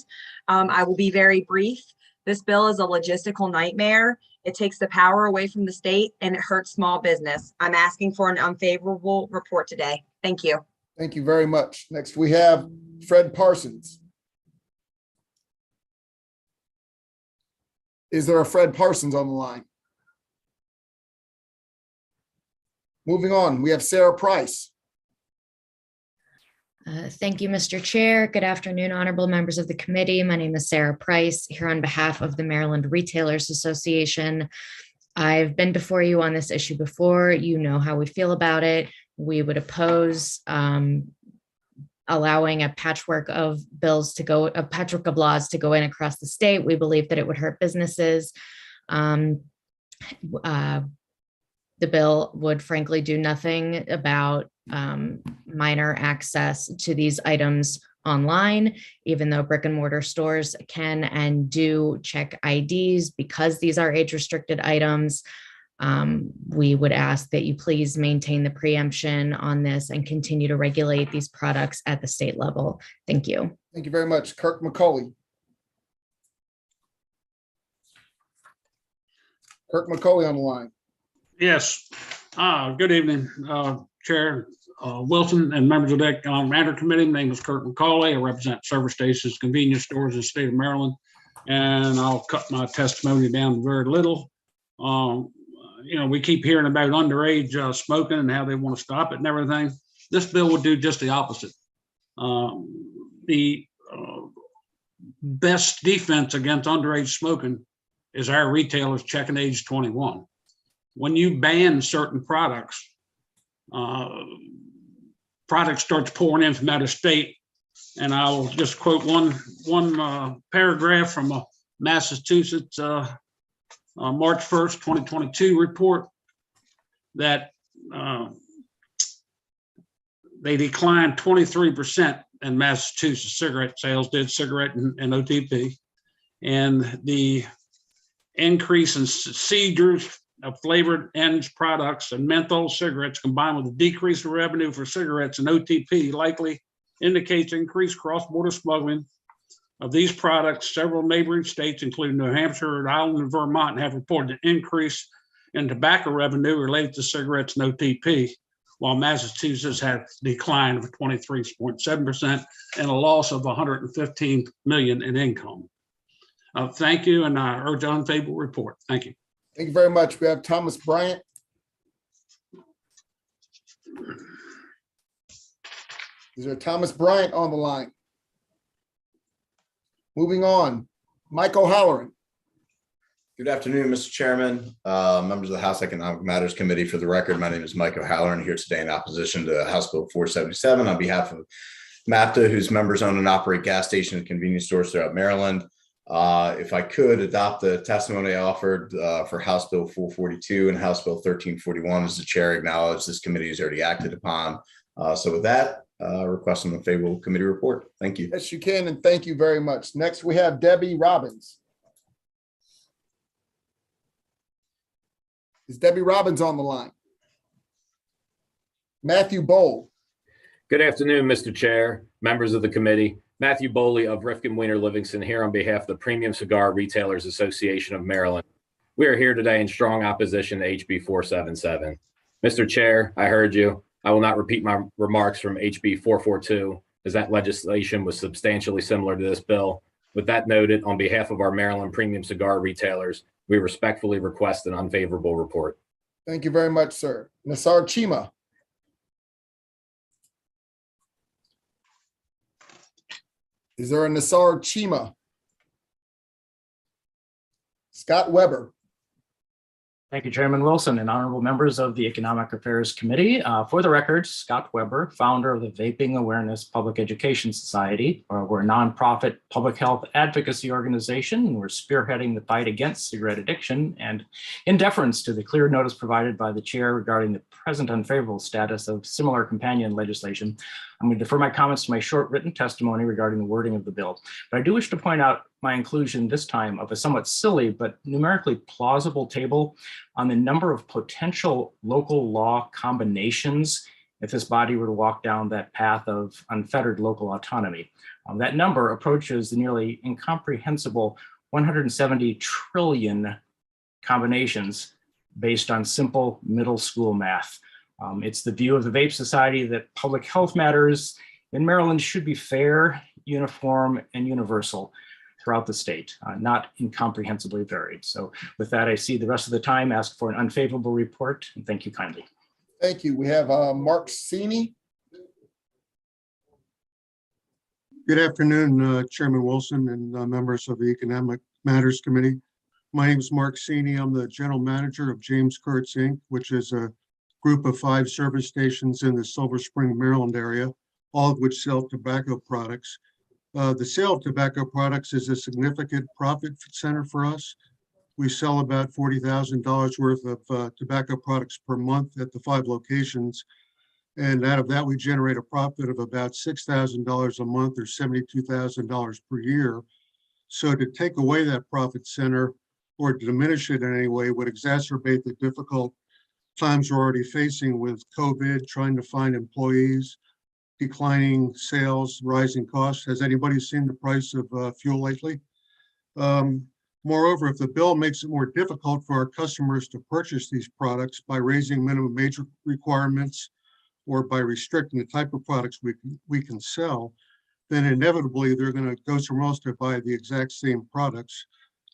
I will be very brief. This bill is a logistical nightmare. It takes the power away from the state and it hurts small business. I'm asking for an unfavorable report today. Thank you. Thank you very much. Next, we have Fred Parsons. Is there a Fred Parsons on the line? Moving on, we have Sarah Price. Thank you, Mr. Chair. Good afternoon, honorable members of the committee. My name is Sarah Price, here on behalf of the Maryland Retailers Association. I've been before you on this issue before. You know how we feel about it. We would oppose allowing a patchwork of laws to go in across the state. We believe that it would hurt businesses. The bill would frankly do nothing about minor access to these items online, even though brick and mortar stores can and do check IDs because these are age restricted items. We would ask that you please maintain the preemption on this and continue to regulate these products at the state level. Thank you. Thank you very much. Kirk McCauley. Kirk McCauley on the line. Yes. Good evening, Chair Wilson and members of the Economic Matters Committee. My name is Kurt McCauley. I represent service stations, convenience stores in the state of Maryland, and I'll cut my testimony down very little. We keep hearing about underage smoking and how they want to stop it and everything. This bill would do just the opposite. The best defense against underage smoking is our retailers checking age 21. When you ban certain products, product starts pouring in from out of state. And I'll just quote one paragraph from a Massachusetts March 1st, 2022 report that they declined 23% in Massachusetts cigarette sales, cigarette and OTP. And the increase in seizures of flavored ends products and menthol cigarettes combined with a decrease in revenue for cigarettes and OTP likely indicates increased cross-border smuggling of these products. Several neighboring states, including New Hampshire, Rhode Island, and Vermont, have reported an increase in tobacco revenue related to cigarettes and OTP, while Massachusetts had declined of 23.7% and a loss of $115 million in income. Thank you, and I urge unfavorable report. Thank you. Thank you very much. We have Thomas Bryant. Is there Thomas Bryant on the line? Moving on, Mike O'Halloran. Good afternoon, Mr. Chairman, members of the House Economic Matters Committee. For the record, my name is Mike O'Halloran, here today in opposition to House Bill 477 on behalf of MAPTA, whose members own and operate gas stations and convenience stores throughout Maryland. If I could adopt the testimony I offered for House Bill 442 and House Bill 1341, as the chair acknowledged, this committee has already acted upon. So with that, requesting a favorable committee report. Thank you. Yes, you can, and thank you very much. Next, we have Debbie Robbins. Is Debbie Robbins on the line? Matthew Bowl. Good afternoon, Mr. Chair, members of the committee. Matthew Boley of Rifkin Weiner Livingston here on behalf of the Premium Cigar Retailers Association of Maryland. We are here today in strong opposition to HB 477. Mr. Chair, I heard you. I will not repeat my remarks from HB 442, as that legislation was substantially similar to this bill. With that noted, on behalf of our Maryland Premium Cigar Retailers, we respectfully request an unfavorable report. Thank you very much, sir. Nassar Chima. Is there a Nassar Chima? Scott Weber. Thank you, Chairman Wilson and honorable members of the Economic Affairs Committee. For the record, Scott Weber, founder of the Vaping Awareness Public Education Society. We're a nonprofit public health advocacy organization, and we're spearheading the fight against cigarette addiction. And in deference to the clear notice provided by the chair regarding the present unfavorable status of similar companion legislation, I'm going to defer my comments to my short written testimony regarding the wording of the bill. But I do wish to point out my inclusion this time of a somewhat silly but numerically plausible table on the number of potential local law combinations if this body were to walk down that path of unfettered local autonomy. That number approaches the nearly incomprehensible 170 trillion combinations based on simple middle school math. It's the view of the Vape Society that public health matters in Maryland should be fair, uniform, and universal throughout the state, not incomprehensibly varied. So with that, I see the rest of the time ask for an unfavorable report, and thank you kindly. Thank you. We have Mark Sini. Good afternoon, Chairman Wilson and members of the Economic Matters Committee. My name is Mark Sini. I'm the General Manager of James Kurtz Inc., which is a group of 5 service stations in the Silver Spring, Maryland area, all of which sell tobacco products. The sale of tobacco products is a significant profit center for us. We sell about $40,000 worth of tobacco products per month at the 5 locations. And out of that, we generate a profit of about $6,000 a month or $72,000 per year. So to take away that profit center or to diminish it in any way would exacerbate the difficult times we're already facing with COVID, trying to find employees, declining sales, rising costs. Has anybody seen the price of fuel lately? Moreover, if the bill makes it more difficult for our customers to purchase these products by raising minimum age requirements or by restricting the type of products we can sell, then inevitably they're going to go somewhere else to buy the exact same products,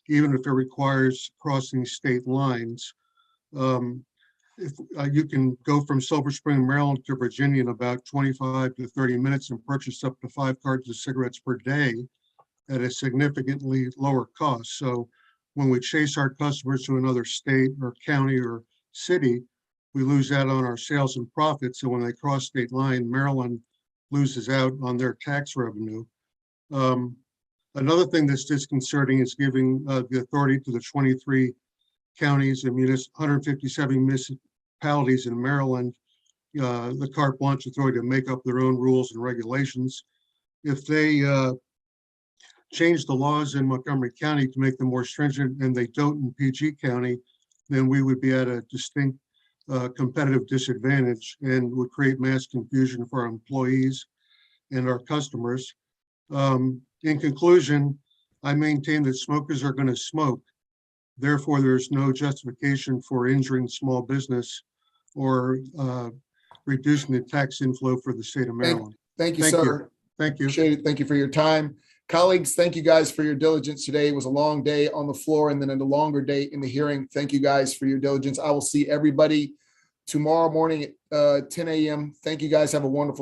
even if it requires crossing state lines. If you can go from Silver Spring, Maryland to Virginia in about 25 to 30 minutes and purchase up to 5 cartons of cigarettes per day at a significantly lower cost. So when we chase our customers to another state or county or city, we lose out on our sales and profits. So when they cross state line, Maryland loses out on their tax revenue. Another thing that's disconcerting is giving the authority to the 23 counties and 157 municipalities in Maryland, the carte blanche authority to make up their own rules and regulations. If they change the laws in Montgomery County to make them more stringent and they don't in PG County, then we would be at a distinct competitive disadvantage and would create mass confusion for our employees and our customers. In conclusion, I maintain that smokers are going to smoke. Therefore, there's no justification for injuring small business or reducing the tax inflow for the state of Maryland. Thank you, sir. Thank you. Appreciate it. Thank you for your time. Colleagues, thank you guys for your diligence today. It was a long day on the floor and then a longer day in the hearing. Thank you guys for your diligence. I will see everybody tomorrow morning at 10 a.m. Thank you guys. Have a wonderful